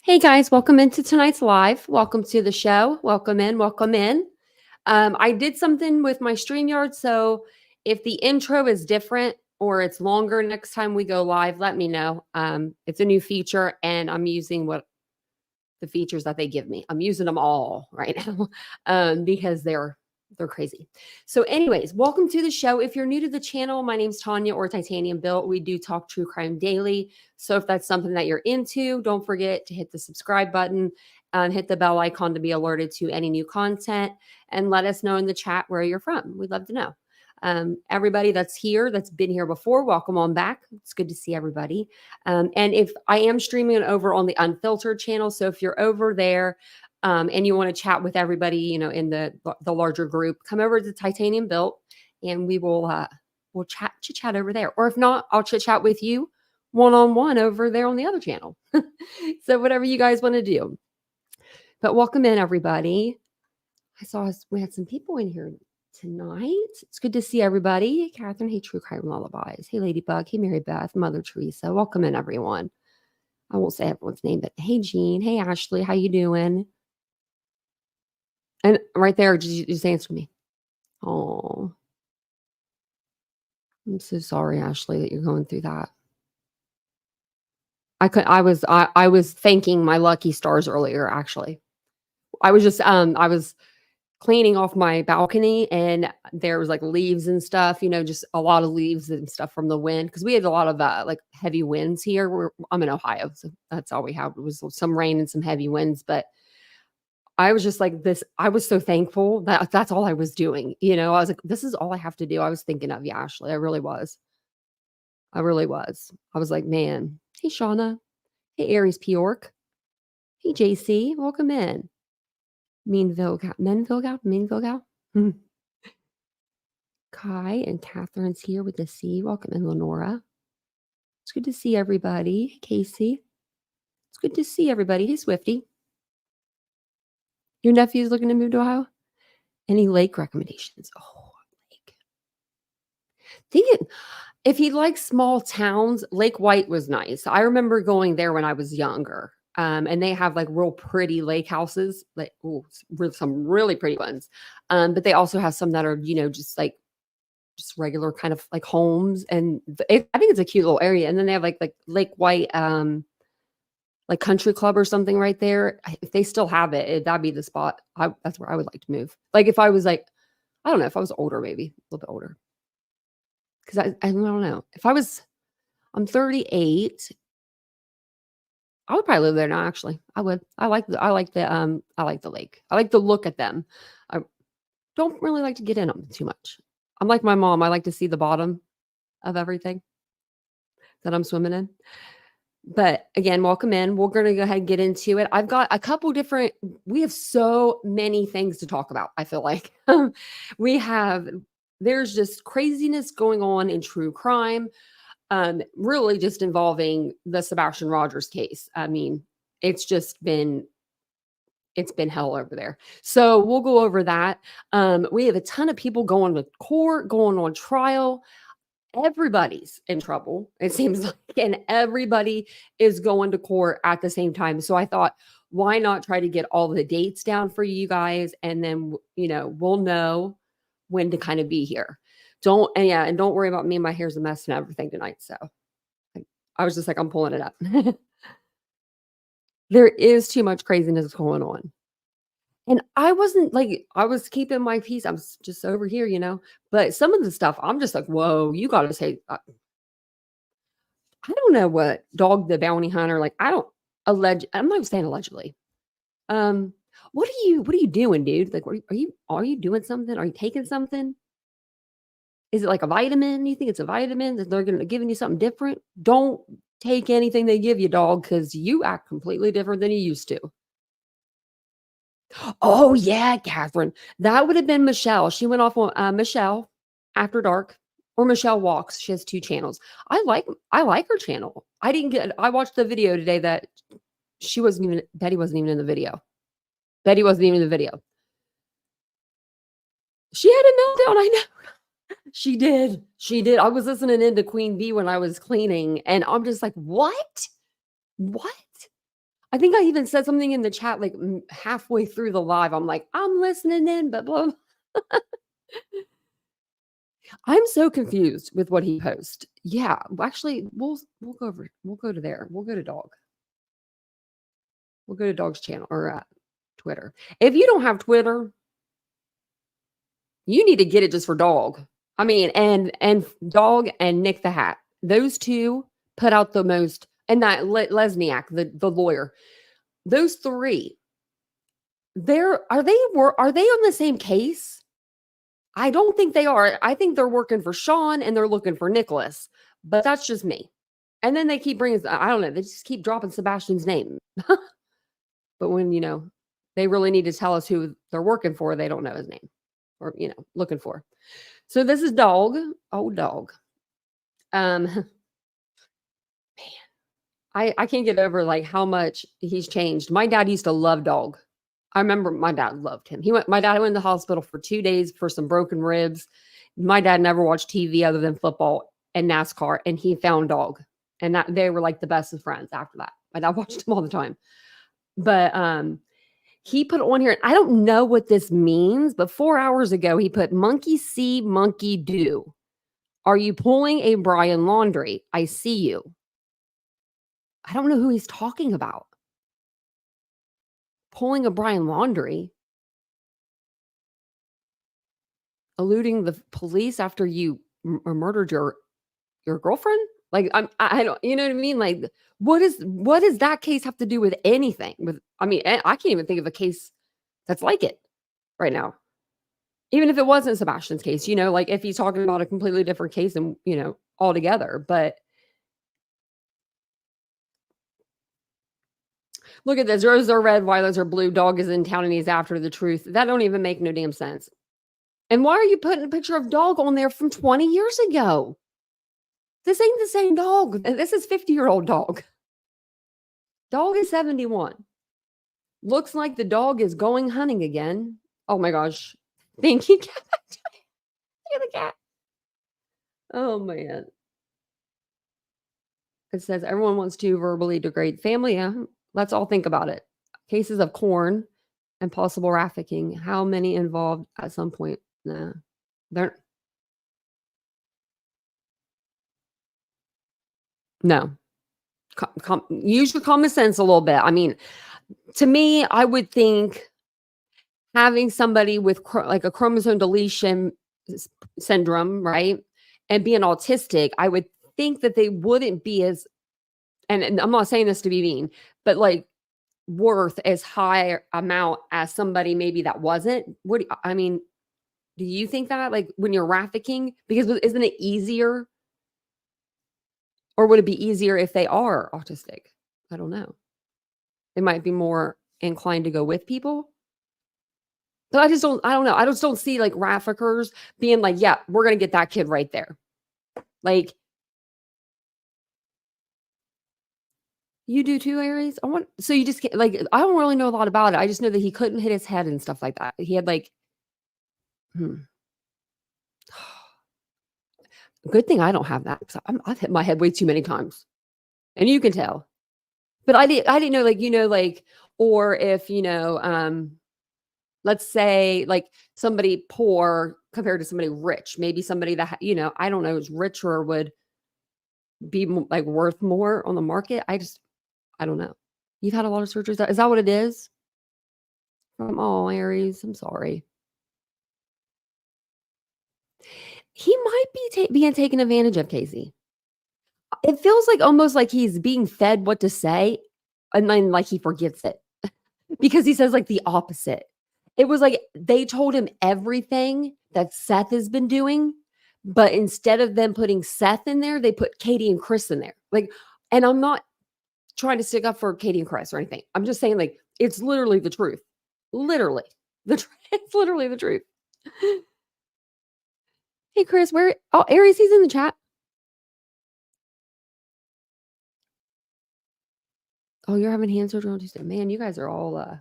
Hey guys, welcome into tonight's live. Welcome to the show. Welcome in, welcome in. I did something with my StreamYard, so if the intro is different or it's longer next time we go live, let me know. It's a new feature, and I'm using what the features that they give me. I'm using them all right now because they're crazy. So, anyways, welcome to the show. If you're new to the channel, my name's Tanya or Titanium Built. We do talk true crime daily. So, if that's something that you're into, don't forget to hit the subscribe button and hit the bell icon to be alerted to any new content, and let us know in the chat where you're from. We'd love to know. Everybody that's here, that's been here before, welcome on back. It's good to see everybody. And if I am streaming over on the Unfiltered channel, so if you're over there and you want to chat with everybody, in the larger group, come over to Titanium Built, and we'll chit chat over there. Or if not, I'll chit chat with you one-on-one over there on the other channel. So whatever you guys want to do. But welcome in, everybody. We had some people in here tonight. It's good to see everybody. Hey, Catherine. Hey, True Crime Lullabies. Hey, Ladybug. Hey, Mary Beth. Mother Teresa. Welcome in, everyone. I won't say everyone's name, but hey, Jean. Hey, Ashley. How you doing? And right there, just answer me. Oh, I'm so sorry, Ashley, that you're going through that. I was thanking my lucky stars earlier, actually. I was cleaning off my balcony, and there was like leaves and stuff, just a lot of leaves and stuff from the wind, because we had a lot of like heavy winds here. I'm in Ohio, so that's all we have. It was some rain and some heavy winds, but I was just like this. I was so thankful that that's all I was doing. I was like, this is all I have to do. I was thinking of you, Ashley. I really was. I really was. I was like, man. Hey, Shauna. Hey, Aries Pyork. Hey, JC. Welcome in. Menville gal. Kai and Catherine's here with the C. Welcome in, Lenora. It's good to see everybody. Hey, Casey. It's good to see everybody. Hey, Swifty. Your nephew's looking to move to Ohio? Any lake recommendations? Oh, lake. If he likes small towns, Lake White was nice. I remember going there when I was younger. And they have like real pretty lake houses, like some really pretty ones. But they also have some that are, just regular kind of like homes, and I think it's a cute little area. And then they have like Lake White, like country club or something right there. If they still have it, that'd be the spot. That's where I would like to move. Like if I was like, I don't know, if I was older, maybe a little bit older, because I don't know. I'm 38. I would probably live there now. Actually, I would. I like the lake. I like to look at them. I don't really like to get in them too much. I'm like my mom. I like to see the bottom of everything that I'm swimming in. But again, welcome in. We're going to go ahead and get into it. I've got a couple we have so many things to talk about. I feel like there's just craziness going on in true crime, really just involving the Sebastian Rogers case. I mean, it's been hell over there. So we'll go over that. We have a ton of people going to court, going on trial. Everybody's in trouble, it seems like, and everybody is going to court at the same time. So I thought, why not try to get all the dates down for you guys, and then we'll know when to kind of be here. Don't worry about me. My hair's a mess and everything tonight. So I was just like, I'm pulling it up. There is too much craziness going on. And I was keeping my peace. I was just over here. But some of the stuff, I'm just like, whoa, you got to say, I don't know what Dog the Bounty Hunter, like, I'm not saying allegedly. What are you doing, dude? Like, are you doing something? Are you taking something? Is it like a vitamin? You think it's a vitamin that they're giving you something different? Don't take anything they give you, dog, because you act completely different than you used to. Oh, yeah, Catherine. That would have been Michelle. She went off on Michelle After Dark, or Michelle Walks. She has 2 channels. I like her channel. I watched the video today that Betty wasn't even in the video. Betty wasn't even in the video. She had a meltdown. I know. She did. I was listening into Queen Bee when I was cleaning, and I'm just like, what? I think I even said something in the chat like halfway through the live. I'm like, I'm listening in, but blah. I'm so confused with what he posts. Yeah, actually, we'll go over. We'll go to there. We'll go to dog. We'll go to dog's channel or Twitter. If you don't have Twitter, you need to get it just for dog. I mean, and dog and Nick the Hat. Those two put out the most, and that Lesniak, the lawyer. Those three. Are they on the same case? I don't think they are. I think they're working for Sean and they're looking for Nicholas, but that's just me. And then they keep bringing, I don't know, they just keep dropping Sebastian's name. But when, they really need to tell us who they're working for, they don't know his name or, looking for. So this is Dog. Oh, Dog. Man, I can't get over like how much he's changed. My dad used to love Dog. I remember my dad loved him. My dad went to the hospital for 2 days for some broken ribs. My dad never watched TV other than football and NASCAR, and he found Dog. And that they were like the best of friends after that. My dad watched him all the time. But he put on here, I don't know what this means, but 4 hours ago, he put monkey see, monkey do. Are you pulling a Brian Laundrie? I see you. I don't know who he's talking about. Pulling a Brian Laundrie? Eluding the police after you murdered your girlfriend? Like, I don't, you know what I mean? Like, what does that case have to do with anything? I can't even think of a case that's like it right now. Even if it wasn't Sebastian's case, like if he's talking about a completely different case and, altogether. But look at this. Roses are red, violets are blue. Dog is in town and he's after the truth. That don't even make no damn sense. And why are you putting a picture of Dog on there from 20 years ago? This ain't the same dog. This is 50-year-old Dog. Dog is 71. Looks like the dog is going hunting again. Oh my gosh. Thank you, cat. Look at the cat. Oh man. It says everyone wants to verbally degrade family. Yeah, let's all think about it. Cases of corn and possible trafficking. How many involved at some point? Nah. No. Use your common sense a little bit. I mean, to me, I would think having somebody with like a chromosome deletion syndrome, right? And being autistic, I would think that they wouldn't be as, and I'm not saying this to be mean, but like worth as high amount as somebody maybe that wasn't. Do you think that like when you're trafficking, because isn't it easier? Or would it be easier if they are autistic? I don't know. They might be more inclined to go with people. But I don't know. I just don't see like traffickers being like, yeah, we're going to get that kid right there. Like, you do too, Aries? So you just can't, like, I don't really know a lot about it. I just know that he couldn't hit his head and stuff like that. He had like, Good thing I don't have that. I've hit my head way too many times. And you can tell. But I didn't know, like, or if, let's say like somebody poor compared to somebody rich, maybe somebody that, I don't know, is richer would be like worth more on the market. I don't know. You've had a lot of surgeries. Is that what it is? Oh, Aries, I'm sorry. He might be being taken advantage of, Casey. It feels like almost like he's being fed what to say, and then like he forgets it because he says like the opposite. It was like they told him everything that Seth has been doing, but instead of them putting Seth in there, they put Katie and Chris in there. Like, and I'm not trying to stick up for Katie and Chris or anything. I'm just saying, like, it's literally the truth. Literally. It's literally the truth. Hey, Chris, Aries, he's in the chat. Oh, you're having hand surgery on Tuesday. Man, you guys are all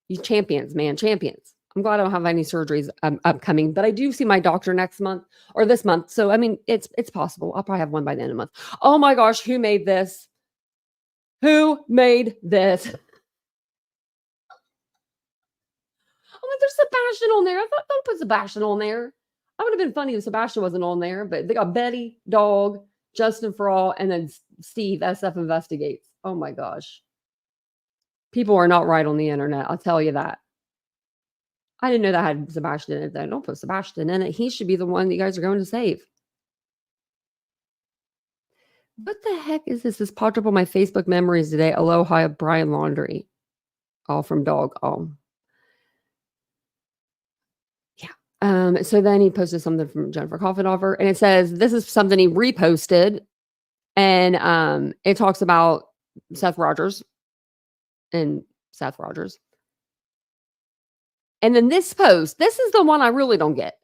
you champions, man, champions. I'm glad I don't have any surgeries upcoming, but I do see my doctor next month or this month. So, I mean, it's possible. I'll probably have one by the end of the month. Oh my gosh, who made this? Who made this? I'm like, there's Sebastian on there. I thought, don't put Sebastian on there. That would have been funny if Sebastian wasn't on there, but they got Betty, Dog, Justin for all, and then Steve, SF Investigates. Oh my gosh. People are not right on the internet. I'll tell you that. I didn't know that had Sebastian in it. Though. Don't put Sebastian in it. He should be the one that you guys are going to save. What the heck is this? This popped up on my Facebook memories today. Aloha, Brian Laundry. All from Dog. Oh. Yeah. So then he posted something from Jennifer Coffenhofer, and it says, this is something he reposted. And it talks about Seth Rogers and Seth Rogers. And then this post, this is the one I really don't get.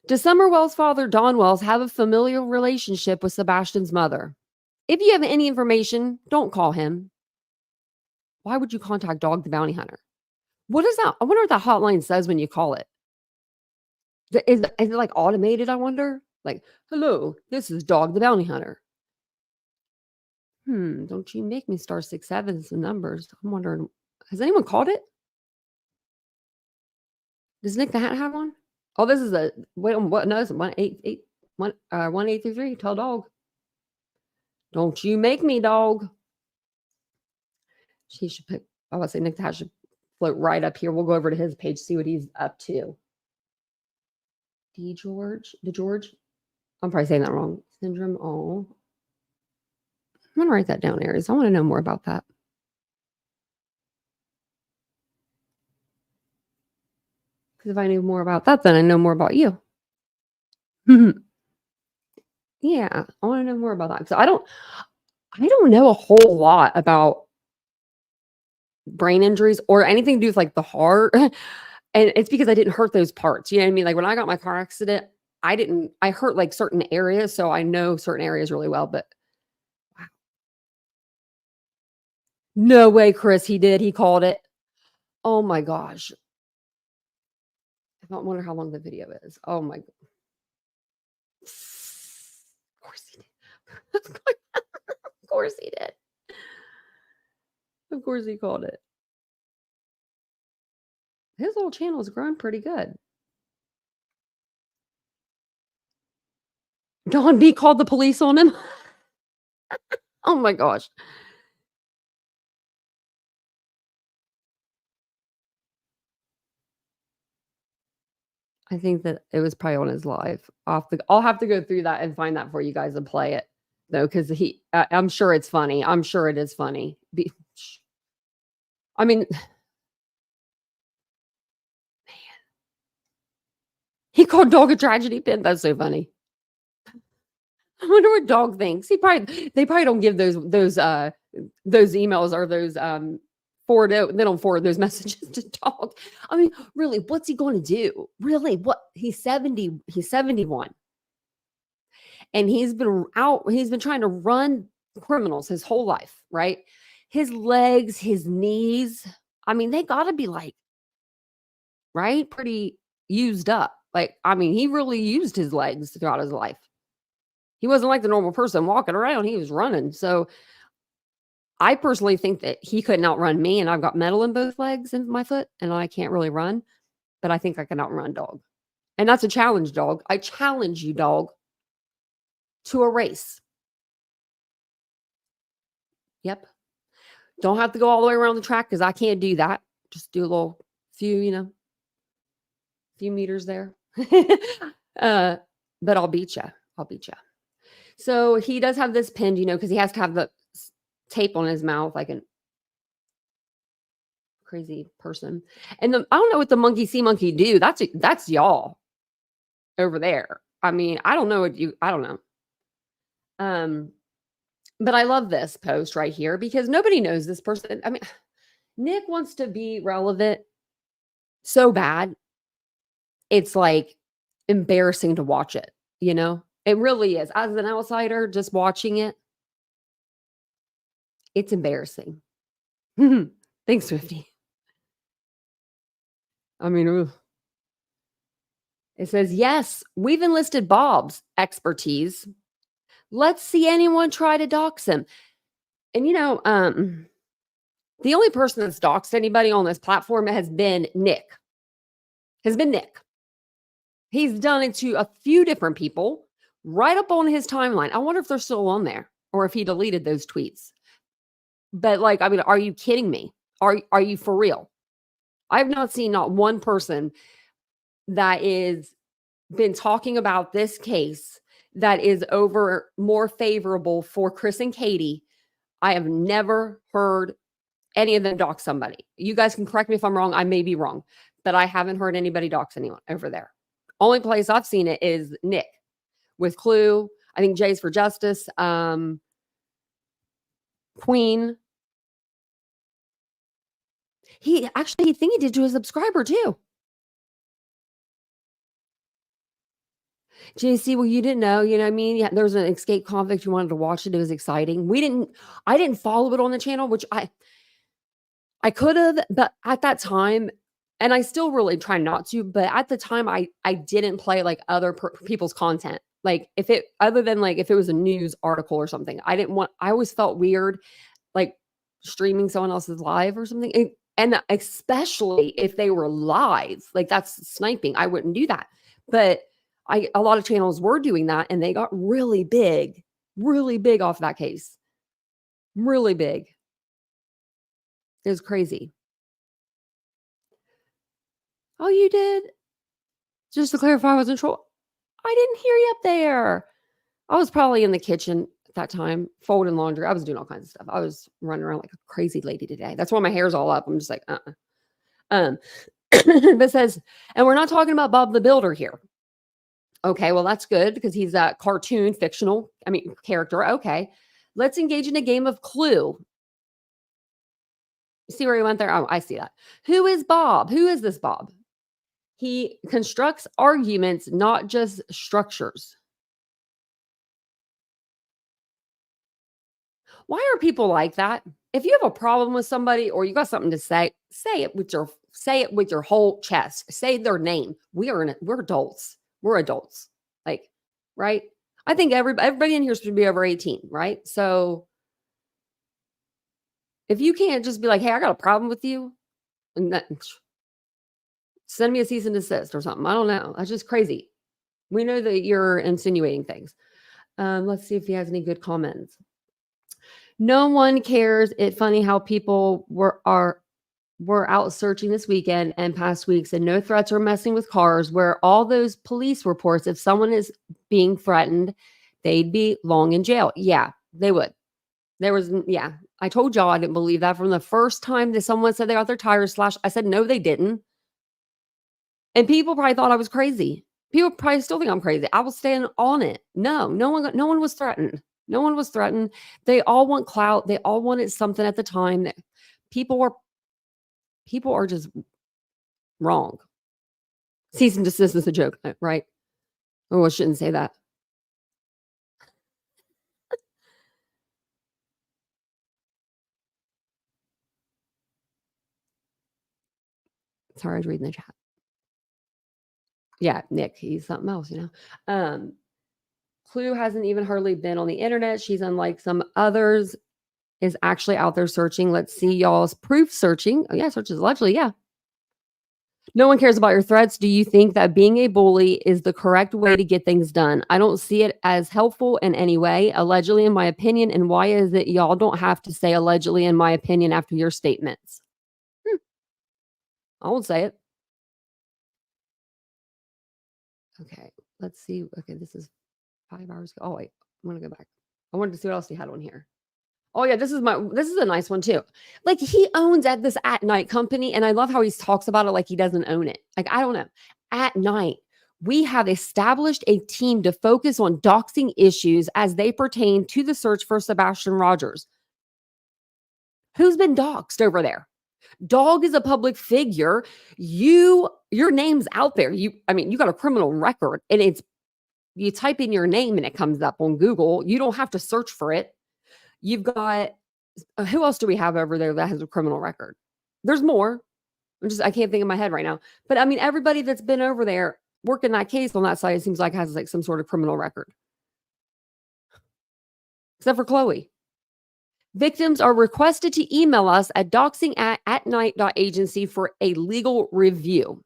Does Summer Wells' father, Don Wells, have a familial relationship with Sebastian's mother? If you have any information, don't call him. Why would you contact Dog the Bounty Hunter? What is that? I wonder what that hotline says when you call it. Is it like automated, I wonder? Like, hello, this is Dog the Bounty Hunter. Don't you make me star 6 7s and numbers. I'm wondering, has anyone called it? Does Nick the Hat have one? Oh, this is a wait. What? No, it's 1833. Tell Dog. Don't you make me, Dog. She should pick. I would say Nick the Hat should float right up here. We'll go over to his page, see what he's up to. DeGeorge. I'm probably saying that wrong. Syndrome. Oh, I'm gonna write that down, Aries. I want to know more about that. Because if I knew more about that, then I know more about you. Yeah, I want to know more about that. So I don't know a whole lot about brain injuries or anything to do with like the heart. And it's because I didn't hurt those parts. You know what I mean? Like when I got my car accident, I hurt like certain areas. So I know certain areas really well, but wow. No way, Chris, he did. He called it. Oh my gosh. I wonder how long the video is. Oh my. Of course he did. Of course he did. Of course he called it. His little channel is growing pretty good. Don B called the police on him. Oh my gosh. I think that it was probably on his live. I'll have to go through that and find that for you guys and play it though, because I'm sure it's funny. I'm sure it is funny. I mean, man, he called Dog a tragedy pin. That's so funny. I wonder what Dog thinks. They probably don't give those emails or those they don't forward those messages to Dog. I mean, really, what's he going to do? Really, what? He's 70. He's 71. And he's been trying to run criminals his whole life, right? His legs, his knees, I mean, they got to be like, right? Pretty used up. Like, I mean, he really used his legs throughout his life. He wasn't like the normal person walking around. He was running. So I personally think that he couldn't outrun me, and I've got metal in both legs and my foot, and I can't really run, but I think I can outrun Dog. And that's a challenge, Dog. I challenge you, Dog, to a race. Yep. Don't have to go all the way around the track because I can't do that. Just do a few meters there. But I'll beat you. So he does have this pinned, because he has to have the tape on his mouth like a crazy person. And I don't know what the monkey see monkey do. That's y'all over there. I mean, I don't know. But I love this post right here because nobody knows this person. I mean, Nick wants to be relevant so bad. It's like embarrassing to watch it, It really is. As an outsider, just watching it, it's embarrassing. Thanks, Swifty. I mean, it says, yes, we've enlisted Bob's expertise. Let's see anyone try to dox him. And the only person that's doxed anybody on this platform has been Nick. He's done it to a few different people right up on his timeline. I wonder if they're still on there or if he deleted those tweets. But are you kidding me? Are you for real? I've not seen not one person that is been talking about this case that is over more favorable for Chris and Katie. I have never heard any of them dox somebody. You guys can correct me if I'm wrong. I may be wrong, but I haven't heard anybody dox anyone over there. Only place I've seen it is Nick with Clue. I think Jay's for Justice. Queen. He think he did to a subscriber too. JC, well, you didn't know, you know what I mean? Yeah, there was an escape convict. You wanted to watch it. It was exciting. I didn't follow it on the channel, which I could have, but at that time, and I still really try not to, but at the time I didn't play like other people's content. Like if it, other than like if it was a news article or something, I always felt weird, like streaming someone else's live or something. And especially if they were live, like that's sniping. I wouldn't do that. But a lot of channels were doing that and they got really big off that case. Really big. It was crazy. Oh, you did? Just to clarify, I wasn't sure. I didn't hear you up there. I was probably in the kitchen at that time, folding laundry. I was doing all kinds of stuff. I was running around like a crazy lady today. That's why my hair's all up. I'm just like, But says, and we're not talking about Bob the Builder here. Okay, well, that's good because he's a cartoon, character. Okay, let's engage in a game of Clue. See where he went there? Oh, I see that. Who is Bob? Who is this Bob? He constructs arguments, not just structures. Why are people like that? If you have a problem with somebody or you got something to say, say it with your whole chest. Say their name. We're adults. We're adults. Like, right? I think everybody in here should be over 18, right? So if you can't just be like, hey, I got a problem with you, and send me a cease and desist or something. I don't know. That's just crazy. We know that you're insinuating things. Let's see if he has any good comments. No one cares. It's funny how people were out searching this weekend and past weeks, and no threats or messing with cars. Where all those police reports, if someone is being threatened, they'd be long in jail. Yeah, they would. I told y'all I didn't believe that from the first time that someone said they got their tires slashed. I said, no, they didn't. And people probably thought I was crazy. People probably still think I'm crazy. I was staying on it. No one was threatened. No one was threatened. They all want clout. They all wanted something at the time that people are just wrong. Cease and desist is a joke, right? Oh, I shouldn't say that. Sorry, I was reading the chat. Yeah, Nick, he's something else, Clue hasn't even hardly been on the internet. She's unlike some others, is actually out there searching. Let's see y'all's proof searching. Oh, yeah, searches allegedly, yeah. No one cares about your threats. Do you think that being a bully is the correct way to get things done? I don't see it as helpful in any way. Allegedly, in my opinion. And why is it y'all don't have to say allegedly, in my opinion, after your statements? I won't say it. Okay, let's see. Okay, this is 5 hours ago. Oh, wait, I want to go back. I wanted to see what else he had on here. Oh yeah, this is a nice one too. Like he owns at this at night company, and I love how he talks about it like he doesn't own it. Like, I don't know. At night, we have established a team to focus on doxing issues as they pertain to the search for Sebastian Rogers. Who's been doxed over there? Dog is a public figure. Your name's out there. You got a criminal record, and you type in your name and it comes up on Google. You don't have to search for it. You've got, who else do we have over there that has a criminal record? There's more. I can't think in my head right now. But everybody that's been over there working that case on that side, it seems like has like some sort of criminal record. Except for Chloe. Victims are requested to email us at doxing@night.agency for a legal review.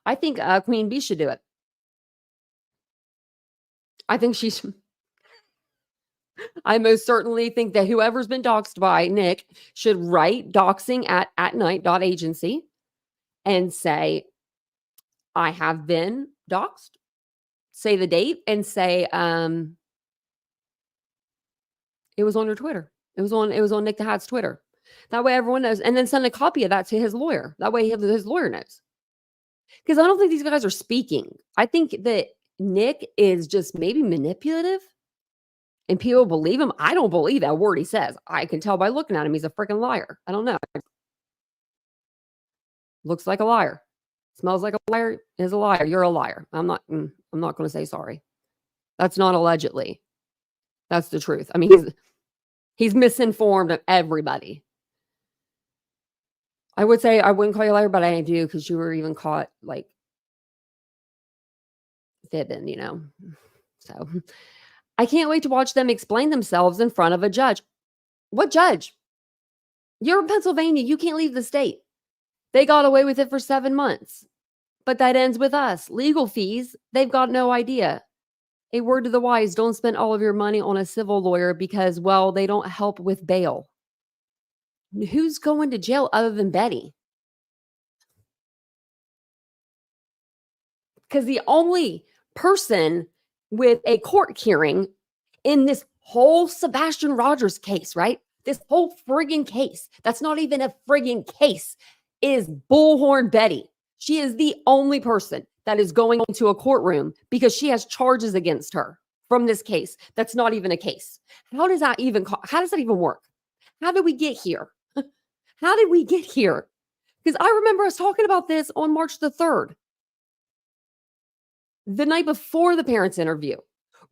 I think Queen Bee should do it. I think she's. I most certainly think that whoever's been doxed by Nick should write doxing@night.agency and say, I have been doxed. Say the date and say, it was on your Twitter. It was on Nick the Hat's Twitter. That way everyone knows. And then send a copy of that to his lawyer. That way his lawyer knows. Because I don't think these guys are speaking. I think that Nick is just maybe manipulative and people believe him. I don't believe that word he says. I can tell by looking at him. He's a freaking liar. I don't know. Looks like a liar. Smells like a liar. Is a liar. You're a liar. I'm not going to say sorry. That's not allegedly. That's the truth. I mean, he's misinformed everybody. I would say I wouldn't call you a liar, but I do because you were even caught like fibbing, So I can't wait to watch them explain themselves in front of a judge. What judge? You're in Pennsylvania. You can't leave the state. They got away with it for 7 months. But that ends with us. Legal fees, they've got no idea. A word to the wise, don't spend all of your money on a civil lawyer because, well, they don't help with bail. Who's going to jail other than Betty? Because the only person with a court hearing in this whole Sebastian Rogers case, right? This whole friggin' case, that's not even a friggin' case, is Bullhorn Betty. She is the only person that is going into a courtroom because she has charges against her from this case. That's not even a case. How does that even work? How did we get here? How did we get here? Because I remember us talking about this on March the 3rd, the night before the parents' interview,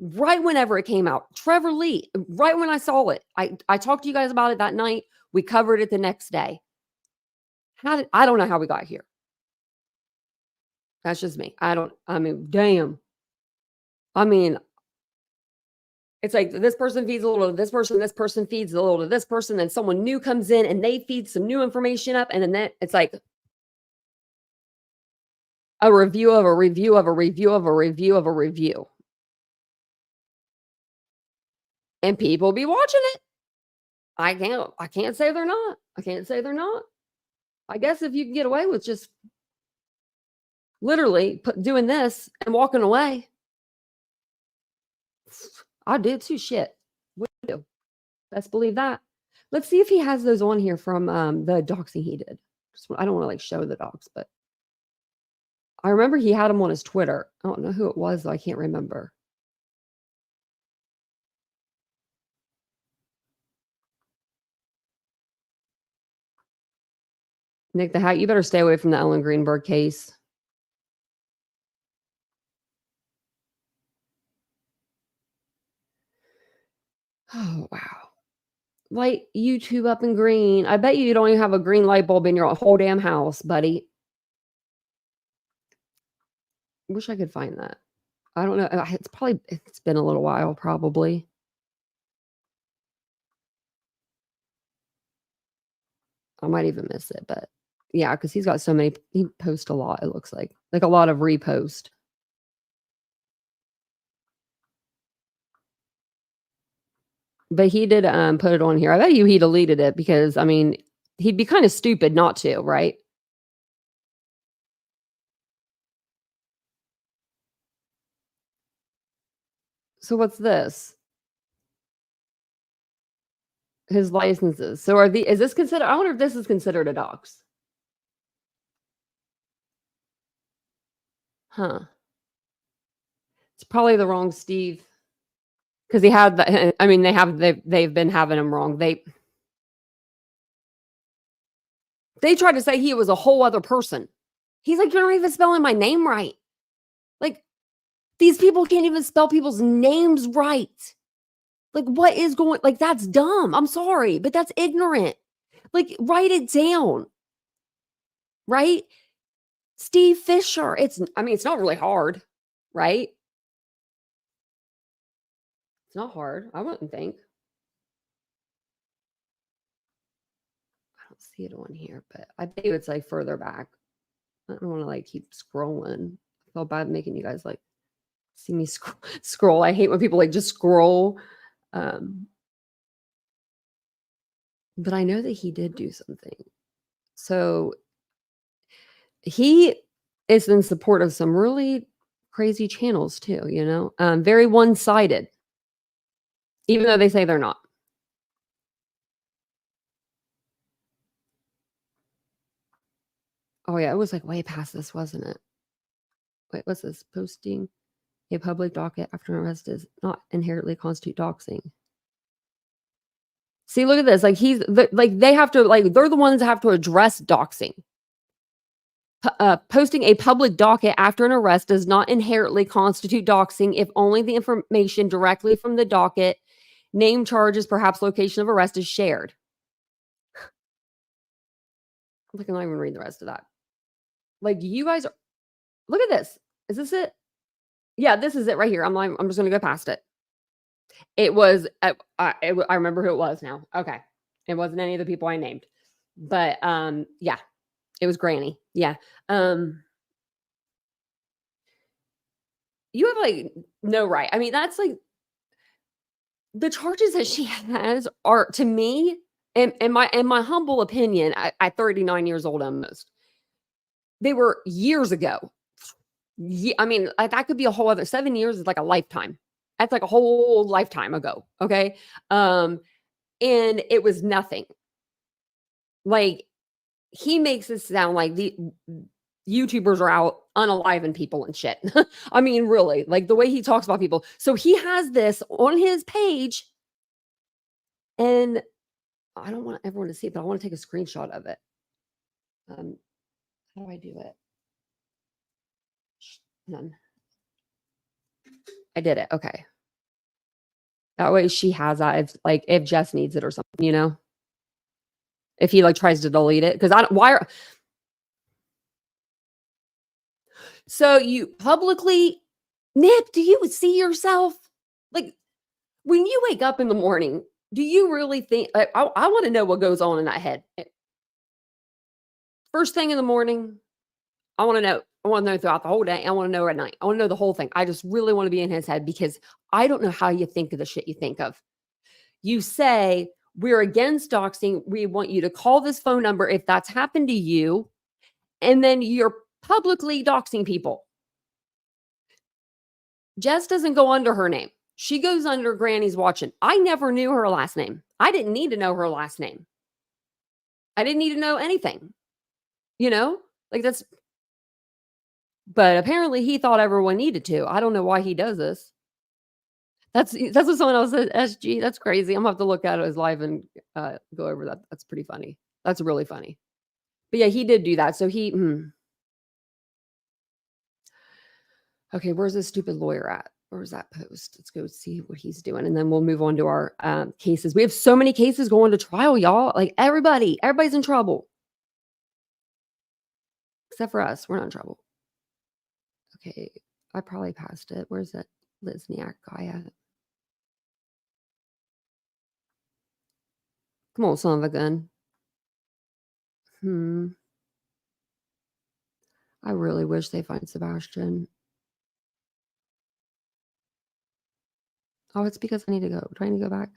right whenever it came out. Trevor Lee, right when I saw it. I talked to you guys about it that night. We covered it the next day. I don't know how we got here. That's just me. Damn. It's like this person feeds a little to this person feeds a little to this person, then someone new comes in and they feed some new information up, and then it's like a review of a review of a review of a review of a review. And people be watching it. I can't say they're not. I can't say they're not. I guess if you can get away with just literally doing this and walking away, I did too. Shit. What do you do? Best believe that. Let's see if he has those on here from the doxing he did. I don't want to show the docs, but I remember he had them on his Twitter. I don't know who it was, though. I can't remember. Nick the Hat, you better stay away from the Ellen Greenberg case. Oh, wow. Light YouTube up in green. I bet you don't even have a green light bulb in your whole damn house, buddy. Wish I could find that. I don't know. It's been a little while, probably. I might even miss it, but yeah, because he's got so many. He posts a lot, it looks like a lot of repost. But he did put it on here. I bet you he deleted it because, he'd be kind of stupid not to, right? So what's this? His licenses. So is this considered? I wonder if this is considered a dox. Huh. It's probably the wrong Steve. Because he had they've been having him wrong. They tried to say he was a whole other person. He's like, you're not even spelling my name right. Like, these people can't even spell people's names right. Like, what is going, like, that's dumb. I'm sorry, but that's ignorant. Like, write it down. Right? Steve Fisher. It's not really hard, right? It's not hard. I wouldn't think. I don't see it on here, but I bet you it's like further back. I don't want to like keep scrolling. I feel bad making you guys like see me scroll. I hate when people like just scroll. But I know that he did do something. So he is in support of some really crazy channels too, very one-sided, even though they say they're not. Oh yeah, it was like way past this, wasn't it? Wait, what's this? Posting a public docket after an arrest does not inherently constitute doxing. See, look at this. Like they have to they're the ones that have to address doxing. Posting a public docket after an arrest does not inherently constitute doxing if only the information directly from the docket, name, charges, perhaps location of arrest is shared. I can not even read the rest of that. Like, you guys look at this. Is this it? Yeah, this is it right here. I'm just going to go past it. It was, I remember who it was now. Okay. It wasn't any of the people I named. But, yeah. It was Granny. Yeah. You have like no right. I mean, that's like the charges that she has are, to me, in my humble opinion, at 39 years old almost, they were years ago. I mean, that could be a whole other 7 years is like a lifetime. That's like a whole lifetime ago. Okay. And it was nothing. Like, he makes it sound like the YouTubers are out unaliving people and shit. I mean, really, like the way he talks about people. So he has this on his page, and I don't want everyone to see it, but I want to take a screenshot of it. How do I do it? None. I did it. Okay. That way she has that if Jess needs it or something, if he like tries to delete it. Because so you publicly, Nip, do you see yourself? Like, when you wake up in the morning, do you really think, I want to know what goes on in that head. First thing in the morning, I want to know. I want to know throughout the whole day. I want to know at night. I want to know the whole thing. I just really want to be in his head because I don't know how you think of the shit you think of. You say, we're against doxing. We want you to call this phone number if that's happened to you. And then you're publicly doxing people. Jess doesn't go under her name. She goes under Granny's watching. I never knew her last name. I didn't need to know her last name. I didn't need to know anything. Like that's, but apparently he thought everyone needed to. I don't know why he does this. That's what someone else said. SG, that's crazy. I'm gonna have to look at his live and go over that. That's pretty funny. That's really funny. But yeah, he did do that. So he, okay, where's this stupid lawyer at? Where's that post? Let's go see what he's doing. And then we'll move on to our cases. We have so many cases going to trial, y'all. Like everybody's in trouble. Except for us. We're not in trouble. Okay. I probably passed it. Where's that Lisniak guy at? Come on, son of a gun. I really wish they find Sebastian. Oh, it's because I need to go. Do I need to go back?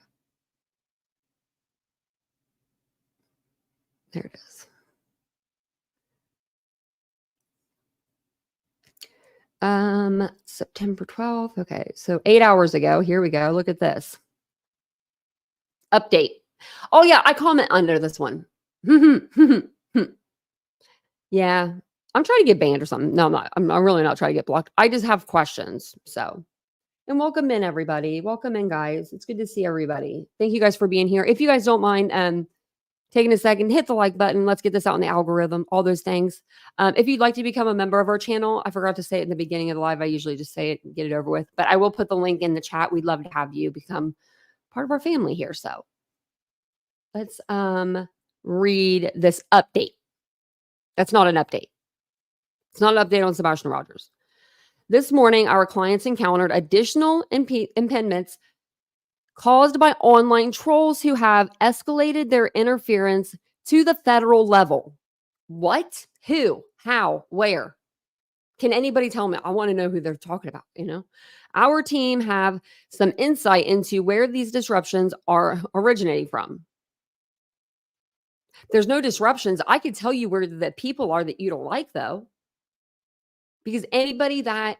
There it is. September 12th. Okay, so 8 hours ago. Here we go. Look at this. Update. Oh yeah, I comment under this one. Yeah, I'm trying to get banned or something. No, I'm not. I'm really not trying to get blocked. I just have questions. So, and welcome in everybody. Welcome in, guys. It's good to see everybody. Thank you guys for being here. If you guys don't mind, taking a second, hit the like button. Let's get this out in the algorithm, all those things. If you'd like to become a member of our channel, I forgot to say it in the beginning of the live. I usually just say it and get it over with, but I will put the link in the chat. We'd love to have you become part of our family here. So let's read this update. That's not an update. It's not an update on Sebastian Rogers. This morning, our clients encountered additional impediments caused by online trolls who have escalated their interference to the federal level. What? Who? How? Where? Can anybody tell me? I want to know who they're talking about, you know? Our team have some insight into where these disruptions are originating from. There's no disruptions. I could tell you where the people are that you don't like, though. Because anybody that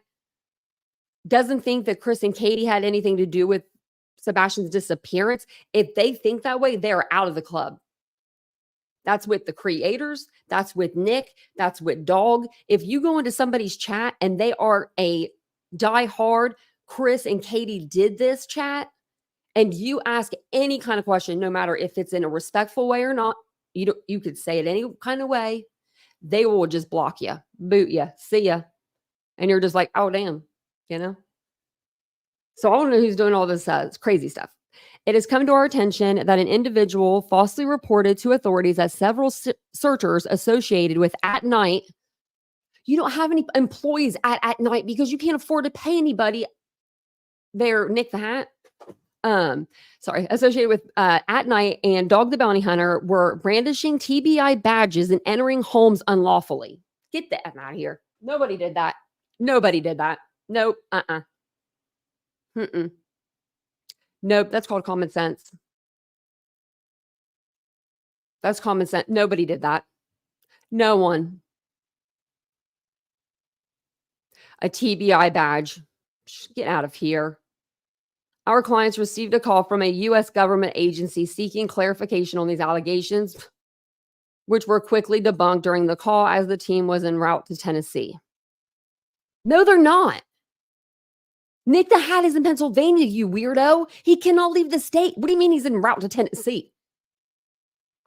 doesn't think that Chris and Katie had anything to do with Sebastian's disappearance, if they think that way, they're out of the club. That's with the creators. That's with Nick. That's with Dog. If you go into somebody's chat and they are a diehard Chris and Katie did this chat, and you ask any kind of question, no matter if it's in a respectful way or not, you could say it any kind of way, they will just block you, boot you, see ya. And you're just like, oh, damn, you know? So I want to know who's doing all this crazy stuff. It has come to our attention that an individual falsely reported to authorities that several searchers associated with At Night, you don't have any employees at Night because you can't afford to pay anybody there, Nick the Hat. Associated with At Night and Dog the Bounty Hunter were brandishing TBI badges and entering homes unlawfully. Get that out of here. Nobody did that. Nobody did that. Nope. Mm-mm. Nope. That's called common sense. That's common sense. Nobody did that. No one. A TBI badge. Get out of here. Our clients received a call from a U.S. government agency seeking clarification on these allegations, which were quickly debunked during the call as the team was en route to Tennessee. No, they're not. Nick the Hat is in Pennsylvania, you weirdo. He cannot leave the state. What do you mean he's en route to Tennessee?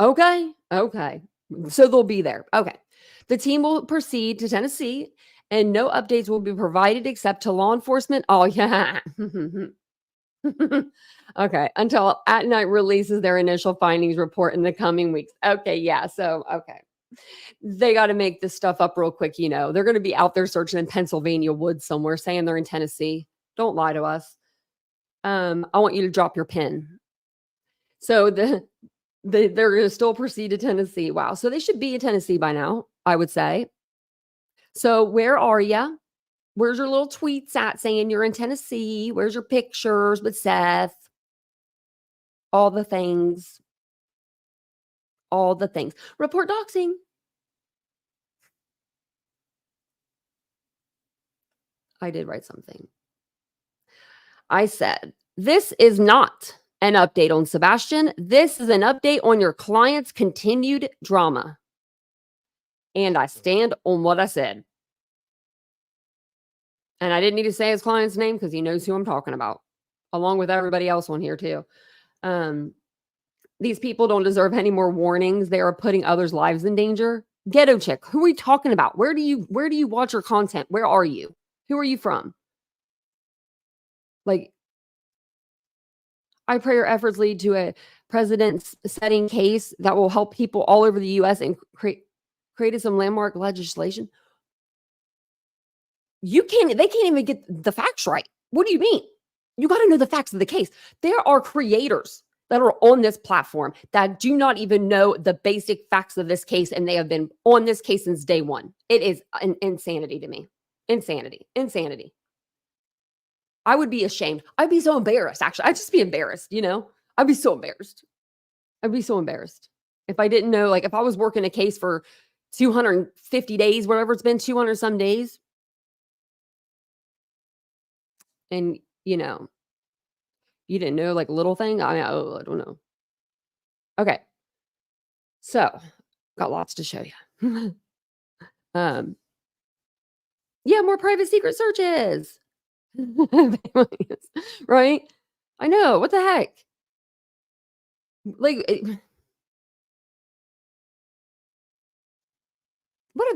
Okay. So they'll be there. Okay. The team will proceed to Tennessee, and no updates will be provided except to law enforcement. Oh, yeah. Okay. Until At Night releases their initial findings report in the coming weeks. Okay. Yeah. So, okay. They got to make this stuff up real quick. You know, they're going to be out there searching in Pennsylvania woods somewhere saying they're in Tennessee. Don't lie to us. I want you to drop your pen. So they're going to still proceed to Tennessee. Wow. So they should be in Tennessee by now, I would say. So where are you? Where's your little tweets at saying you're in Tennessee? Where's your pictures with Seth? All the things. All the things. Report doxing. I did write something. I said, this is not an update on Sebastian. This is an update on your client's continued drama. And I stand on what I said. And I didn't need to say his client's name because he knows who I'm talking about, along with everybody else on here too. These people don't deserve any more warnings. They are putting others' lives in danger. Ghetto chick, who are we talking about? Where do you watch your content? Where are you? Who are you from? Like, I pray your efforts lead to a precedent-setting case that will help people all over the U.S. and create some landmark legislation. They can't even get the facts right. What do you mean? You got to know the facts of the case. There are creators that are on this platform that do not even know the basic facts of this case, and they have been on this case since day one. It is an insanity to me. Insanity. I would be ashamed. I'd be so embarrassed, actually. I'd just be embarrassed, you know? I'd be so embarrassed. If I didn't know, like, if I was working a case for 250 days, whatever it's been, 200 some days, and, you know, you didn't know, like, little thing? I don't know. Okay. So, got lots to show you. Yeah, more private secret searches. Right? I know. What the heck? Like, what are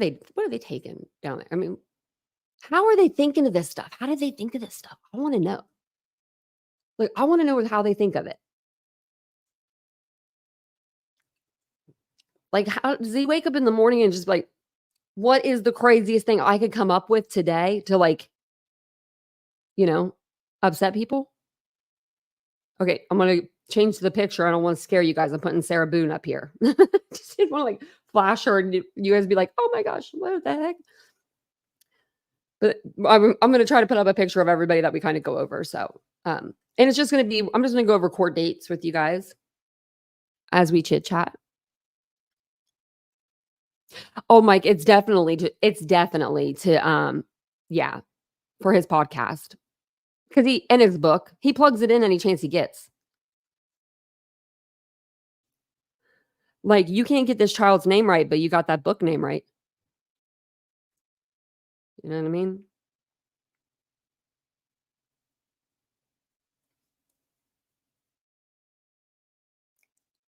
they taking down there? I mean, how are they thinking of this stuff? How did they think of this stuff? I want to know. Like, I want to know how they think of it. Like, how does he wake up in the morning and just like, what is the craziest thing I could come up with today to, like, you know, upset people? Okay, I'm gonna change the picture. I don't want to scare you guys. I'm putting Sarah Boone up here. Just didn't want to like flash her and you guys be like, oh my gosh, what the heck? But I'm gonna try to put up a picture of everybody that we kind of go over. So and it's just gonna be, I'm just gonna go over court dates with you guys as we chit chat. Oh, Mike, it's definitely to yeah, for his podcast. Because he and his book, he plugs it in any chance he gets. Like, you can't get this child's name right, but you got that book name right. You know what I mean?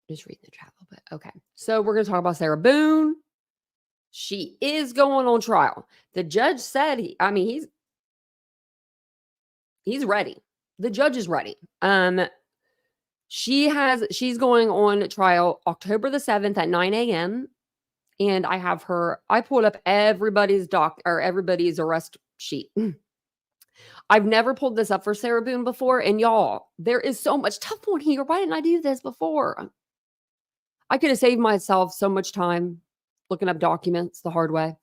Just reading the chat a little bit. Okay. So we're gonna talk about Sarah Boone. She is going on trial. The judge said he's ready. The judge is ready. She's going on trial October the 7th at 9 a.m. And I pulled up everybody's everybody's arrest sheet. I've never pulled this up for Sarah Boone before. And y'all, there is so much stuff on here. Why didn't I do this before? I could have saved myself so much time looking up documents the hard way.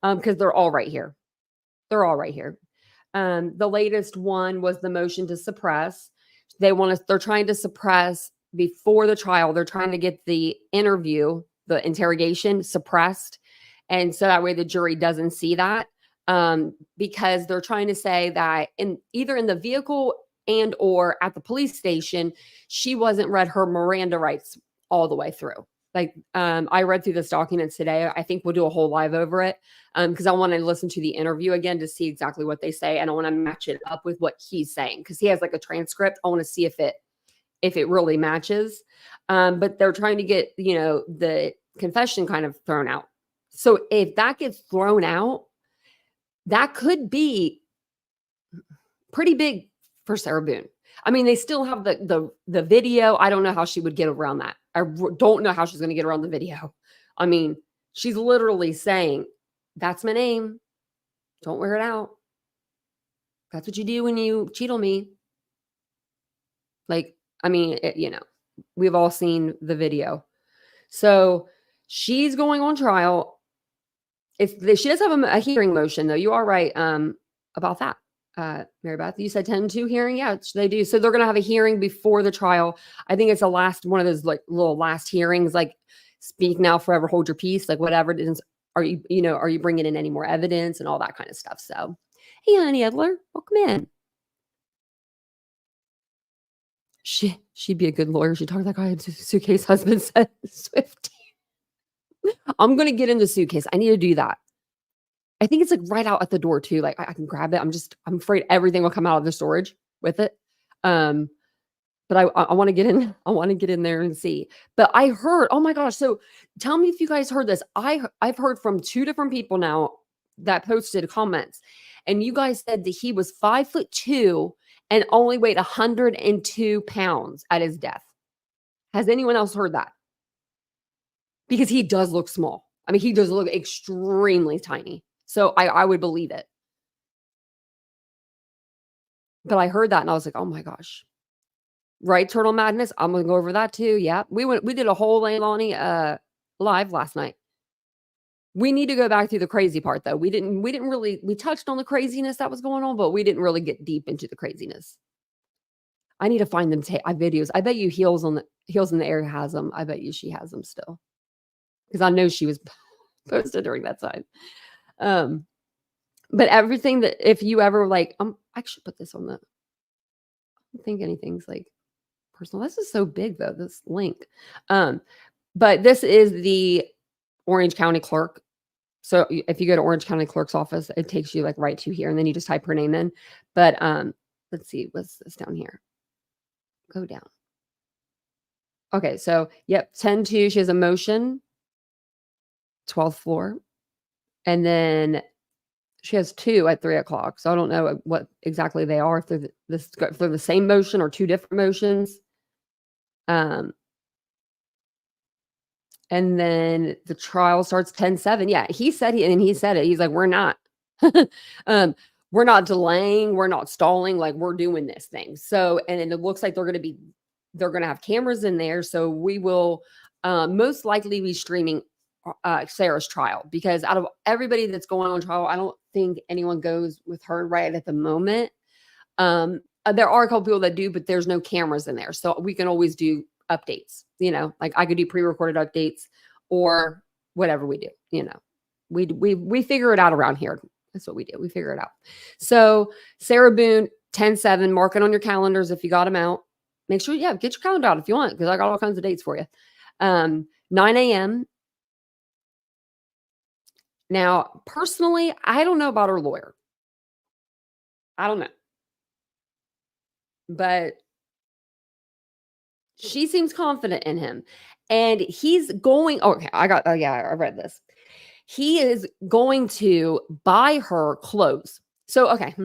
Because they're all right here. They're all right here. The latest one was the motion to suppress. They're trying to suppress before the trial. They're trying to get the interview, the interrogation suppressed. And so that way the jury doesn't see that. Because they're trying to say that either in the vehicle and or at the police station, she wasn't read her Miranda rights all the way through. Like, I read through this documents today. I think we'll do a whole live over it because I want to listen to the interview again to see exactly what they say, and I want to match it up with what he's saying because he has like a transcript. I want to see if it really matches. But they're trying to get the confession kind of thrown out. So if that gets thrown out, that could be pretty big for Sarah Boone. I mean, they still have the video. I don't know how she would get around that. I don't know how she's going to get around the video. I mean, she's literally saying, that's my name. Don't wear it out. That's what you do when you cheat on me. Like, I mean, we've all seen the video. So she's going on trial. She does have a hearing motion, though. You are right about that. Mary Beth, you said 10-2 hearing. Yeah, they do. So they're going to have a hearing before the trial. I think it's the last one of those like little last hearings, like speak now, forever hold your peace, like whatever it is. Are you bringing in any more evidence and all that kind of stuff? So, hey, Honey Edler, welcome in. She'd be a good lawyer. She talked like I had suitcase husband said Swifty. I'm going to get in the suitcase. I need to do that. I think it's like right out at the door too. Like I can grab it. I'm afraid everything will come out of the storage with it. But I want to get in. I want to get in there and see. But I heard, oh my gosh. So tell me if you guys heard this. I've heard from 2 different people now that posted comments, and you guys said that he was 5'2" and only weighed 102 pounds at his death. Has anyone else heard that? Because he does look small. I mean, he does look extremely tiny. So I would believe it. But I heard that and I was like, oh my gosh. Right, Turtle Madness? I'm gonna go over that too. Yeah. We did a whole Leilani live last night. We need to go back through the crazy part though. We touched on the craziness that was going on, but we didn't really get deep into the craziness. I need to find them videos. I bet you Heels in the Air has them. I bet you she has them still. Because I know she was posted during that time. But everything that if you ever like, I should put this on the. I don't think anything's like personal. This is so big though. This link, but this is the Orange County clerk. So if you go to Orange County clerk's office, it takes you like right to here, and then you just type her name in. But let's see, what's this down here? Go down. Okay, so yep, 10-2. She has a motion, 12th floor, and then she has 2 at 3 o'clock. So I don't know what exactly they are, if they're the same motion or 2 different motions. And then the trial starts 10-7. Yeah, he said it. He's like, we're not. we're not delaying, we're not stalling, like we're doing this thing. So, and it looks like they're going to have cameras in there. So we will most likely be streaming Sarah's trial, because out of everybody that's going on trial, I don't think anyone goes with her right at the moment. There are a couple people that do, but there's no cameras in there. So we can always do updates, like I could do pre-recorded updates or whatever we do, we figure it out around here. That's what we do. We figure it out. So Sarah Boone, 10/7, mark it on your calendars if you got them out. Make sure, get your calendar out if you want, because I got all kinds of dates for you. 9 a.m. Now, personally, I don't know about her lawyer. I don't know. But she seems confident in him. And he's going, okay, I read this. He is going to buy her clothes. So, okay,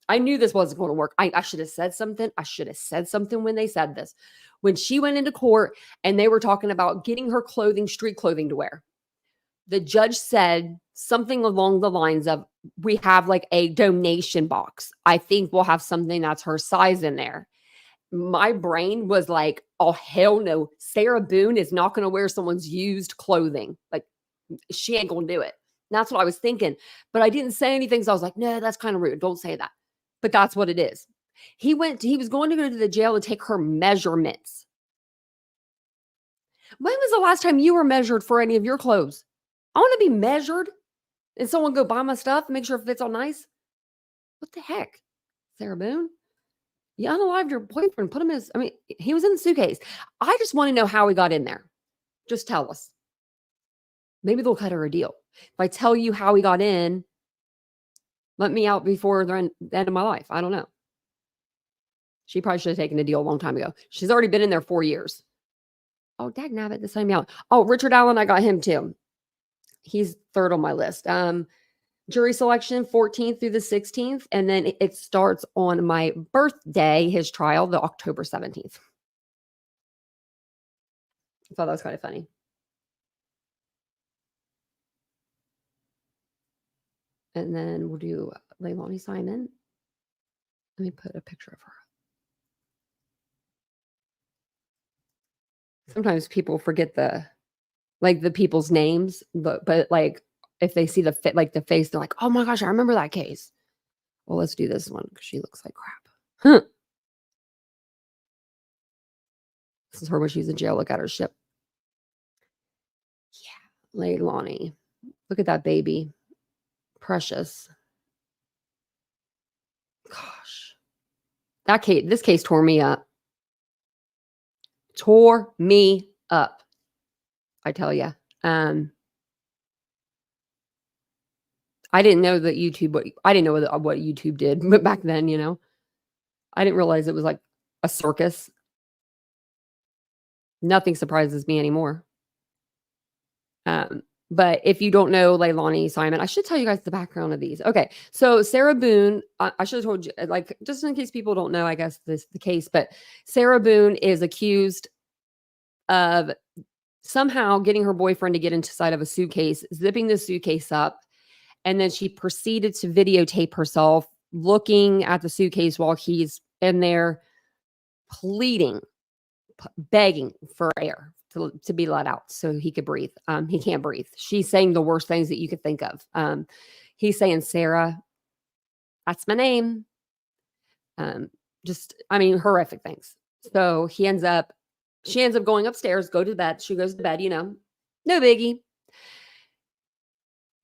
I knew this wasn't going to work. I should have said something. I should have said something when they said this. When she went into court and they were talking about getting her clothing, street clothing to wear, the judge said something along the lines of, we have like a donation box. I think we'll have something that's her size in there. My brain was like, oh, hell no. Sarah Boone is not going to wear someone's used clothing. Like, she ain't going to do it. And that's what I was thinking. But I didn't say anything. So I was like, no, that's kind of rude. Don't say that. But that's what it is. He was going to go to the jail to take her measurements. When was the last time you were measured for any of your clothes? I want to be measured. And someone go buy my stuff and make sure it fits all nice. What the heck? Sarah Boone? You unalived your boyfriend. Put him in he was in the suitcase. I just want to know how he got in there. Just tell us. Maybe they'll cut her a deal. If I tell you how he got in, let me out before the end of my life. I don't know. She probably should have taken a deal a long time ago. She's already been in there 4 years. Oh, dagnabbit, the same out. Oh, Richard Allen, I got him too. He's third on my list. Jury selection 14th through the 16th. And then it starts on my birthday, his trial, the October 17th. I thought that was kind of funny. And then we'll do Leilani Simon. Let me put a picture of her. Sometimes people forget the people's names, but like if they see the face, they're like, oh my gosh, I remember that case. Well, let's do this one because she looks like crap. This is her when she's in jail. Look at her ship. Yeah, Leilani. Look at that baby. Precious. Gosh. This case tore me up. Tore me up. I tell you. I didn't know that I didn't know what YouTube did, but back then, I didn't realize it was like a circus. Nothing surprises me anymore. But if you don't know Leilani Simon, I should tell you guys the background of these. Okay, so Sarah Boone, I should have told you, like, just in case people don't know, I guess the case, but Sarah Boone is accused of somehow getting her boyfriend to get inside of a suitcase, zipping the suitcase up, and then she proceeded to videotape herself looking at the suitcase while he's in there pleading, begging for air to be let out so he could breathe. He can't breathe. She's saying the worst things that you could think of. He's saying, Sarah, that's my name. Horrific things. So she ends up going upstairs, go to bed. She goes to bed, no biggie.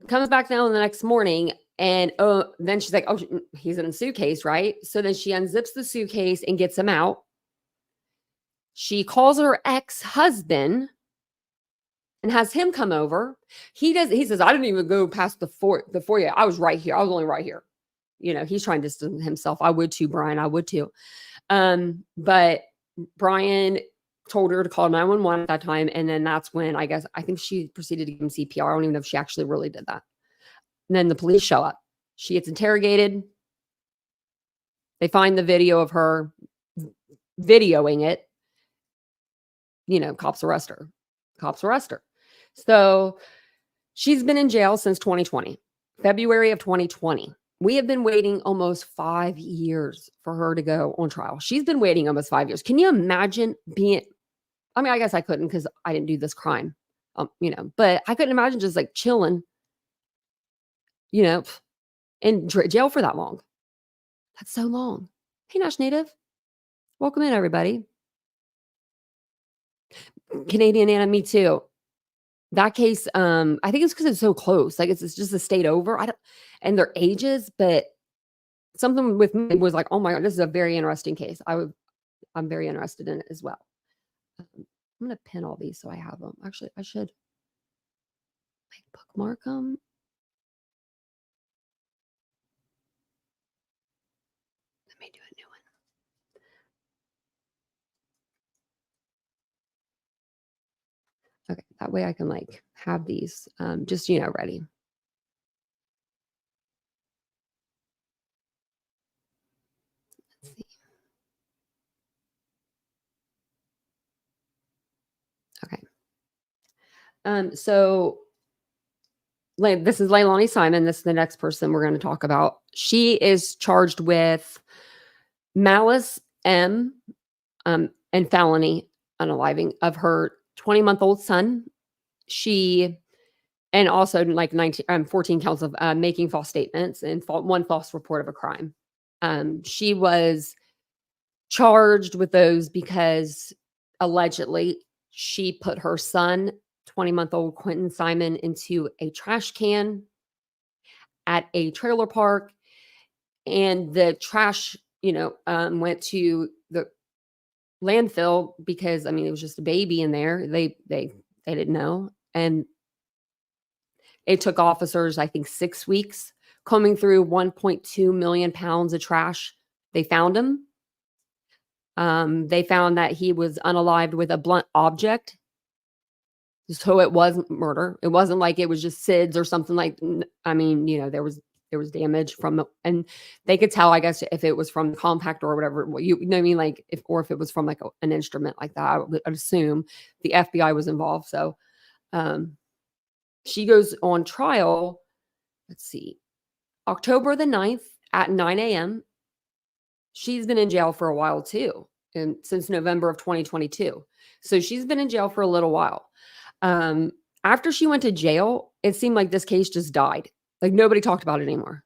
Comes back down the next morning, and then she's like, oh, he's in a suitcase, right? So then she unzips the suitcase and gets him out. She calls her ex-husband and has him come over. He says, I didn't even go past the foyer. I was right here. I was only right here. He's trying to distance himself. I would too, Brian. I would too. But Brian told her to call 911 at that time. And then that's when I think she proceeded to give him CPR. I don't even know if she actually really did that. And then the police show up. She gets interrogated. They find the video of her videoing it. Cops arrest her. So she's been in jail since 2020, February of 2020. We have been waiting almost 5 years for her to go on trial. She's been waiting almost 5 years. Can you imagine being I mean, I guess I couldn't because I didn't do this crime, but I couldn't imagine just, like, chilling, you know, in jail for that long. That's so long. Hey, Nash Native. Welcome in, everybody. Canadian Anna, me too. That case, I think it's because it's so close. Like, it's just a state over. I don't and their ages, but something with me was like, "Oh my god, this is a very interesting case." I'm very interested in it as well. I'm gonna pin all these so I have them. Actually, I should, like, bookmark them. Let me do a new one. Okay, that way I can, like, have these, just, ready. Let's see. Okay. So this is Leilani Simon. This is the next person we're gonna talk about. She is charged with malice and felony unaliving of her 20-month-old son. She and also like 14 counts of making false statements and one false report of a crime. She was charged with those because allegedly she put her son, 20-month-old Quentin Simon, into a trash can at a trailer park, and the trash, went to the landfill because I mean it was just a baby in there. They didn't know, and it took officers I think 6 weeks combing through 1.2 million pounds of trash. They found him. They found that he was unalived with a blunt object. So it wasn't murder. It wasn't like it was just SIDS or something like. I mean, there was damage from and they could tell, I guess, if it was from the compactor or whatever. You know what I mean? Like if it was from like an instrument like that, I'd assume the FBI was involved. So she goes on trial. Let's see, October the 9th at 9 a.m. She's been in jail for a while too, and since November of 2022. So she's been in jail for a little while. After she went to jail, it seemed like this case just died. Like nobody talked about it anymore.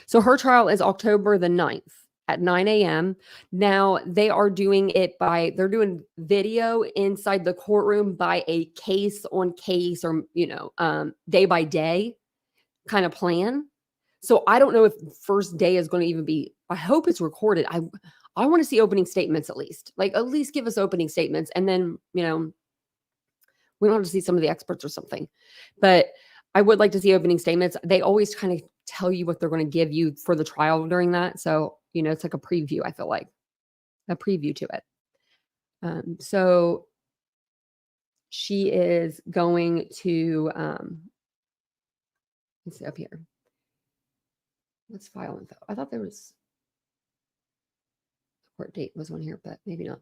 So her trial is October the 9th at 9 a.m. Now they are doing it they're doing video inside the courtroom by a case on case or, day by day kind of plan. So I don't know if first day is going to even be, I hope it's recorded. I want to see opening statements at least. Like at least give us opening statements and then, we don't have to see some of the experts or something. But I would like to see opening statements. They always kind of tell you what they're going to give you for the trial during that. So, it's like a preview, I feel like. A preview to it. So she is going to let's see up here. What's file info? I thought there was the court date was on here, but maybe not.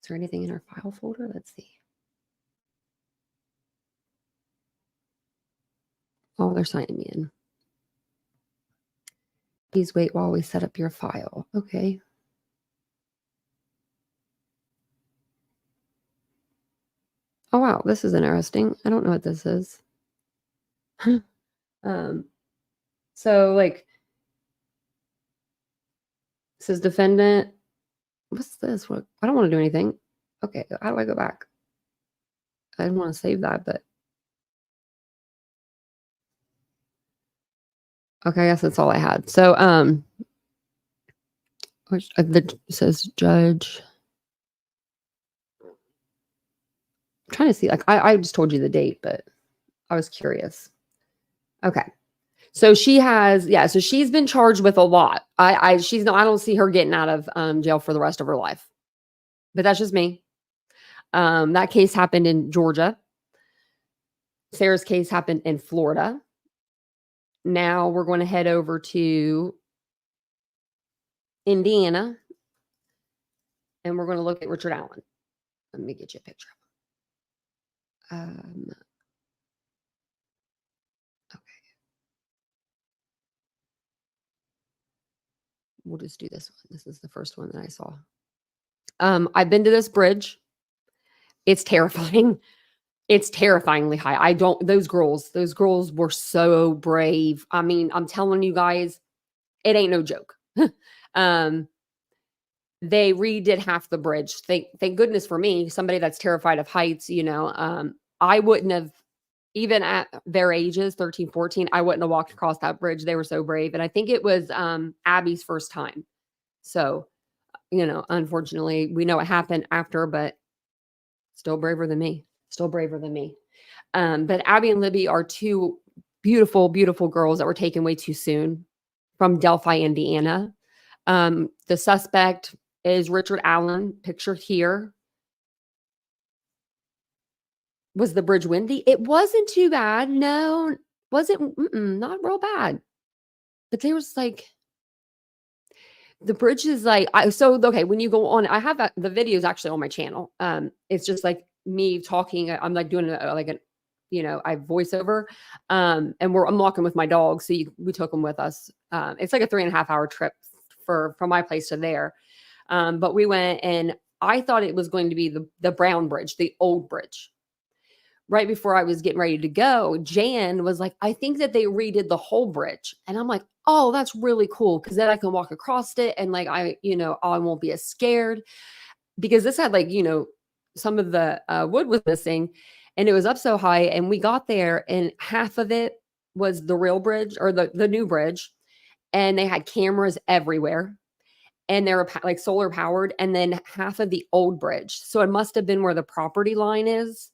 Is there anything in our file folder? Let's see. Oh, they're signing me in. Please wait while we set up your file. Okay. Oh, wow. This is interesting. I don't know what this is. So like, says defendant. What's this? What? I don't want to do anything. Okay. How do I go back? I didn't want to save that, but. Okay. I guess that's all I had. So, which says judge. I'm trying to see, like, I just told you the date, but I was curious. Okay. So she has, so she's been charged with a lot. I don't see her getting out of jail for the rest of her life, but that's just me. That case happened in Georgia. Sarah's case happened in Florida. Now we're going to head over to Indiana and we're going to look at Richard Allen. Let me get you a picture of him. Okay. We'll just do this one. This is the first one that I saw. I've been to this bridge. It's terrifying. It's terrifyingly high. Those girls were so brave. I mean, I'm telling you guys, it ain't no joke. They redid half the bridge. Thank goodness for me, somebody that's terrified of heights, I wouldn't have, even at their ages, 13, 14, I wouldn't have walked across that bridge. They were so brave. And I think it was Abby's first time. So, unfortunately, we know what happened after, but still braver than me. Still braver than me. But Abby and Libby are two beautiful, beautiful girls that were taken way too soon from Delphi, Indiana. The suspect is Richard Allen, pictured here. Was the bridge windy? It wasn't too bad. No, wasn't not real bad. But there was like, the bridge is like, okay, when you go on, I have the videos actually on my channel. It's just like me talking. I'm like doing I voiceover, and I'm walking with my dog. So we took them with us. It's like a 3.5 hour trip from my place to there. But we went, and I thought it was going to be the Brown Bridge, the old bridge. Right before I was getting ready to go, Jan was like, I think that they redid the whole bridge. And I'm like, oh, that's really cool. Cause then I can walk across it. And like, I won't be as scared, because this had some of the wood was missing, and it was up so high. And we got there, and half of it was the real bridge, or the new bridge. And they had cameras everywhere, and they were like solar powered. And then half of the old bridge. So it must've been where the property line is.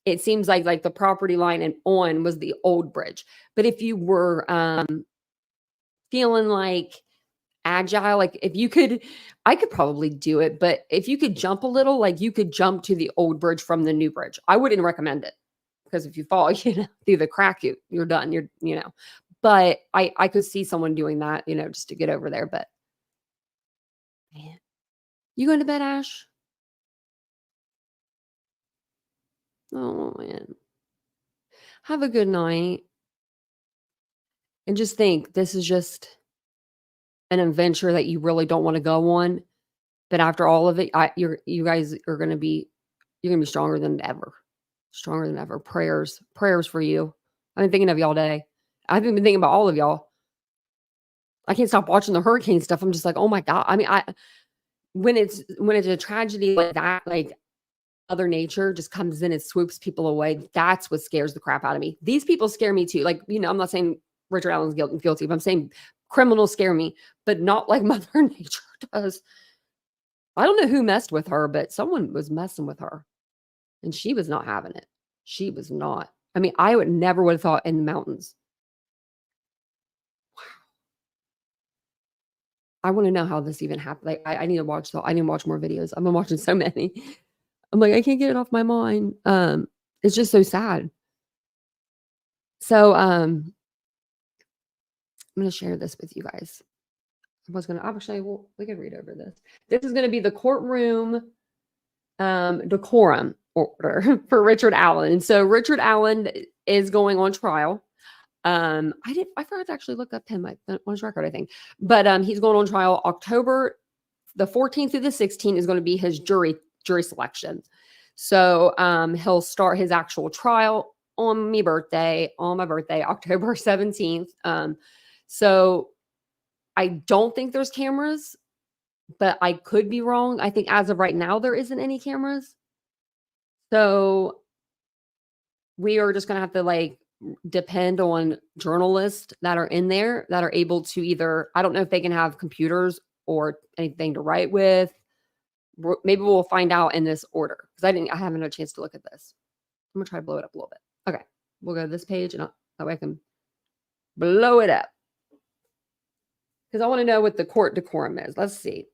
It seems like the property line and on was the old bridge. But if you were feeling like agile, like if you could, I could probably do it. But if you could jump a little, like you could jump to the old bridge from the new bridge. I wouldn't recommend it, because if you fall, through the crack, you're done. But I could see someone doing that, just to get over there. But man, you going to bed, Ash? Oh man. Have a good night. And just think, this is just an adventure that you really don't want to go on. But after all of it, you guys are going to be, you're going to be stronger than ever. Stronger than ever. Prayers for you. I've been thinking of y'all today. I've been thinking about all of y'all. I can't stop watching the hurricane stuff. I'm just like, oh my God. I mean, when it's a tragedy like that, like Mother Nature just comes in and swoops people away. That's what scares the crap out of me. These people scare me too. Like, I'm not saying Richard Allen's guilty, but I'm saying criminals scare me, but not like Mother Nature does. I don't know who messed with her, but someone was messing with her, and she was not having it. She was not. I mean, I would have thought in the mountains. Wow. I want to know how this even happened. Like, I need to watch I need to watch more videos. I've been watching so many. I'm like, I can't get it off my mind. It's just so sad. So, I'm going to share this with you guys. We could read over this. This is going to be the courtroom decorum order for Richard Allen. And so Richard Allen is going on trial. I forgot to actually look up him on his record, I think. But he's going on trial October the 14th through the 16th is going to be his jury selection. So he'll start his actual trial on my birthday, October 17th. So I don't think there's cameras, but I could be wrong. I think as of right now, there isn't any cameras. So we are just going to have to depend on journalists that are in there that are able to either, I don't know if they can have computers or anything to write with. Maybe we'll find out in this order, because I haven't had a chance to look at this. I'm going to try to blow it up a little bit. Okay. We'll go to this page, and that way I can blow it up, because I want to know what the court decorum is. Let's see.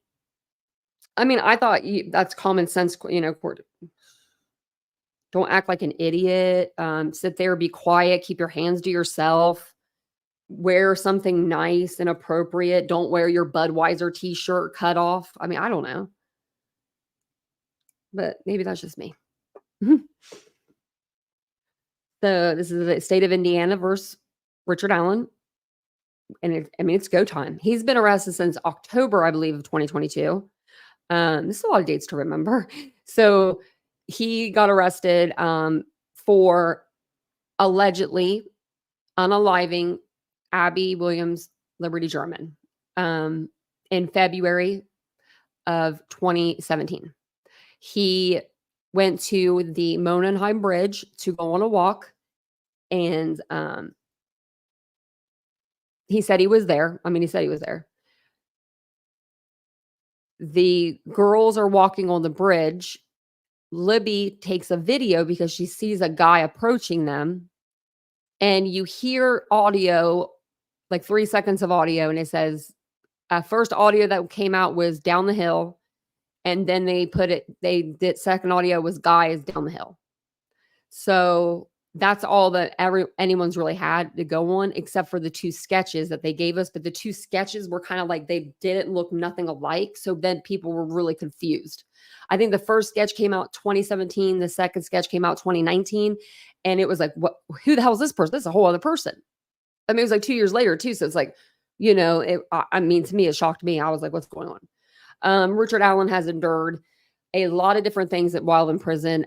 I mean, I thought that's common sense, court. Don't act like an idiot. Sit there, be quiet, keep your hands to yourself. Wear something nice and appropriate. Don't wear your Budweiser t-shirt cut off. I mean, I don't know. But maybe that's just me. So this is the state of Indiana versus Richard Allen. And it's go time. He's been arrested since October, I believe, of 2022. This is a lot of dates to remember. So he got arrested for allegedly unaliving Abby Williams Liberty German in February of 2017. He went to the Monenheim Bridge to go on a walk, and he said he was there. He said he was there. The girls are walking on the bridge. Libby takes a video because she sees a guy approaching them, and you hear audio, like 3 seconds of audio, and it says, first audio that came out was down the hill, and then they did second audio was guy is down the hill. So that's all that anyone's really had to go on, except for the 2 sketches that they gave us. But the 2 sketches were kind of like they didn't look nothing alike. So then people were really confused. I think the first sketch came out 2017. The second sketch came out 2019. And it was like, what? Who the hell is this person? This is a whole other person. It was like 2 years later too. So it's like, to me, it shocked me. I was like, what's going on? Richard Allen has endured a lot of different things while in prison.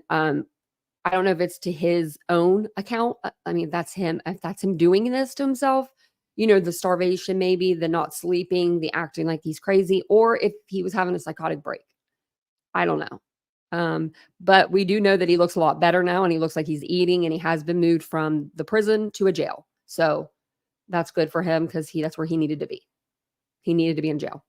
I don't know if it's to his own account. That's him. If that's him doing this to himself, the starvation, maybe the not sleeping, the acting like he's crazy, or if he was having a psychotic break. I don't know. But we do know that he looks a lot better now, and he looks like he's eating, and he has been moved from the prison to a jail. So that's good for him because that's where he needed to be. He needed to be in jail,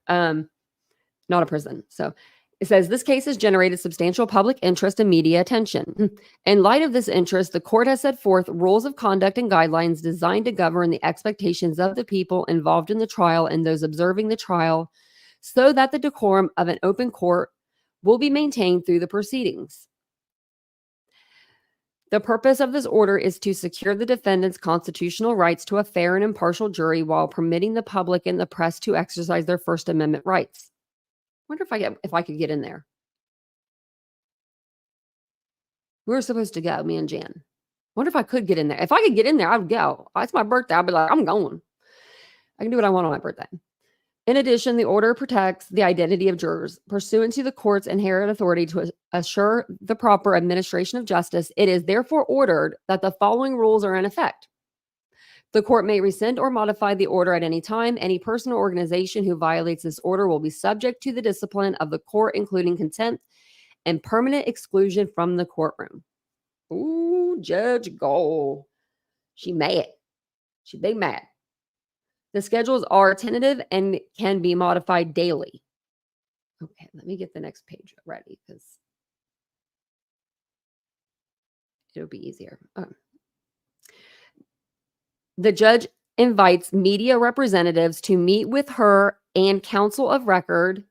not a prison. So it says this case has generated substantial public interest and media attention. In light of this interest, the court has set forth rules of conduct and guidelines designed to govern the expectations of the people involved in the trial and those observing the trial, so that the decorum of an open court will be maintained through the proceedings. The purpose of this order is to secure the defendant's constitutional rights to a fair and impartial jury while permitting the public and the press to exercise their First Amendment rights. Wonder if I could get in there. We were supposed to go, me and Jan. Wonder if I could get in there. If I could get in there, I would go. It's my birthday. I'd be like, I'm going. I can do what I want on my birthday. In addition, the order protects the identity of jurors. Pursuant to the court's inherent authority to assure the proper administration of justice, it is therefore ordered that the following rules are in effect. The court may rescind or modify the order at any time. Any person or organization who violates this order will be subject to the discipline of the court, including contempt and permanent exclusion from the courtroom. Ooh, Judge Goal. She mad. She big mad. The schedules are tentative and can be modified daily. Okay, let me get the next page ready because it'll be easier. The judge invites media representatives to meet with her and counsel of record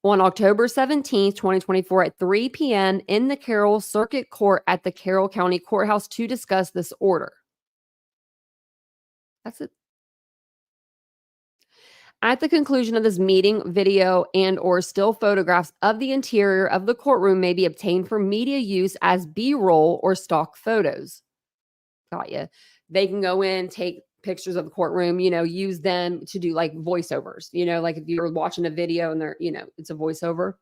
on October 17th, 2024 at 3 p.m. in the Carroll Circuit Court at the Carroll County Courthouse to discuss this order. That's it. At the conclusion of this meeting, video and or still photographs of the interior of the courtroom may be obtained for media use as B-roll or stock photos. Got you. They can go in, take pictures of the courtroom, use them to do like voiceovers, like if you're watching a video and they're, it's a voiceover.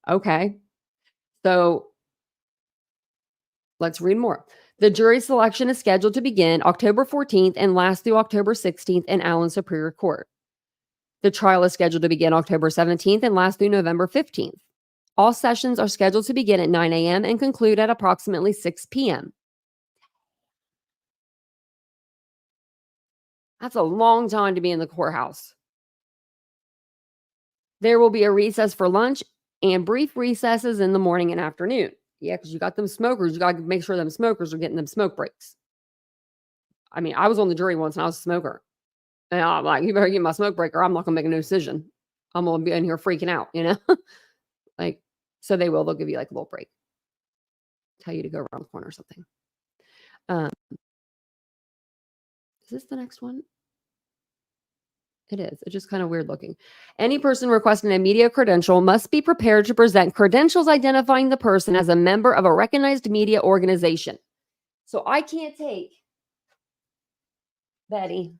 Okay. So let's read more. The jury selection is scheduled to begin October 14th and last through October 16th in Allen Superior Court. The trial is scheduled to begin October 17th and last through November 15th. All sessions are scheduled to begin at 9 a.m. and conclude at approximately 6 p.m. That's a long time to be in the courthouse. There will be a recess for lunch and brief recesses in the morning and afternoon. Yeah, because you got them smokers. You got to make sure them smokers are getting them smoke breaks. I was on the jury once and I was a smoker. And I'm like, you better get my smoke break or I'm not going to make a decision. I'm going to be in here freaking out, so they'll give you like a little break. Tell you to go around the corner or something. Is this the next one? It is. It's just kind of weird looking. Any person requesting a media credential must be prepared to present credentials identifying the person as a member of a recognized media organization. So I can't take, Betty,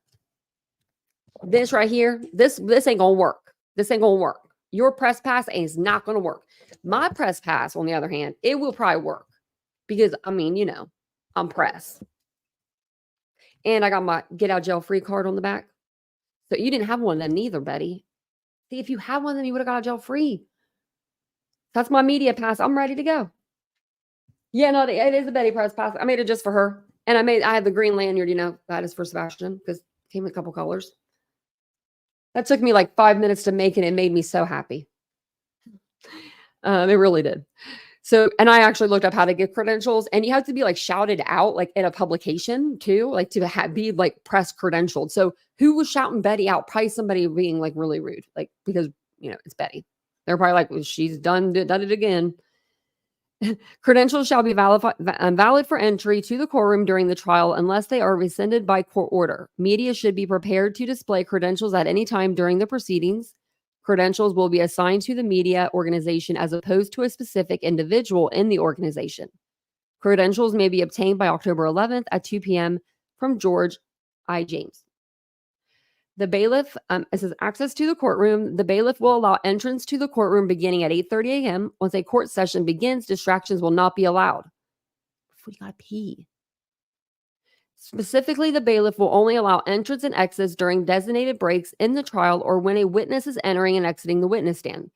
this right here. This ain't gonna work. This ain't gonna work. Your press pass is not gonna work. My press pass, on the other hand, it will probably work because I mean, I'm press. And I got my get out jail free card on the back. So you didn't have one of them neither, Betty. See, if you had one of them, you would have got out jail free. That's my media pass. I'm ready to go. Yeah, no, it is a Betty press pass. I made it just for her. And I had the green lanyard, that is for Sebastian because it came in a couple colors. That took me like 5 minutes to make it. It made me so happy. It really did. So, and I actually looked up how to get credentials, and you have to be like shouted out, like in a publication too, like to be like press credentialed. So who was shouting Betty out? Probably somebody being like really rude, like because it's Betty. They're probably like, well, she's done it again. Credentials shall be valid for entry to the courtroom during the trial unless they are rescinded by court order. Media should be prepared to display credentials at any time during the proceedings. Credentials will be assigned to the media organization as opposed to a specific individual in the organization. Credentials may be obtained by October 11th at 2 p.m. from George I. James. The bailiff, it says access to the courtroom. The bailiff will allow entrance to the courtroom beginning at 8:30 a.m. Once a court session begins, distractions will not be allowed. We gotta pee. Specifically, the bailiff will only allow entrance and exits during designated breaks in the trial or when a witness is entering and exiting the witness stand.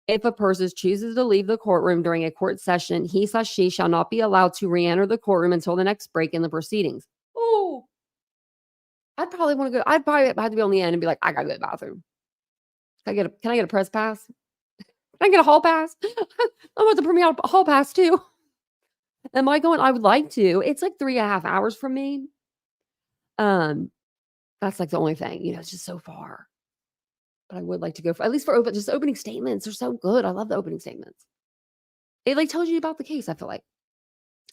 If a person chooses to leave the courtroom during a court session, he/she shall not be allowed to re-enter the courtroom until the next break in the proceedings. Oh, I'd probably want to go. I'd probably have to be on the end and be like, I gotta go to the bathroom. Can I get a press pass? Can I get a hall pass? I want to bring me out a hall pass too. Am I going? I would like to. It's like 3.5 hours from me. That's like the only thing, it's just so far. But I would like to go at least for opening statements. They're so good. I love the opening statements. It like tells you about the case, I feel like.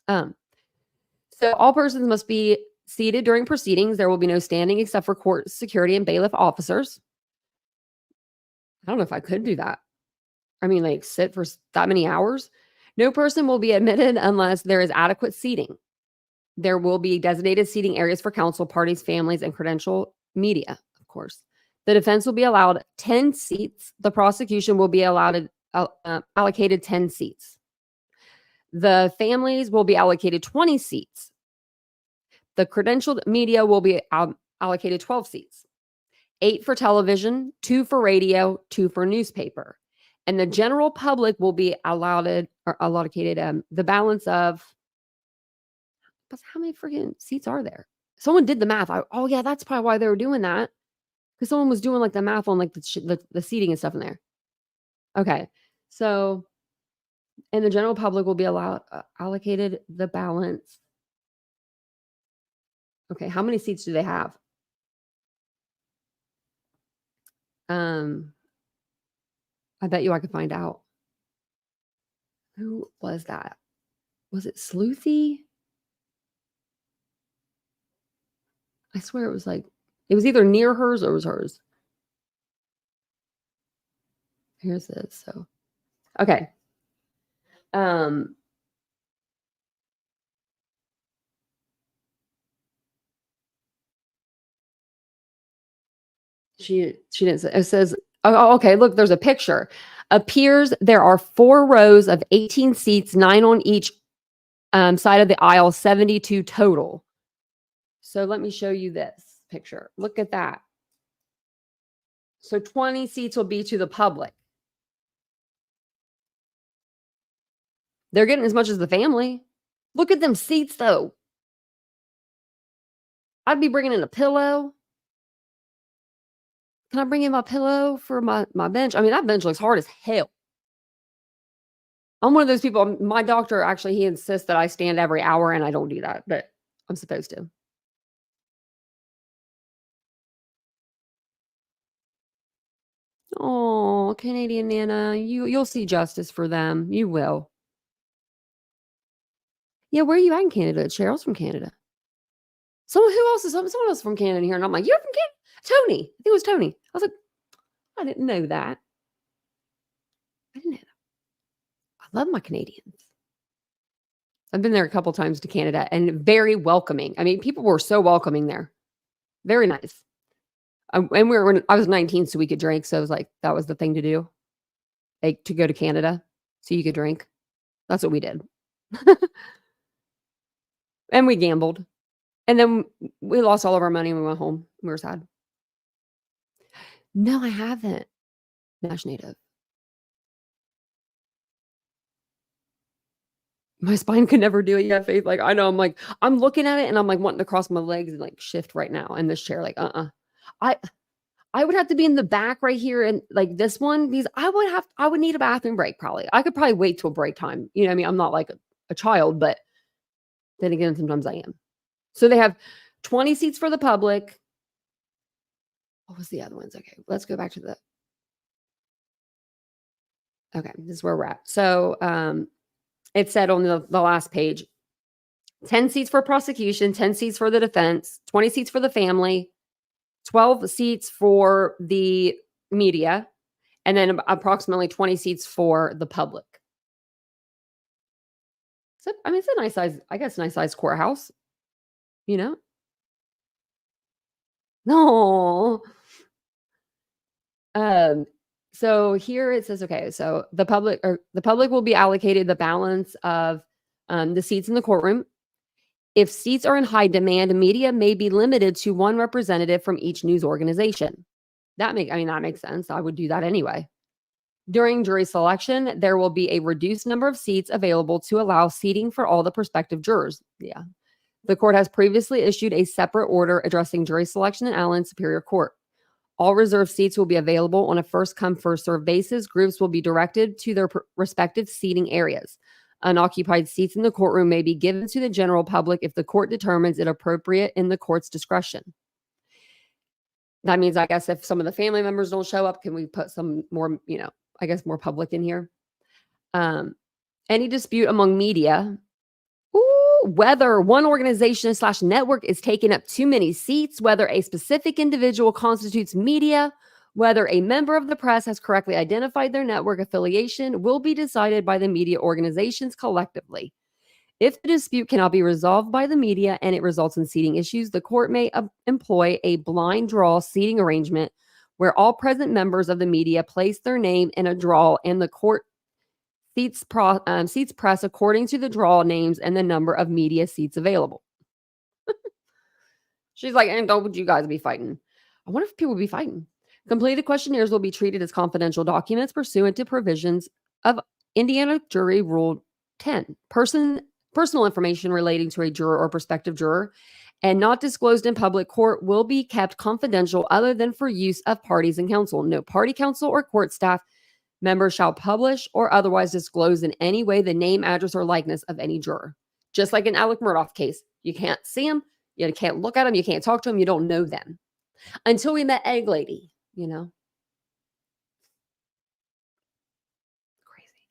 So all persons must be seated during proceedings. There will be no standing except for court security and bailiff officers. I don't know if I could do that. I mean, like sit for that many hours. No person will be admitted unless there is adequate seating. There will be designated seating areas for counsel, parties, families, and credential media, of course. The defense will be allowed 10 seats. The prosecution will be allowed allocated 10 seats. The families will be allocated 20 seats. The credentialed media will be allocated 12 seats. 8 for television, 2 for radio, 2 for newspaper. And the general public will be allocated the balance of, but how many freaking seats are there? Someone did the math. Oh yeah, that's probably why they were doing that. Because someone was doing like the math on like the seating and stuff in there. Okay, so and the general public will be allocated the balance. Okay, how many seats do they have? I bet you I could find out. Who was that? Was it Sleuthy? I swear it was either near hers or it was hers. Here's this. So, okay. She didn't say. It says, oh, okay. Look, there's a picture. Appears there are 4 rows of 18 seats, 9 on each side of the aisle, 72 total. So let me show you this picture. Look at that. So 20 seats will be to the public. They're getting as much as the family. Look at them seats, though. I'd be bringing in a pillow. Can I bring in my pillow for my bench? I mean, that bench looks hard as hell. I'm one of those people. My doctor, actually, he insists that I stand every hour, and I don't do that, but I'm supposed to. Oh, Canadian Nana, you'll see justice for them. You will. Yeah, where are you at in Canada? Cheryl's from Canada. Someone else from Canada here. And I'm like, you're from Canada? Tony. I think it was Tony. I was like, I didn't know that. I didn't know that. I love my Canadians. I've been there a couple times to Canada and very welcoming. I mean, people were so welcoming there. Very nice. And I was 19, so we could drink. So it was like, that was the thing to do. Like to go to Canada so you could drink. That's what we did. And we gambled. And then we lost all of our money and we went home. We were sad. No, I haven't. Nash Native. My spine could never do it yet, Faith. Like, I know, I'm looking at it and I'm like wanting to cross my legs and like shift right now in this chair. Like, I would have to be in the back right here and like this one because I would need a bathroom break probably. I could probably wait till break time. You know what I mean? I'm not like a child, but then again, sometimes I am. So they have 20 seats for the public. What was the other ones? Okay, let's go back to the. Okay, this is where we're at. So it said on the last page, 10 seats for prosecution, 10 seats for the defense, 20 seats for the family, 12 seats for the media, and then approximately 20 seats for the public. So, I mean, it's a nice size, I guess, nice size courthouse, you know? No. So here it says, okay, so the public will be allocated the balance of the seats in the courtroom. If seats are in high demand, media may be limited to one representative from each news organization. That makes sense. I would do that anyway. During jury selection, there will be a reduced number of seats available to allow seating for all the prospective jurors. Yeah. The court has previously issued a separate order addressing jury selection in Allen Superior Court. All reserved seats will be available on a first-come, first-served basis. Groups will be directed to their respective seating areas. Unoccupied seats in the courtroom may be given to the general public if the court determines it appropriate in the court's discretion. That means, I guess, if some of the family members don't show up, can we put some more, I guess, more public in here? Any dispute among media, whether one organization / network is taking up too many seats, whether a specific individual constitutes media, whether a member of the press has correctly identified their network affiliation, will be decided by the media organizations collectively. If the dispute cannot be resolved by the media and it results in seating issues, the court may employ a blind draw seating arrangement where all present members of the media place their name in a draw and the court seats press according to the draw names and the number of media seats available. She's like, and don't you guys be fighting? I wonder if people will be fighting. Completed questionnaires will be treated as confidential documents pursuant to provisions of Indiana Jury Rule 10. Personal information relating to a juror or prospective juror and not disclosed in public court will be kept confidential other than for use of parties and counsel. No party counsel or court staff members shall publish or otherwise disclose in any way the name, address, or likeness of any juror. Just like in Alec Murdaugh case, you can't see him, you can't look at him, you can't talk to him, you don't know them. Until we met Egg Lady, Crazy.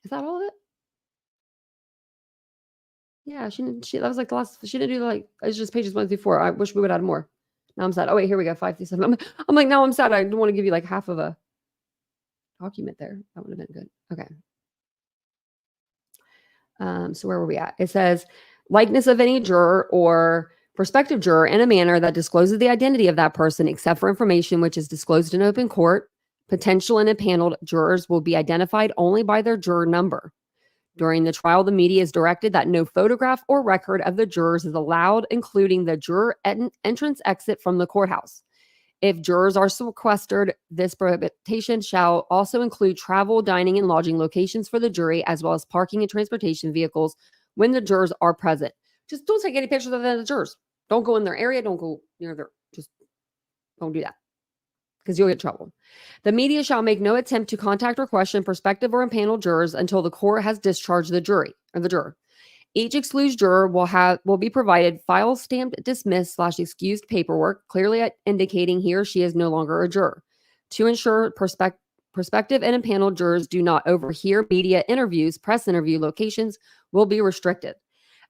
Is that all of it? Yeah, that was like the last, she didn't do like, it's just pages 1 through 4. I wish we would add more. Now I'm sad. Oh wait, here we go, 5 through 7. I'm like, now I'm sad. I don't want to give you like half of a document there. That would have been good. Okay. So where were we at? It says likeness of any juror or prospective juror in a manner that discloses the identity of that person, except for information which is disclosed in open court. Potential and impaneled jurors will be identified only by their juror number. During the trial, the media is directed that no photograph or record of the jurors is allowed, including the juror entrance exit from the courthouse. If jurors are sequestered, this prohibition shall also include travel, dining, and lodging locations for the jury, as well as parking and transportation vehicles when the jurors are present. Just don't take any pictures of the jurors. Don't go in their area. Don't go near their, just don't do that because you'll get in trouble. The media shall make no attempt to contact or question prospective or impaneled jurors until the court has discharged the jury or the juror. Each excused juror will be provided file stamped dismissed / excused paperwork, clearly indicating he or she is no longer a juror. To ensure prospective and impaneled jurors do not overhear media interviews, press interview locations will be restricted.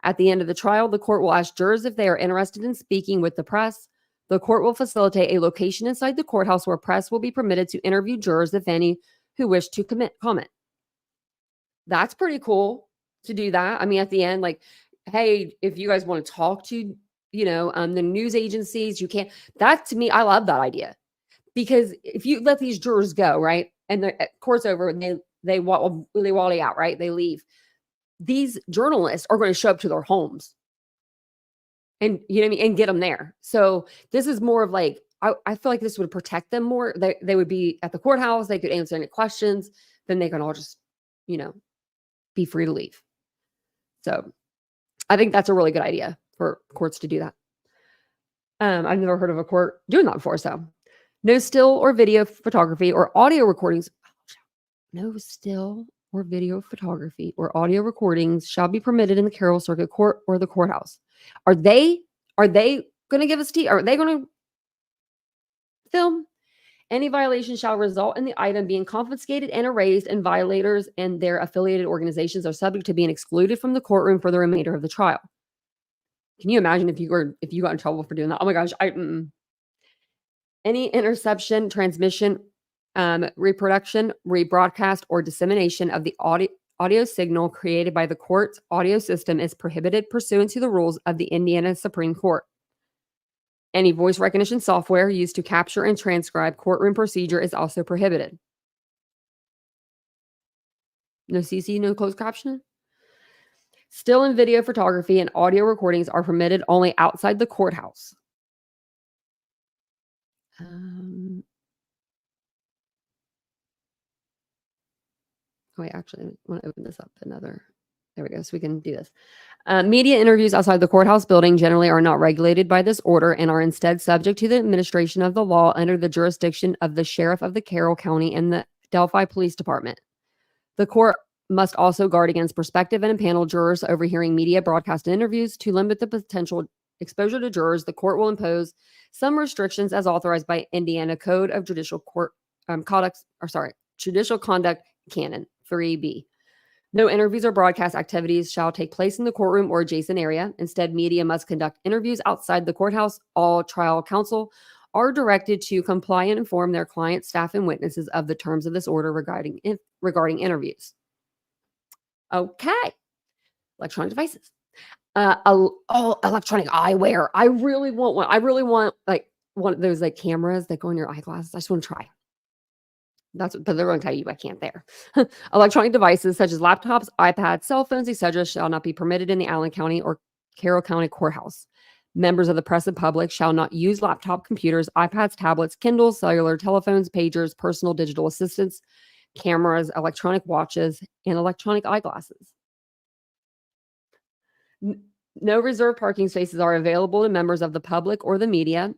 At the end of the trial, the court will ask jurors if they are interested in speaking with the press. The court will facilitate a location inside the courthouse where press will be permitted to interview jurors, if any, who wish to comment. That's pretty cool to do that. I mean, at the end, like, hey, if you guys want to talk to, the news agencies, you can. That, to me, I love that idea. Because if you let these jurors go, right, and the court's over, and they wally out, right, they leave, these journalists are going to show up to their homes, and you know what I mean, and get them there. So this is more of like, I feel like this would protect them more. They would be at the courthouse, they could answer any questions, then they can all just, be free to leave. So I think that's a really good idea for courts to do that. I've never heard of a court doing that before. So no still or video photography or audio recordings. No still or video photography or audio recordings shall be permitted in the Carroll Circuit Court or the courthouse. Are they going to give us tea? Are they going to film? Any violation shall result in the item being confiscated and erased, and violators and their affiliated organizations are subject to being excluded from the courtroom for the remainder of the trial. Can you imagine if you got in trouble for doing that? Oh my gosh. Any interception, transmission, reproduction, rebroadcast, or dissemination of the audio signal created by the court's audio system is prohibited pursuant to the rules of the Indiana Supreme Court. Any voice recognition software used to capture and transcribe courtroom procedure is also prohibited. No CC, no closed captioning. Still and video photography and audio recordings are permitted only outside the courthouse. Wait, actually, I want to open this up another. There we go. So we can do this. Media interviews outside the courthouse building generally are not regulated by this order and are instead subject to the administration of the law under the jurisdiction of the sheriff of the Carroll County and the Delphi Police Department. The court must also guard against prospective and impaneled jurors overhearing media broadcast interviews. To limit the potential exposure to jurors, the court will impose some restrictions as authorized by Indiana Code of Judicial Judicial Conduct Canon 3B. No interviews or broadcast activities shall take place in the courtroom or adjacent area. Instead, media must conduct interviews outside the courthouse. All trial counsel are directed to comply and inform their client, staff, and witnesses of the terms of this order regarding interviews. Okay. Electronic devices. Electronic eyewear. I really want one. I really want like one of those like cameras that go in your eyeglasses. I just want to try. But they're going to tell you I can't there. Electronic devices such as laptops, iPads, cell phones, etc. shall not be permitted in the Allen County or Carroll County Courthouse. Members of the press and public shall not use laptop computers, iPads, tablets, Kindles, cellular telephones, pagers, personal digital assistants, cameras, electronic watches, and electronic eyeglasses. No reserved parking spaces are available to members of the public or the media.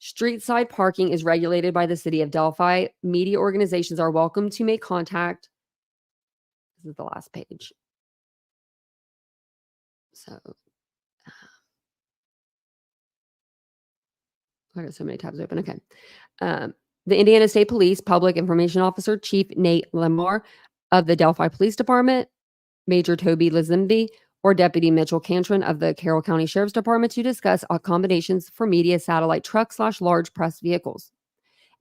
Street side parking is regulated by the city of Delphi. Media organizations are welcome to make contact. This is the last page. So I got so many tabs open. Okay. The Indiana State Police Public Information Officer, Chief Nate Lemar of the Delphi Police Department, Major Toby Lazimbi, or Deputy Mitchell Cantron of the Carroll County Sheriff's Department to discuss accommodations for media satellite truck/large press vehicles.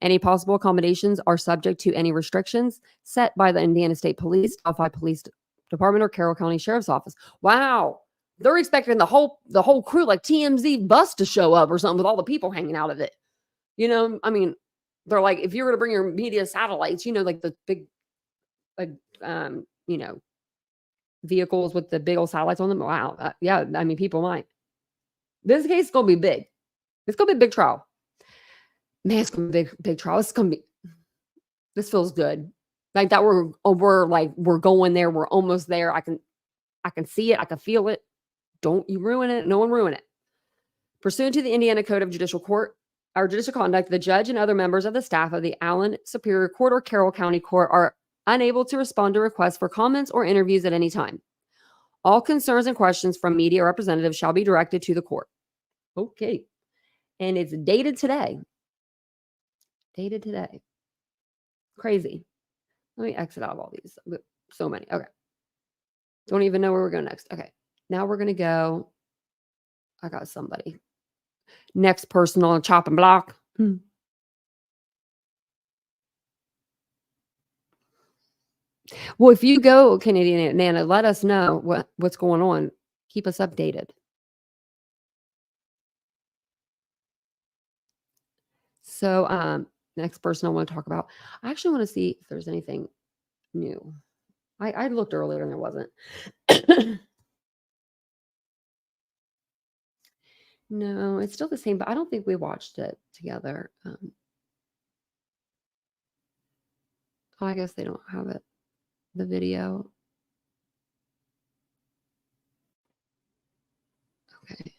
Any possible accommodations are subject to any restrictions set by the Indiana State Police, Delphi Police Department, or Carroll County Sheriff's Office. Wow. They're expecting the whole crew, like TMZ bus, to show up or something with all the people hanging out of it. I mean, they're like, if you were to bring your media satellites, like the big, vehicles with the big old satellites on them. Wow. Yeah. I mean, people might. This case is going to be big. It's going to be a big trial. Man, it's going to be a big trial. This feels good. Like that we're going there. We're almost there. I can see it. I can feel it. Don't you ruin it. No one ruin it. Pursuant to the Indiana Code of Judicial Conduct, the judge and other members of the staff of the Allen Superior Court or Carroll County Court are unable to respond to requests for comments or interviews at any time. All concerns and questions from media representatives shall be directed to the court. Okay. And it's dated today. Crazy. Let me exit out of all these. So many. Okay. Don't even know where we're going next. Okay. Now we're going to go. I got somebody. Next person on chopping block. Well, if you go, Canadian Nana, let us know what's going on. Keep us updated. So, next person I want to talk about. I actually want to see if there's anything new. I looked earlier and there wasn't. No, it's still the same, but I don't think we watched it together. I guess they don't have it, the video. Okay.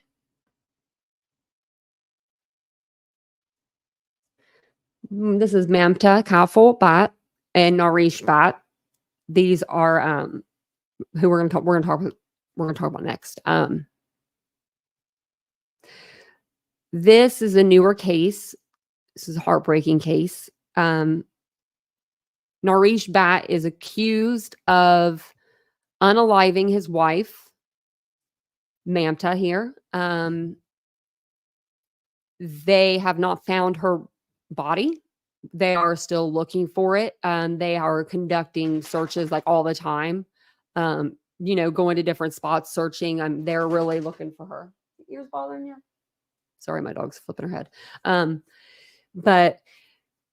This is Mamta Kafel Bat and Narish Bat. These are who we're gonna talk about next. This is a newer case. This is a heartbreaking case. Narish Bat is accused of unaliving his wife, Mamta here. They have not found her body. They are still looking for it. They are conducting searches like all the time. Going to different spots, searching. They're really looking for her. Ears bothering you? Sorry, my dog's flipping her head. But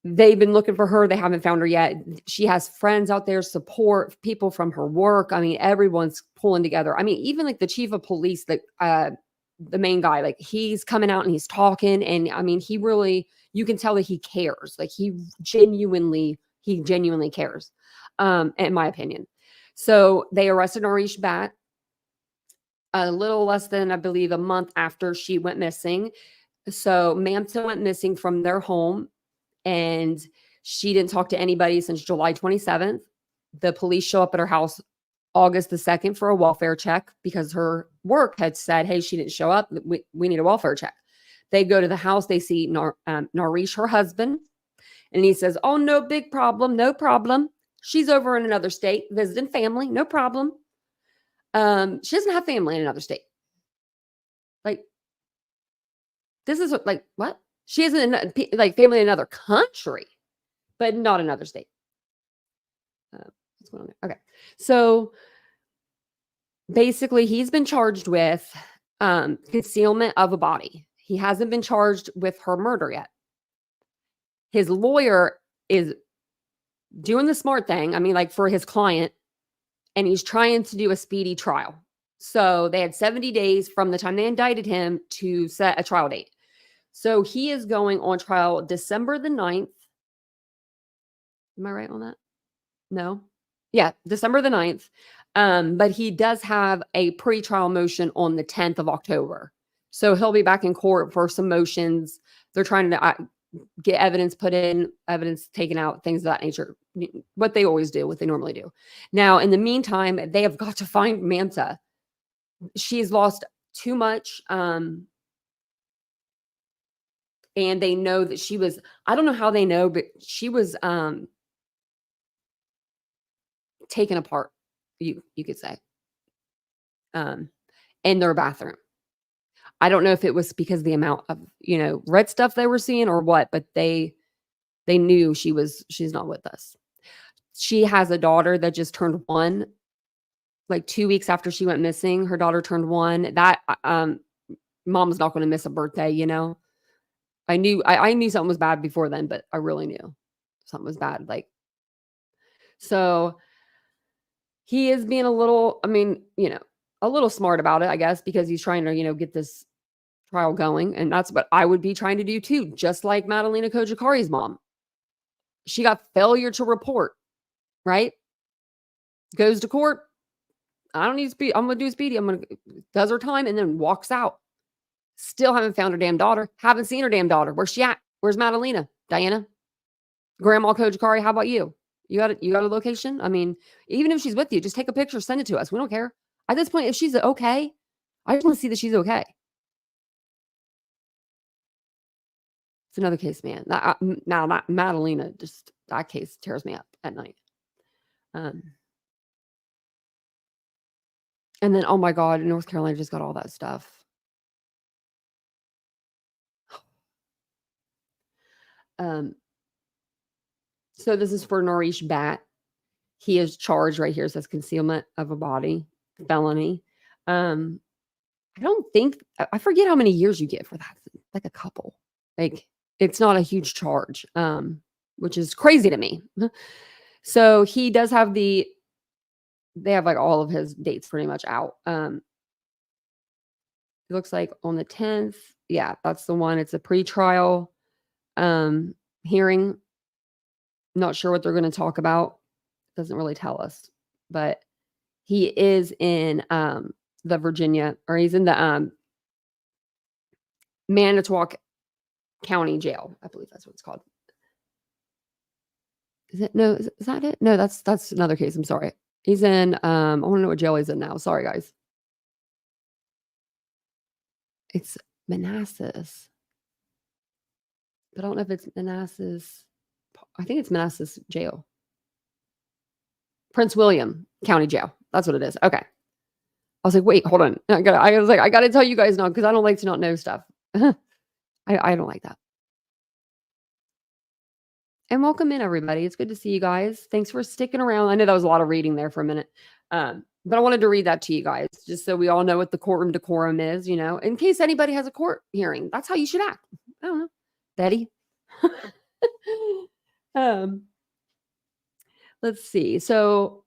they've been looking for her. They haven't found her yet. She has friends out there, support, people from her work. Everyone's pulling together. Even like the chief of police, the main guy, like he's coming out and he's talking. And he really, you can tell that he cares. Like he genuinely cares, in my opinion. So they arrested Narish Bat a little less than, I believe, a month after she went missing. So Mamta went missing from their home and she didn't talk to anybody since July 27th. The police show up at her house August the 2nd for a welfare check because her work had said, hey, she didn't show up. We need a welfare check. They go to the house. They see Narish, her husband, and he says, oh, no big problem. No problem. She's over in another state visiting family. No problem. She doesn't have family in another state. Like, this is like, what? She has family in another country, but not another state. What's going on there? Okay. So basically, he's been charged with concealment of a body. He hasn't been charged with her murder yet. His lawyer is doing the smart thing. For his client, and he's trying to do a speedy trial. So they had 70 days from the time they indicted him to set a trial date. So he is going on trial December the 9th. Am I right on that? No. Yeah, December the 9th. But he does have a pre-trial motion on the 10th of October. So he'll be back in court for some motions. They're trying to get evidence put in, evidence taken out, things of that nature. What they always do, what they normally do. Now, in the meantime, they have got to find Mamta. She's lost too much. And they know that she was, I don't know how they know, but she was taken apart, you could say, in their bathroom. I don't know if it was because of the amount of, red stuff they were seeing or what, but they knew she's not with us. She has a daughter that just turned 1, like 2 weeks after she went missing. Her daughter turned 1. That mom's not going to miss a birthday, I knew something was bad before then, but I really knew something was bad. So he is being a little, a little smart about it, I guess, because he's trying to, get this trial going. And that's what I would be trying to do too. Just like Madalina Kojikari's mom. She got failure to report, right? Goes to court. I don't need speed. I'm going to do speedy. Does her time and then walks out. Still haven't found her damn daughter. Haven't seen her damn daughter. Where's she at? Where's Madalina? Diana? Grandma Kojikari, how about you? You got a location? Even if she's with you, just take a picture, send it to us. We don't care. At this point, if she's okay, I just want to see that she's okay. It's another case, man. Now, not Madalina, just that case tears me up at night. And then, oh my God, North Carolina just got all that stuff. So this is for Narish Bat. He is charged right here. It says concealment of a body, felony. I don't think I forget how many years you get for that. Like a couple. Like it's not a huge charge, which is crazy to me. So he does have they have like all of his dates pretty much out. It looks like on the 10th. Yeah, that's the one. It's a pretrial hearing. Not sure what they're going to talk about. Doesn't really tell us. But he is in the Virginia, or he's in the Manitowoc County Jail. I believe that's what it's called. Is it? No, is that it? No, that's another case. I'm sorry. He's in I want to know what jail he's in now. Sorry, guys. It's Manassas. But I don't know if it's Manassas. I think it's Manassas Jail. Prince William County Jail. That's what it is. Okay. I was like, wait, hold on. I gotta tell you guys now because I don't like to not know stuff. I don't like that. And welcome in, everybody. It's good to see you guys. Thanks for sticking around. I know that was a lot of reading there for a minute. But I wanted to read that to you guys just so we all know what the courtroom decorum is, in case anybody has a court hearing. That's how you should act. I don't know. Betty. Let's see. So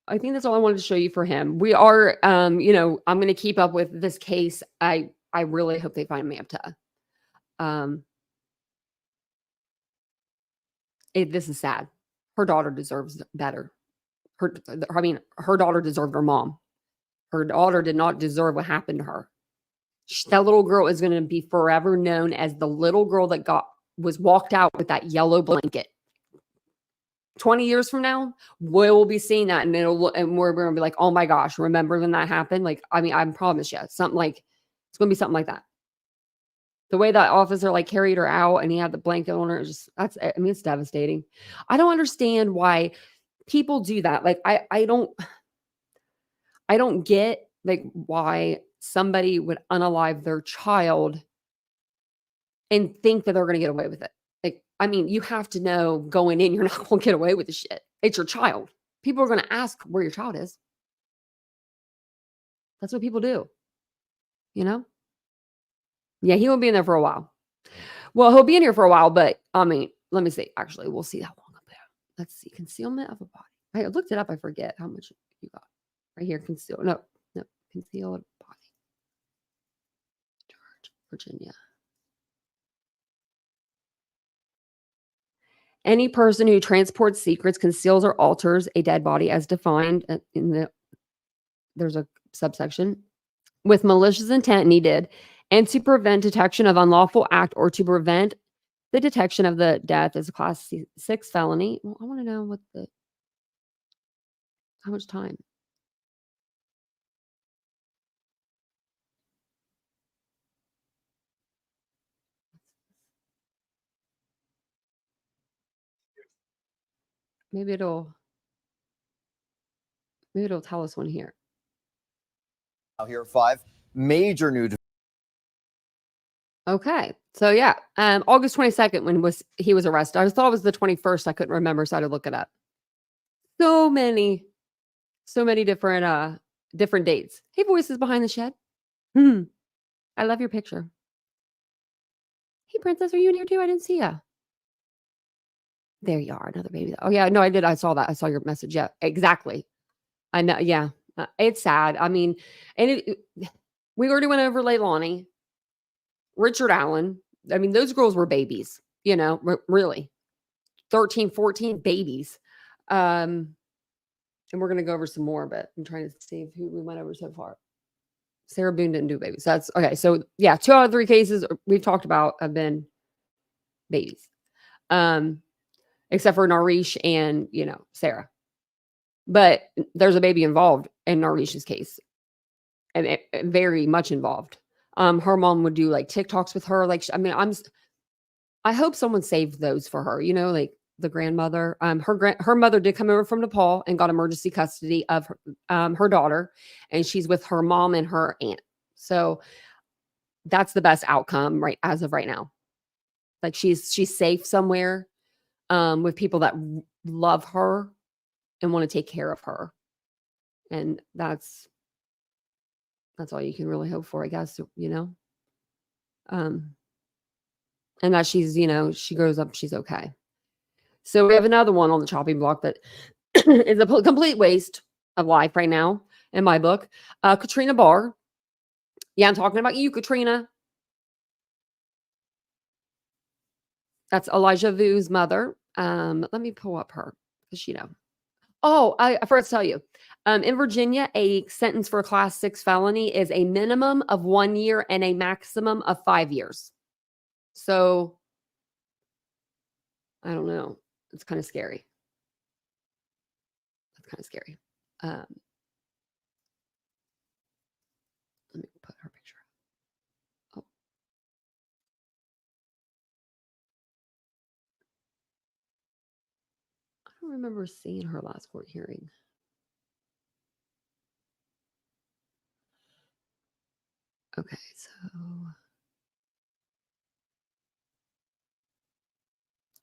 I think that's all I wanted to show you for him. We are, I'm going to keep up with this case. I really hope they find Mamta. This is sad. Her daughter deserves better. Her daughter deserved her mom. Her daughter did not deserve what happened to her. That little girl is going to be forever known as the little girl that was walked out with that yellow blanket. 20 years from now, we'll be seeing that, and we're going to be like, oh my gosh, remember when that happened? Like, I promise you, it's going to be something like that. The way that officer carried her out and he had the blanket on her, it's devastating. I don't understand why people do that. I don't get why somebody would unalive their child and think that they're going to get away with it. You have to know going in, you're not going to get away with the shit. It's your child. People are going to ask where your child is. That's what people do. Yeah, he won't be in there for a while. Well, he'll be in here for a while, but let me see. Actually, we'll see how long up there. Let's see. Concealment of a body. I looked it up. I forget how much you got. Right here, concealed body. George, Virginia. Any person who transports secrets, conceals, or alters a dead body as defined there's a subsection with malicious intent, and he did, and to prevent detection of unlawful act or to prevent the detection of the death is a class 6 felony. Well, I want to know how much time. Maybe it'll tell us one here. Now here are 5 major new. Okay. So yeah, August 22nd when he was arrested. I thought it was the 21st. I couldn't remember, so I had to look it up. So many different dates. Hey, voices behind the shed. I love your picture. Hey, Princess, are you in here too? I didn't see you. There you are, another baby. Oh yeah, no, I did. I saw that. I saw your message. Yeah, exactly. I know. Yeah, it's sad. We already went over Leilani, Richard Allen. Those girls were babies. Really, 13, 14 babies. And we're gonna go over some more, but I'm trying to see who we went over so far. Sarah Boone didn't do babies. That's okay. So yeah, 2 out of 3 cases we've talked about have been babies. Except for Narish and, Sarah. But there's a baby involved in Narish's case. And very much involved. Her mom would do TikToks with her. I hope someone saved those for her, the grandmother. Her mother did come over from Nepal and got emergency custody of her daughter, and she's with her mom and her aunt. So that's the best outcome as of right now. Like she's safe somewhere with people that love her and want to take care of her, and that's all you can really hope for, I guess. And that she's, she grows up, she's okay. So we have another one on the chopping block that is a complete waste of life right now in my book. Katrina Barr. Yeah, I'm talking about you, Katrina. That's Elijah Vu's mother. Let me pull up her because Oh, I forgot to tell you. In Virginia, a sentence for a class 6 felony is a minimum of 1 year and a maximum of 5 years. So I don't know. It's kind of scary. Let me put her picture up. Oh. I don't remember seeing her last court hearing. Okay, so.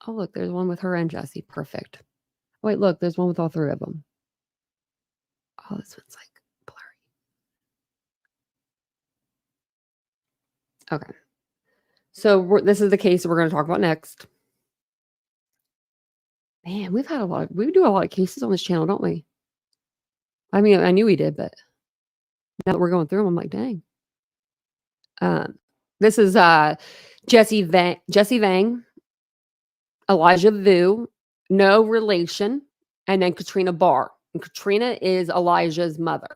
Oh, look, there's one with her and Jesse. Perfect. Wait, look, there's one with all 3 of them. Oh, this one's like blurry. Okay. So this is the case we're going to talk about next. Man, we do a lot of cases on this channel, don't we? I mean, I knew we did, but now that we're going through them, I'm like, dang. This is Jesse Vang, Elijah Vu, no relation, and then Katrina Barr. And Katrina is Elijah's mother.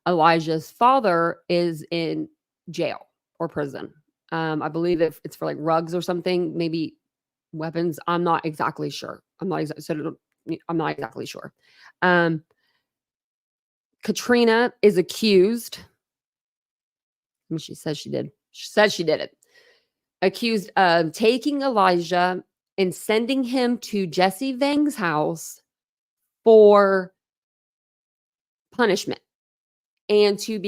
Elijah's father is in jail or prison. I believe it's for like rugs or something, maybe weapons. I'm not exactly sure. I'm not exactly sure. Katrina is accused. I mean, she says she did. She said she did it. Accused of taking Elijah and sending him to Jesse Vang's house for punishment and to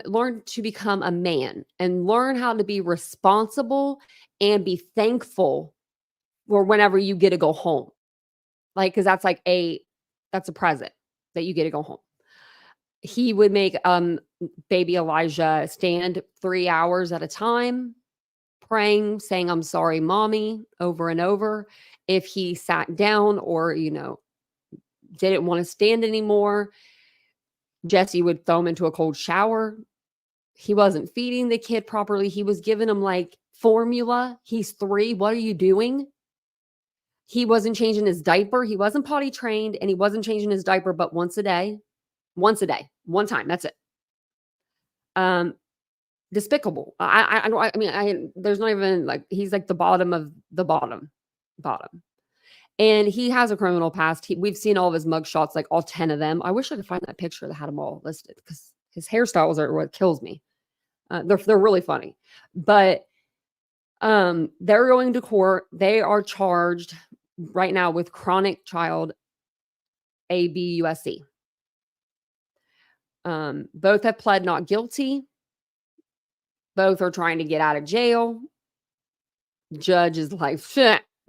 learn to become a man and learn how to be responsible and be thankful for whenever you get to go home. Like, because that's a present that you get to go home. He would make baby Elijah stand 3 hours at a time, praying, saying, "I'm sorry, mommy," over and over. If he sat down or, didn't want to stand anymore, Jesse would throw him into a cold shower. He wasn't feeding the kid properly. He was giving him like formula. He's 3. What are you doing? He wasn't changing his diaper. He wasn't potty trained, and he wasn't changing his diaper, but once a day, one time. That's it. Despicable. I mean, there's not even like, he's like the bottom of the bottom. And he has a criminal past. We've seen all of his mug shots, like all 10 of them. I wish I could find that picture that had them all listed because his hairstyles are what kills me. They're really funny. But they're going to court. They are charged right now with chronic child abusc. Both have pled not guilty. Both are trying to get out of jail. Judge is like,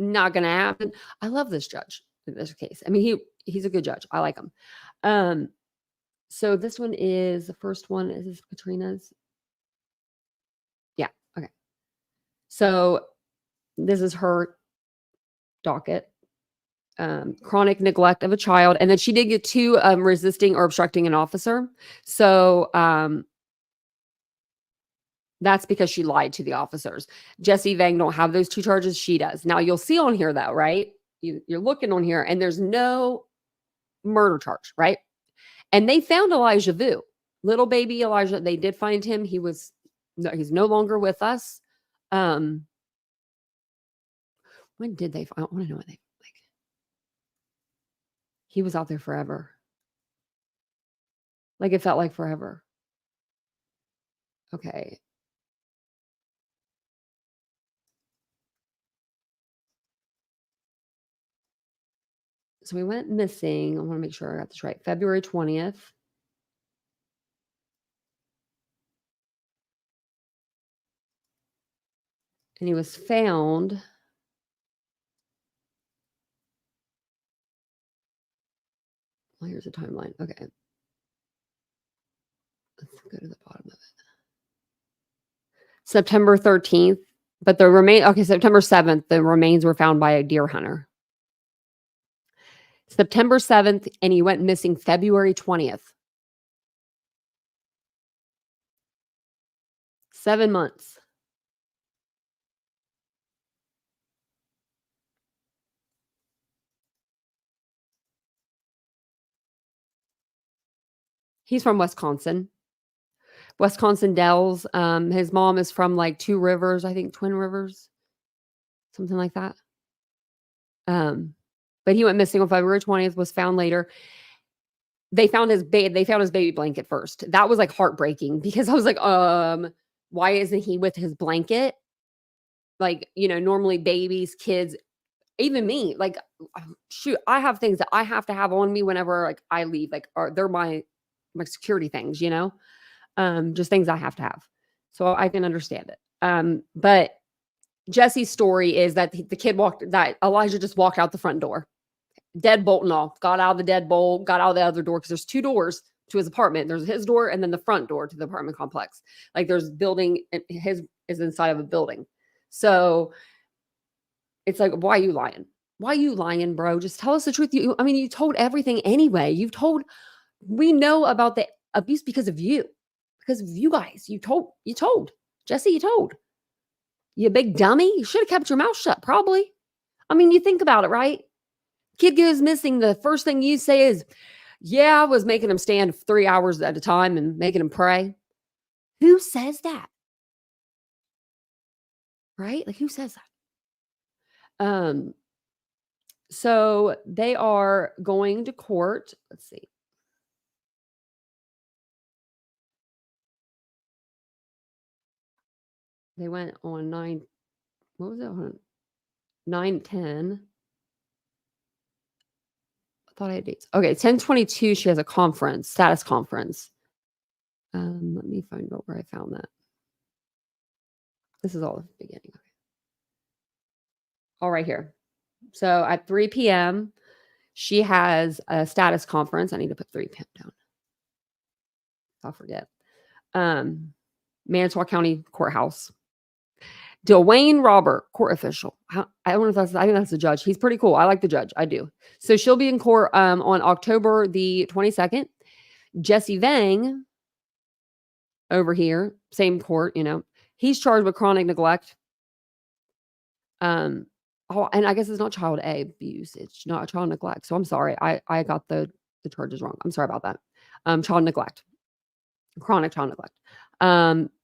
not going to happen. I love this judge in this case. I mean, he's a good judge. I like him. So this one is the first one. Is this Katrina's? Yeah. Okay. So this is her docket. Chronic neglect of a child. And then she did get 2 resisting or obstructing an officer. So that's because she lied to the officers. Jesse Vang don't have those 2 charges. She does. Now you'll see on here though, right? You're looking on here and there's no murder charge, right? And they found Elijah Vu, little baby Elijah. They did find him. He's no longer with us. When did they find? I want to know when they like. He was out there forever. Like it felt like forever. Okay. So he went missing. I want to make sure I got this right. February 20th. And he was found. Well, here's the timeline. Okay. Let's go to the bottom of it. September 13th. But September 7th, the remains were found by a deer hunter. September 7th, and he went missing February 20th. 7 months. He's from Wisconsin. Wisconsin Dells. His mom is from like Two Rivers, I think Twin Rivers, something like that. But he went missing on February 20th, was found later. They found his baby blanket first. That was like heartbreaking because I was like, why isn't he with his blanket? Like, normally babies, kids, even me, like, shoot, I have things that I have to have on me whenever like I leave, like, they're my security things, just things I have to have. So I can understand it. But Jesse's story is that that Elijah just walked out the front door, deadbolt and all, got out of the deadbolt, got out of the other door, because there's two doors to his apartment. There's his door and then the front door to the apartment complex. Like there's building, his is inside of a building. So it's like, why are you lying? Why are you lying, bro? Just tell us the truth. You told everything anyway. We know about the abuse because of you guys. You told Jesse, you told. You big dummy. You should have kept your mouth shut, probably. You think about it, right? Kid goes missing. The first thing you say is, yeah, I was making him stand 3 hours at a time and making him pray. Who says that? Right? Like, who says that? So they are going to court. Let's see. They went on 9. What was it? 9/10. I thought I had dates. Okay, 10/22. She has a status conference. Let me find out where I found that. This is all the beginning. Okay. All right here. So at 3 p.m., she has a status conference. I need to put 3 p.m. down. I'll forget. Manitowoc County Courthouse. Dwayne Robert, court official. I don't know if I think that's the judge. He's pretty cool. I like the judge. I do. So she'll be in court on October the 22nd. Jesse Vang over here, same court, he's charged with chronic neglect. And I guess it's not child abuse. It's not child neglect. So I'm sorry. I got the charges wrong. I'm sorry about that. Child neglect. Chronic child neglect.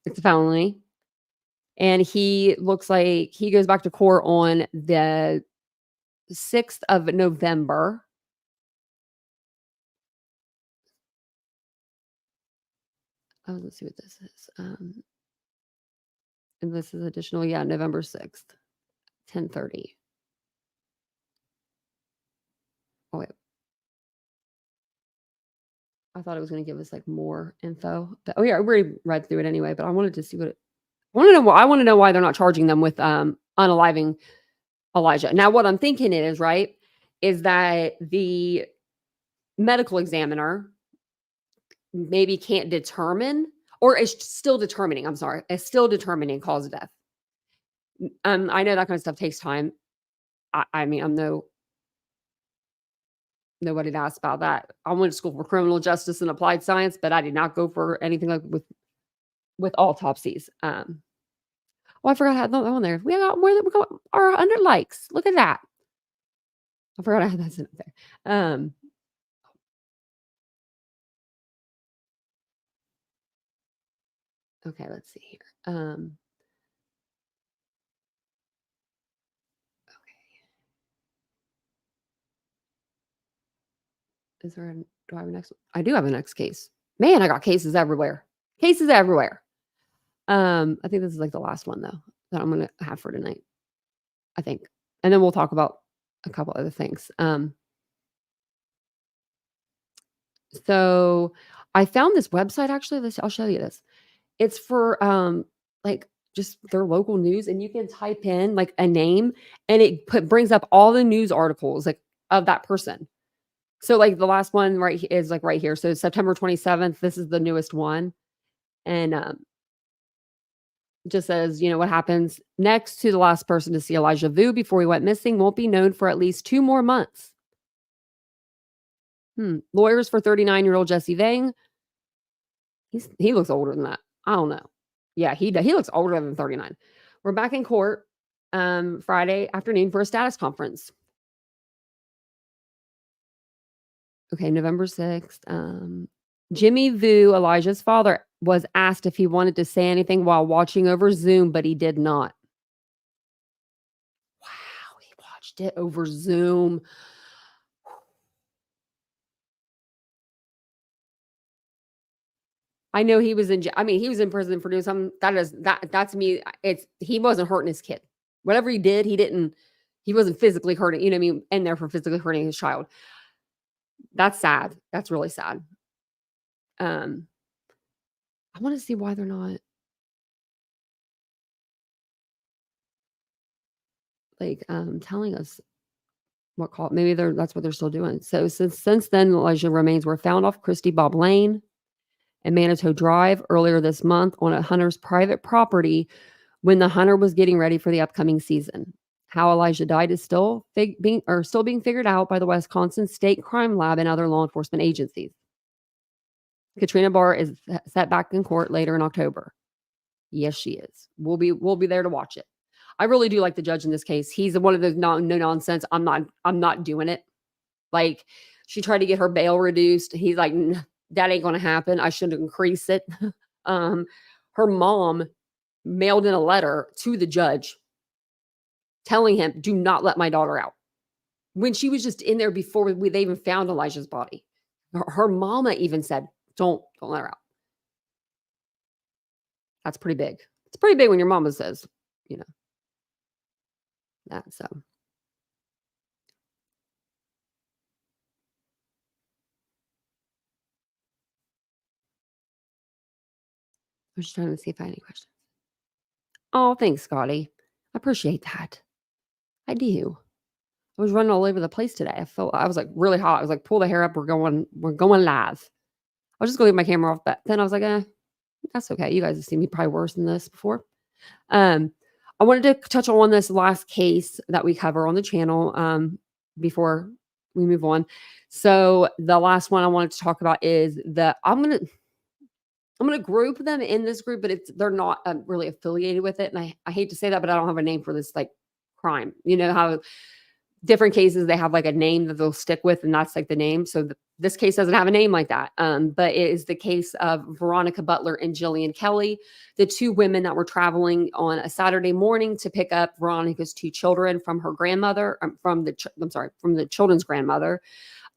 It's a felony. And he looks like he goes back to court on the 6th of November. Oh, let's see what this is. And this is additional. Yeah, November 6th, 10:30. Oh, wait. I thought it was going to give us like more info. But, I already read through it anyway, but I wanted to see I want to know why they're not charging them with unaliving Elijah. Now, what I'm thinking is that the medical examiner maybe can't determine, or is still determining. I'm sorry, is still determining cause of death. I know that kind of stuff takes time. I'm nobody to ask about that. I went to school for criminal justice and applied science, but I did not go for anything like with autopsies. I forgot I had that one there. We got more than we got our 100 likes. Look at that. I forgot I had that in there. Okay, let's see here. Okay. Do I have a next one? I do have a next case. Man, I got cases everywhere. Cases everywhere. I think this is like the last one though that I'm gonna have for tonight. I think. And then we'll talk about a couple other things. So I found this website actually. I'll show you this. It's for like just their local news, and you can type in like a name, and it brings up all the news articles like of that person. So like the last one is like right here. So September 27th. This is the newest one, and just says, what happens next to the last person to see Elijah Vu before he went missing won't be known for at least 2 more months. Lawyers for 39-year-old Jesse Vang. He looks older than that. I don't know. Yeah, he looks older than 39. We're back in court Friday afternoon for a status conference. Okay, November 6th. Jimmy Vu, Elijah's father, was asked if he wanted to say anything while watching over Zoom, but he did not. Wow, he watched it over Zoom. I know he was he was in prison for doing something that's me. He wasn't hurting his kid. Whatever he did, he wasn't physically hurting, in there for physically hurting his child. That's sad. That's really sad. I want to see why they're not like telling us what call. Maybe that's what they're still doing. So since then, Elijah remains were found off Christie Bob Lane and Manitou Drive earlier this month on a hunter's private property when the hunter was getting ready for the upcoming season. How Elijah died is still being figured out by the Wisconsin State Crime Lab and other law enforcement agencies. Katrina Barr is set back in court later in October. Yes, she is. We'll be there to watch it. I really do like the judge in this case. He's one of those no nonsense. I'm not doing it. Like she tried to get her bail reduced. He's like, that ain't going to happen. I should increase it. Her mom mailed in a letter to the judge telling him, do not let my daughter out. When she was just in there before they even found Elijah's body. Her mama even said, don't let her out. That's pretty big. It's pretty big when your mama says, that. So I was just trying to see if I had any questions. Oh, thanks, Scotty. I appreciate that. I do. I was running all over the place today. I was like really hot. I was like, pull the hair up. We're going live. I was just going to leave my camera off, but then I was like, that's okay. You guys have seen me probably worse than this before. I wanted to touch on this last case that we cover on the channel before we move on. So the last one I wanted to talk about is I'm gonna group them in this group, but they're not really affiliated with it. And I hate to say that, but I don't have a name for this like crime. You know how different cases they have like a name that they'll stick with, and that's like the name. So this case doesn't have a name like that. But it is the case of Veronica Butler and Jillian Kelly, the two women that were traveling on a Saturday morning to pick up Veronica's two children from her grandmother, from the children's grandmother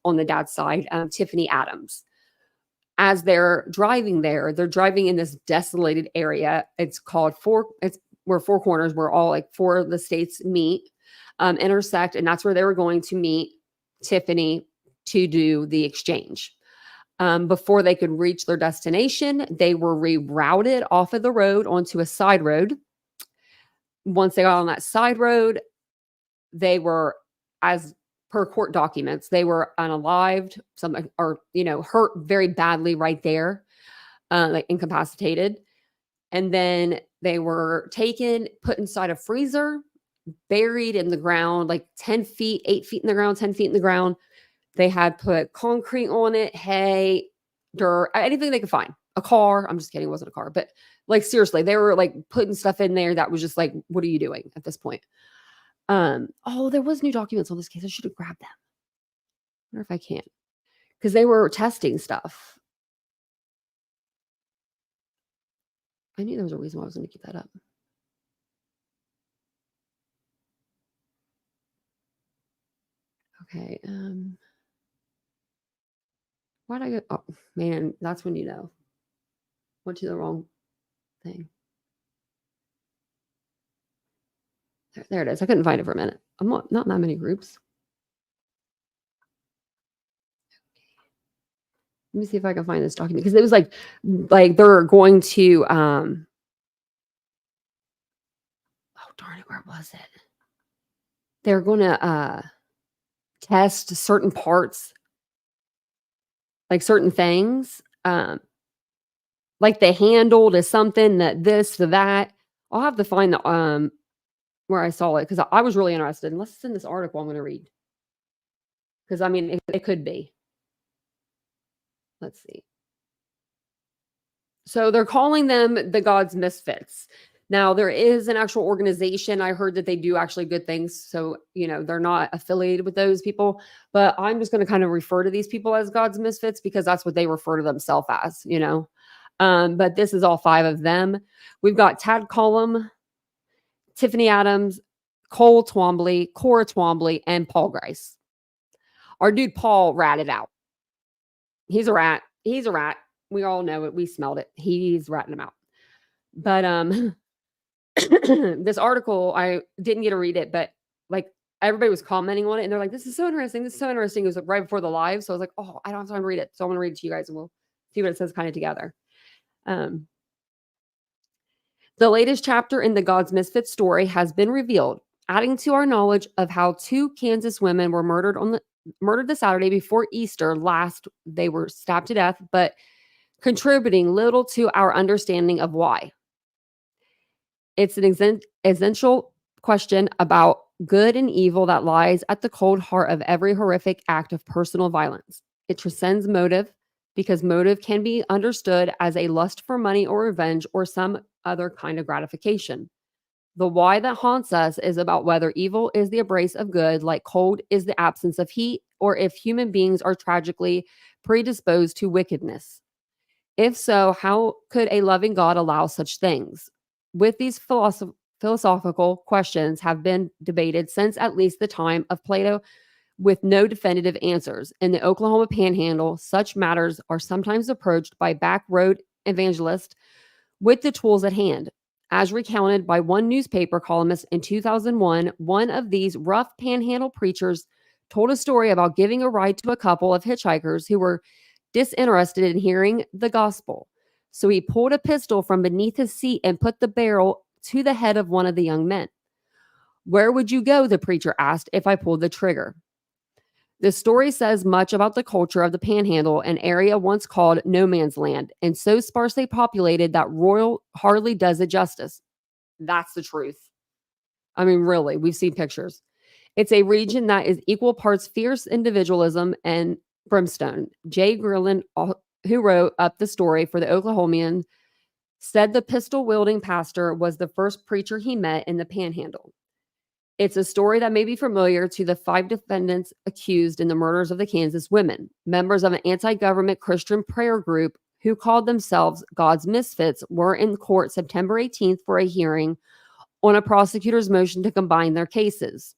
on the dad's side, Tiffany Adams. As they're driving there, they're driving in this desolated area. It's called where Four Corners, where all like four of the states meet, intersect, and that's where they were going to meet Tiffany to do the exchange. Before they could reach their destination, they were rerouted off of the road onto a side road. Once they got on that side road, they were, as per court documents, they were unalived, hurt very badly right there, like incapacitated. And then they were taken, put inside a freezer, buried in the ground, like 10 feet, 8 feet in the ground, 10 feet in the ground. They had put concrete on it, hay, dirt, anything they could find. A car. I'm just kidding. It wasn't a car, but like seriously, they were like putting stuff in there that was just like, what are you doing at this point? There was new documents on this case. I should have grabbed them. I wonder if I can. Because they were testing stuff. I knew there was a reason why I was going to keep that up. Okay. Why'd I go? Oh, man, that's when you know. Went to the wrong thing. There it is. I couldn't find it for a minute. I'm not that many groups. Let me see if I can find this document, because it was like they're going to oh darn it, where was it? They're going to test certain parts, like certain things, like the handle to something, that this to that. I'll have to find the where I saw it, because I was really interested. And let's send this article I'm going to read, because I mean it could be. Let's see. So they're calling them the God's Misfits. Now, there is an actual organization. I heard that they do actually good things. So, they're not affiliated with those people. But I'm just going to kind of refer to these people as God's Misfits, because that's what they refer to themselves as, But this is all 5 of them. We've got Tad Collum, Tiffany Adams, Cole Twombly, Cora Twombly, and Paul Grice. Our dude Paul ratted out. He's a rat. He's a rat. We all know it. We smelled it. He's ratting them out. But this article, I didn't get to read it, but like everybody was commenting on it, and they're like, "This is so interesting. This is so interesting." It was like right before the live, so I was like, "Oh, I don't have time to read it, so I'm gonna read it to you guys, and we'll see what it says kind of together." The latest chapter in the God's Misfits story has been revealed, adding to our knowledge of how 2 Kansas women were murdered the Saturday before Easter last. They were stabbed to death, but contributing little to our understanding of why. It's an essential question about good and evil that lies at the cold heart of every horrific act of personal violence. It transcends motive, because motive can be understood as a lust for money or revenge or some other kind of gratification. The why that haunts us is about whether evil is the embrace of good, like cold is the absence of heat, or if human beings are tragically predisposed to wickedness. If so, how could a loving God allow such things? With these philosophical questions have been debated since at least the time of Plato, with no definitive answers. In the Oklahoma Panhandle, such matters are sometimes approached by back road evangelists with the tools at hand. As recounted by one newspaper columnist in 2001, one of these rough Panhandle preachers told a story about giving a ride to a couple of hitchhikers who were disinterested in hearing the gospel. So he pulled a pistol from beneath his seat and put the barrel to the head of one of the young men. "Where would you go," the preacher asked, "if I pulled the trigger?" The story says much about the culture of the Panhandle, an area once called no man's land, and so sparsely populated that Royal hardly does it justice. That's the truth. I mean, really, we've seen pictures. It's a region that is equal parts fierce individualism and brimstone. Jay Grilland, who wrote up the story for the Oklahomian, said the pistol-wielding pastor was the first preacher he met in the Panhandle. It's a story that may be familiar to the 5 defendants accused in the murders of the Kansas women. Members of an anti-government Christian prayer group who called themselves God's Misfits were in court September 18th for a hearing on a prosecutor's motion to combine their cases.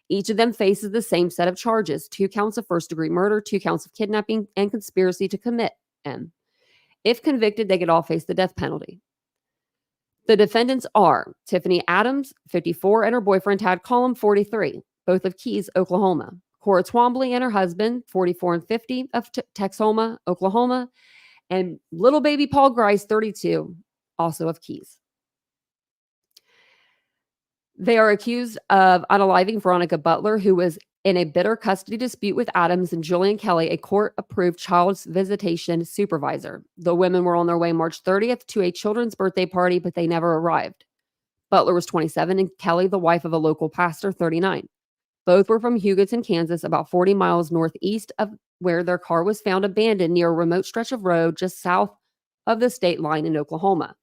Each of them faces the same set of charges: 2 counts of first-degree murder, 2 counts of kidnapping, and conspiracy to commit them. If convicted, they could all face the death penalty. The defendants are Tiffany Adams, 54, and her boyfriend Tad Collum, 43, both of Keys, Oklahoma. Cora Twombly and her husband, 44 and 50, of Texoma, Oklahoma. And little baby Paul Grice, 32, also of Keys. They are accused of unaliving Veronica Butler, who was in a bitter custody dispute with Adams, and Julian Kelly, a court-approved child's visitation supervisor. The women were on their way March 30th to a children's birthday party, but they never arrived. Butler was 27 and Kelly, the wife of a local pastor, 39. Both were from Hugoton, Kansas, about 40 miles northeast of where their car was found abandoned near a remote stretch of road just south of the state line in Oklahoma.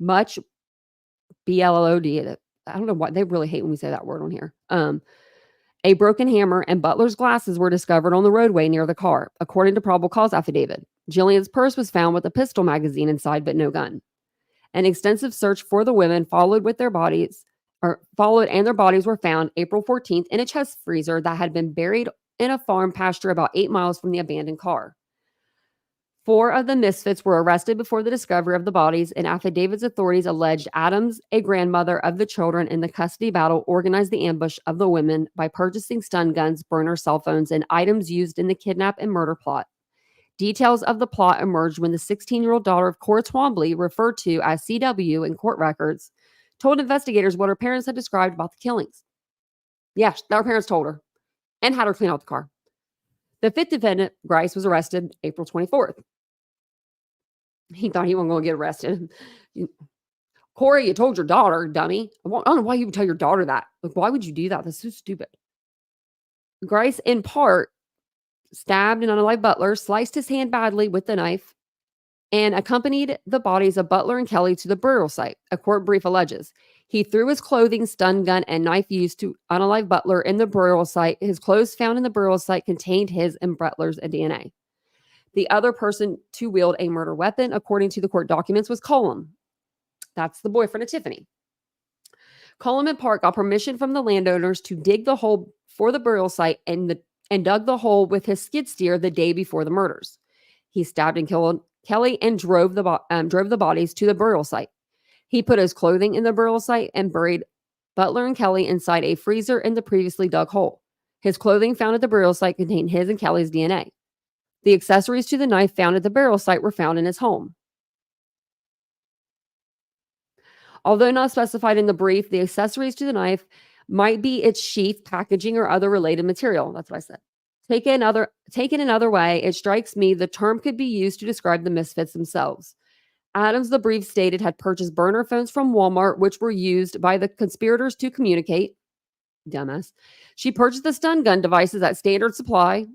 Much BLOD. I don't know why they really hate when we say that word on here. A broken hammer and Butler's glasses were discovered on the roadway near the car, according to probable cause affidavit. Jillian's purse was found with a pistol magazine inside, but no gun. An extensive search for the women followed, and their bodies were found April 14th in a chest freezer that had been buried in a farm pasture about 8 miles from the abandoned car. 4 of the Misfits were arrested before the discovery of the bodies. In affidavits, authorities alleged Adams, a grandmother of the children in the custody battle, organized the ambush of the women by purchasing stun guns, burner cell phones, and items used in the kidnap and murder plot. Details of the plot emerged when the 16-year-old daughter of Cora Twombly, referred to as CW in court records, told investigators what her parents had described about the killings. Yes, her parents told her and had her clean out the car. The fifth defendant, Grice, was arrested April 24th. He thought he wasn't going to get arrested. Corey, you told your daughter, dummy. I don't know why you would tell your daughter that. Like, why would you do that? That's so stupid. Grice, in part, stabbed an unalive Butler, sliced his hand badly with the knife, and accompanied the bodies of Butler and Kelly to the burial site, a court brief alleges. He threw his clothing, stun gun, and knife used to unalive Butler in the burial site. His clothes found in the burial site contained his and Butler's DNA. The other person to wield a murder weapon, according to the court documents, was Cullum. That's the boyfriend of Tiffany. Cullum and Park got permission from the landowners to dig the hole for the burial site and dug the hole with his skid steer the day before the murders. He stabbed and killed Kelly and drove the bodies to the burial site. He put his clothing in the burial site and buried Butler and Kelly inside a freezer in the previously dug hole. His clothing found at the burial site contained his and Kelly's DNA. The accessories to the knife found at the burial site were found in his home. Although not specified in the brief, the accessories to the knife might be its sheath, packaging, or other related material. That's what I said. Taken another way, it strikes me the term could be used to describe the Misfits themselves. Adams, the brief stated, had purchased burner phones from Walmart, which were used by the conspirators to communicate. Dumbass. She purchased the stun gun devices at Standard Supply.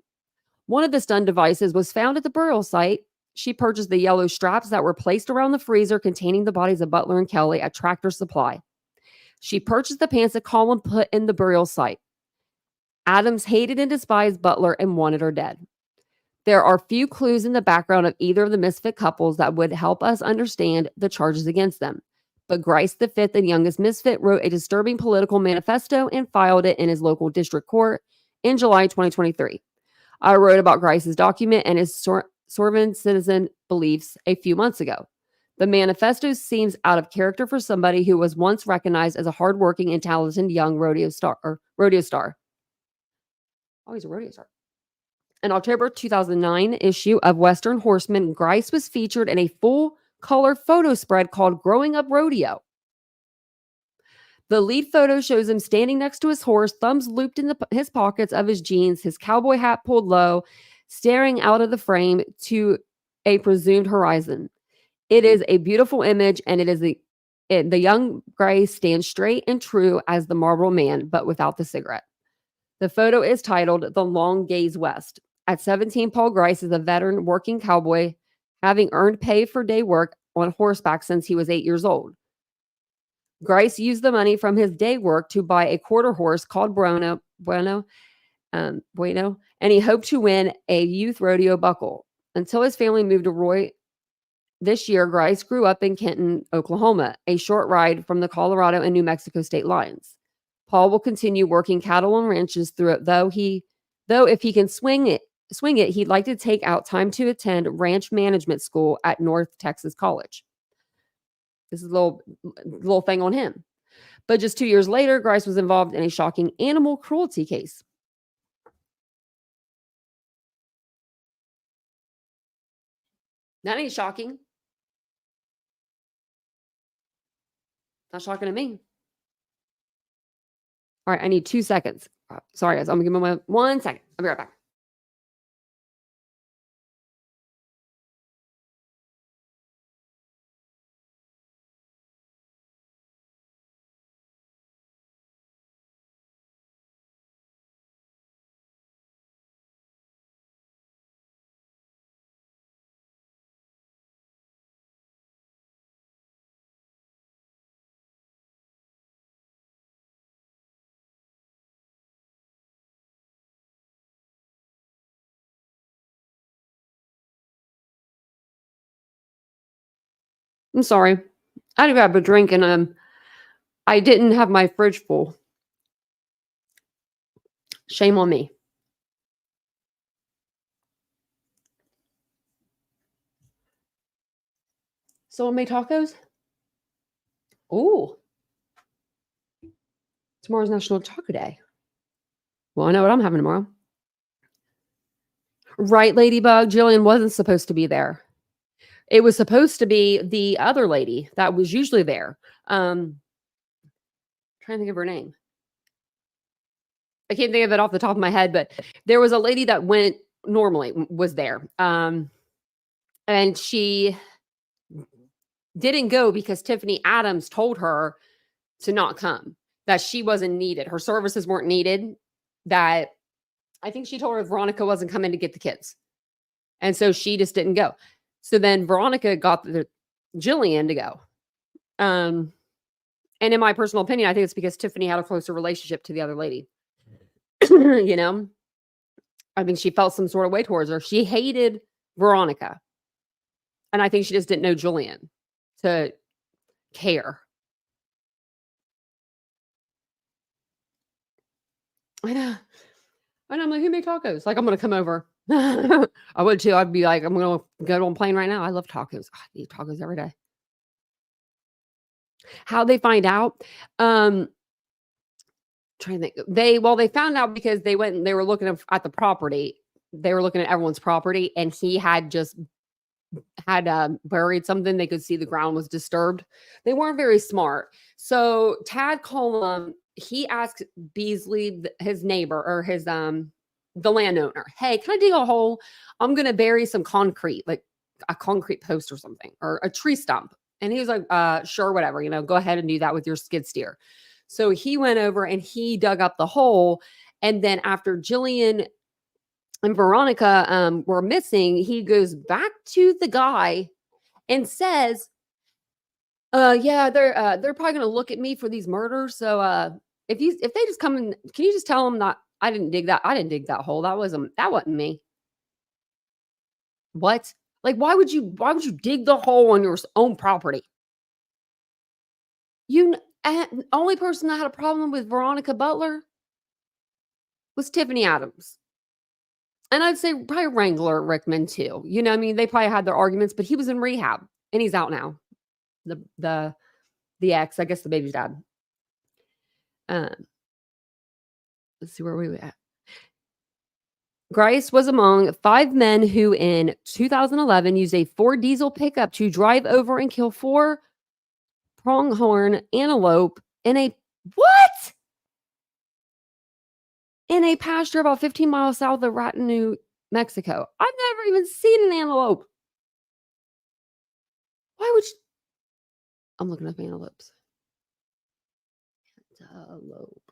One of the stun devices was found at the burial site. She purchased the yellow straps that were placed around the freezer containing the bodies of Butler and Kelly at Tractor Supply. She purchased the pants that Colin put in the burial site. Adams hated and despised Butler and wanted her dead. There are few clues in the background of either of the misfit couples that would help us understand the charges against them. But Grice, the fifth and youngest misfit, wrote a disturbing political manifesto and filed it in his local district court in July 2023. I wrote about Grice's document and his Sorvin citizen beliefs a few months ago. The manifesto seems out of character for somebody who was once recognized as a hardworking and talented young rodeo star. Oh, he's a rodeo star. An October 2009 issue of Western Horseman, Grice was featured in a full-color photo spread called Growing Up Rodeo. The lead photo shows him standing next to his horse, thumbs looped in his pockets of his jeans, his cowboy hat pulled low, staring out of the frame to a presumed horizon. It is a beautiful image, and it is the young Grice stands straight and true as the Marlboro Man, but without the cigarette. The photo is titled The Long Gaze West. At 17, Paul Grice is a veteran working cowboy, having earned pay for day work on horseback since he was 8 years old. Grice used the money from his day work to buy a quarter horse called Bueno, and he hoped to win a youth rodeo buckle. Until his family moved to Roy this year, Grice grew up in Kenton, Oklahoma, a short ride from the Colorado and New Mexico state lines. Paul will continue working cattle on ranches through it, though if he can swing it, he'd like to take out time to attend ranch management school at North Texas College. This is a little thing on him. But just 2 years later, Grice was involved in a shocking animal cruelty case. That ain't shocking. Not shocking to me. All right, I need 2 seconds. Sorry, guys. I'm going to give me 1 second. I'll be right back. I'm sorry. I had to grab a drink and I didn't have my fridge full. Shame on me. Someone made tacos? Ooh. Tomorrow's National Taco Day. Well, I know what I'm having tomorrow. Right, Ladybug? Jillian wasn't supposed to be there. It was supposed to be the other lady that was usually there. Trying to think of her name. I can't think of it off the top of my head, but there was a lady that went normally was there. And she didn't go because Tiffany Adams told her to not come, that she wasn't needed. Her services weren't needed. That I think she told her Veronica wasn't coming to get the kids. And so she just didn't go. So then Veronica got Jillian to go. And in my personal opinion, I think it's because Tiffany had a closer relationship to the other lady. You know, I think she felt some sort of way towards her. She hated Veronica. And I think she just didn't know Jillian to care. I know. And I'm like, who made tacos? Like, I'm going to come over. I would too. I'd be like, I'm going to go on a plane right now. I love tacos. I eat tacos every day. How'd they find out? Trying to think. They found out because they went and they were looking at the property. They were looking at everyone's property, and he had just buried something. They could see the ground was disturbed. They weren't very smart. So Tad Colum, he asked Beasley, his neighbor, or his the landowner, hey, can I dig a hole? I'm gonna bury some concrete, like a concrete post or something, or a tree stump. And he was like, sure, whatever, go ahead and do that with your skid steer. So he went over and he dug up the hole. And then after Jillian and Veronica were missing, he goes back to the guy and says, yeah, they're probably gonna look at me for these murders. So if they just come in, can you just tell them that I didn't dig that hole? That wasn't me. What? Like, why would you dig the hole on your own property? The only person that had a problem with Veronica Butler was Tiffany Adams. And I'd say probably Wrangler Rickman too. I mean, they probably had their arguments, but he was in rehab and he's out now. The ex, I guess the baby's dad. Let's see where we were at. Grice was among 5 men who in 2011 used a Ford diesel pickup to drive over and kill 4 pronghorn antelope in a pasture about 15 miles south of Raton, Mexico. I've never even seen an antelope. Why would you? I'm looking up antelopes. Antelope.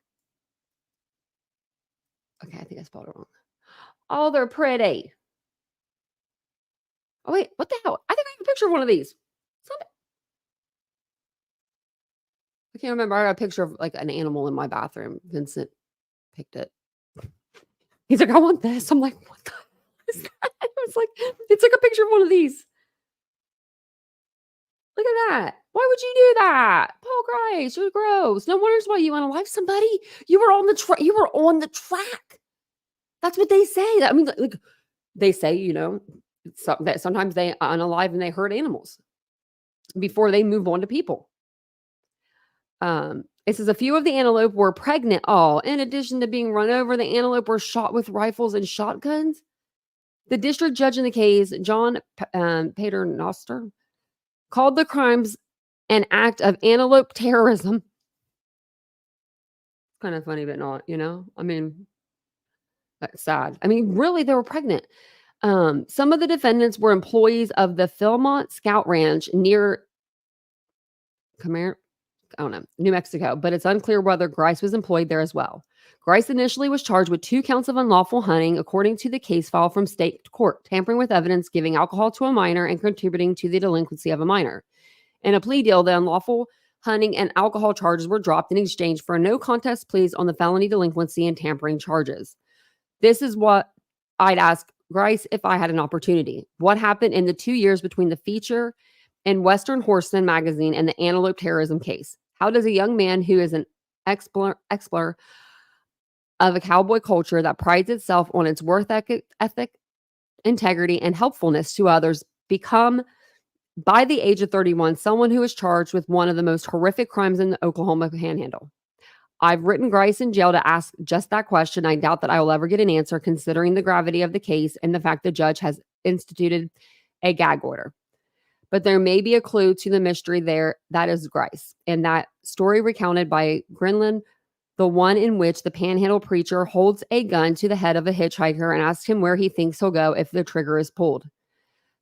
Okay, I think I spelled it wrong. Oh, they're pretty. Oh, wait, what the hell? I think I have a picture of one of these. I can't remember. I got a picture of like an animal in my bathroom. Vincent picked it. He's like, I want this. I'm like, what the hell is that? It's like a picture of one of these. Look at that. Why would you do that? Paul Grice, you're gross. No wonders why you want to life somebody. You were on the track. That's what they say. I mean, like they say, that sometimes they unalive and they hurt animals before they move on to people. It says a few of the antelope were pregnant. In addition to being run over, the antelope were shot with rifles and shotguns. The district judge in the case, John Paternoster, called the crimes an act of antelope terrorism. Kind of funny, but not, I mean, that's sad. I mean, really, they were pregnant. Some of the defendants were employees of the Philmont Scout Ranch near New Mexico, but it's unclear whether Grice was employed there as well. Grice initially was charged with 2 counts of unlawful hunting, according to the case file from state court, tampering with evidence, giving alcohol to a minor, and contributing to the delinquency of a minor. In a plea deal, the unlawful hunting and alcohol charges were dropped in exchange for no contest pleas on the felony delinquency and tampering charges. This is what I'd ask Grice if I had an opportunity. What happened in the 2 years between the feature in Western Horseman magazine and the antelope terrorism case? How does a young man who is an explorer of a cowboy culture that prides itself on its work ethic, integrity, and helpfulness to others become, by the age of 31, someone who is charged with one of the most horrific crimes in the Oklahoma Panhandle? I've written Grice in jail to ask just that question. I doubt that I will ever get an answer considering the gravity of the case and the fact the judge has instituted a gag order. But there may be a clue to the mystery there. That is Grice. And that story recounted by Grinlin, the one in which the panhandle preacher holds a gun to the head of a hitchhiker and asks him where he thinks he'll go if the trigger is pulled.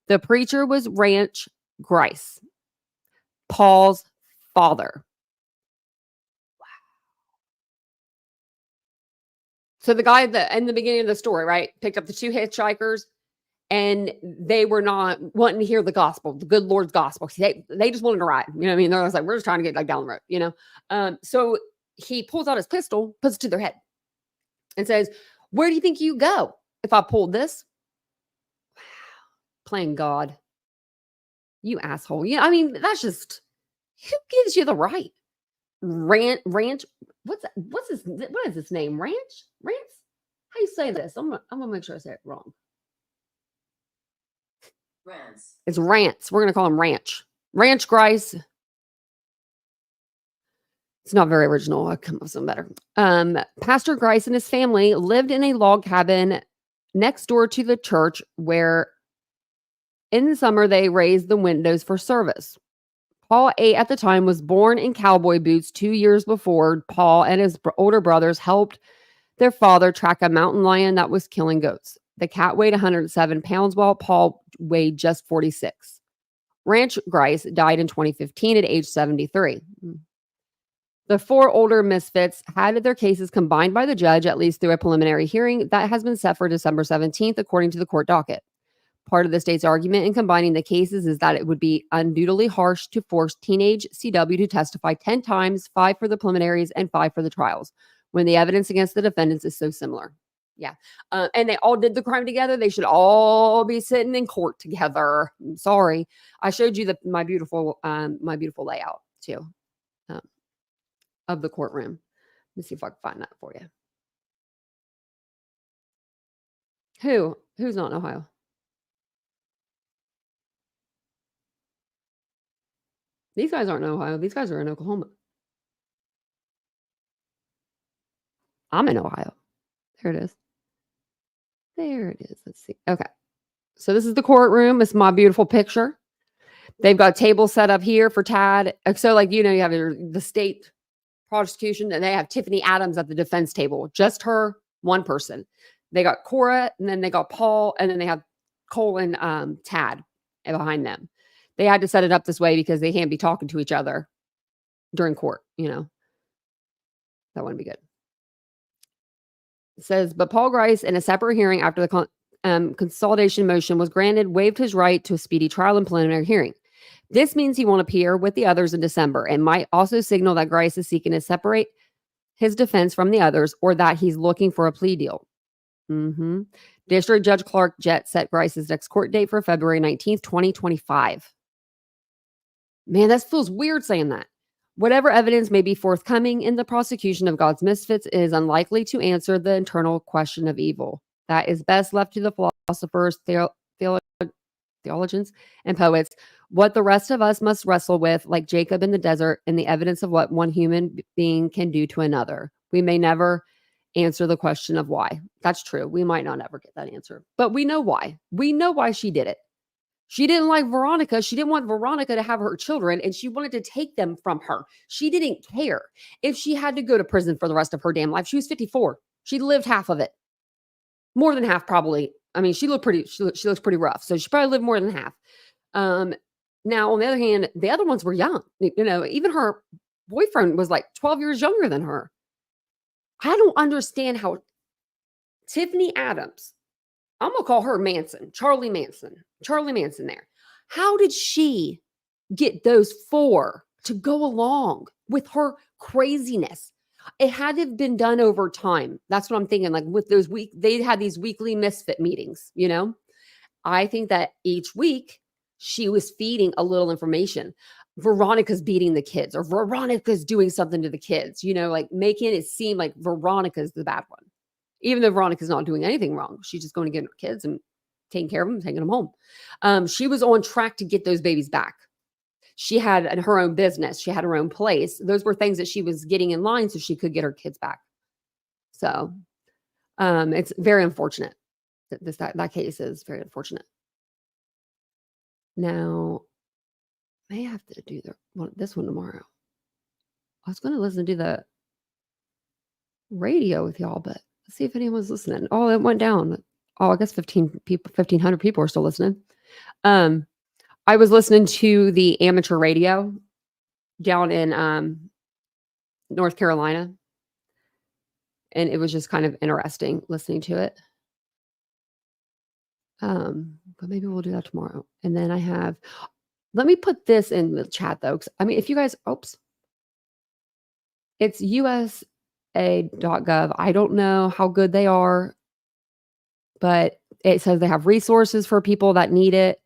The preacher was Ranch Grice, Paul's father. So the guy that in the beginning of the story, right, picked up the two hitchhikers, and they were not wanting to hear the gospel, the good Lord's gospel. They just wanted to ride. You know what I mean? They're like, we're just trying to get like down the road, you know? So he pulls out his pistol, puts it to their head, and says, where do you think you go if I pulled this? Playing God. You asshole. Yeah, I mean, that's just, who gives you the right? Ranch. What is his name? Ranch? How you say this? I'm gonna make sure I say it wrong. Rance. It's Rance. We're gonna call him Ranch. Ranch Grice. It's not very original. I'll come up with something better. Pastor Grice and his family lived in a log cabin next door to the church where in the summer they raised the windows for service. Paul, 8 at the time, was born in cowboy boots 2 years before. Paul and his older brothers helped their father track a mountain lion that was killing goats. The cat weighed 107 pounds while Paul weighed just 46. Ranch Grice died in 2015 at age 73. The 4 older Misfits had their cases combined by the judge, at least through a preliminary hearing that has been set for December 17th, according to the court docket. Part of the state's argument in combining the cases is that it would be unduly harsh to force teenage CW to testify 10 times, 5 for the preliminaries and 5 for the trials, when the evidence against the defendants is so similar. Yeah. And they all did the crime together. They should all be sitting in court together. I'm sorry. I showed you my beautiful layout too of the courtroom. Let me see if I can find that for you. Who's not in Ohio? These guys aren't in Ohio. These guys are in Oklahoma. I'm in Ohio. There it is. Let's see. Okay. So this is the courtroom. It's my beautiful picture. They've got tables set up here for Tad. So like, you have the state prosecution and they have Tiffany Adams at the defense table. Just her, one person. They got Cora and then they got Paul and then they have Cole and Tad behind them. They had to set it up this way because they can't be talking to each other during court, That wouldn't be good. It says, but Paul Grice, in a separate hearing after the consolidation motion was granted, waived his right to a speedy trial and preliminary hearing. This means he won't appear with the others in December and might also signal that Grice is seeking to separate his defense from the others or that he's looking for a plea deal. District Judge Clark Jett set Grice's next court date for February 19th, 2025. Man, that feels weird saying that. Whatever evidence may be forthcoming in the prosecution of God's misfits is unlikely to answer the internal question of evil. That is best left to the philosophers, theologians, and poets. What the rest of us must wrestle with, like Jacob in the desert, and the evidence of what one human being can do to another. We may never answer the question of why. That's true. We might not ever get that answer. But we know why. We know why she did it. She didn't like Veronica. She didn't want Veronica to have her children, and she wanted to take them from her. She didn't care if she had to go to prison for the rest of her damn life. She was 54. She lived half of it. More than half, probably. I mean, she looks pretty rough. So she probably lived more than half. Now, on the other hand, the other ones were young. Even her boyfriend was like 12 years younger than her. I don't understand how Tiffany Adams, I'm going to call her Charlie Manson there. How did she get those 4 to go along with her craziness? It had to have been done over time. That's what I'm thinking. Like with those they had these weekly misfit meetings, I think that each week she was feeding a little information. Veronica's beating the kids or Veronica's doing something to the kids, like making it seem like Veronica's the bad one. Even though Veronica's not doing anything wrong. She's just going to get her kids and taking care of them, taking them home. She was on track to get those babies back. She had her own business. She had her own place. Those were things that she was getting in line so she could get her kids back. So it's very unfortunate. That case is very unfortunate. Now, I may have to do this one tomorrow. I was going to listen to the radio with y'all, but let's see if anyone's listening. Oh, it went down. Oh, I guess 1,500 people are still listening. I was listening to the amateur radio down in North Carolina, and it was just kind of interesting listening to it. But maybe we'll do that tomorrow. And then let me put this in the chat though. I mean, if you guys, it's USA.gov. I don't know how good they are, but it says they have resources for people that need it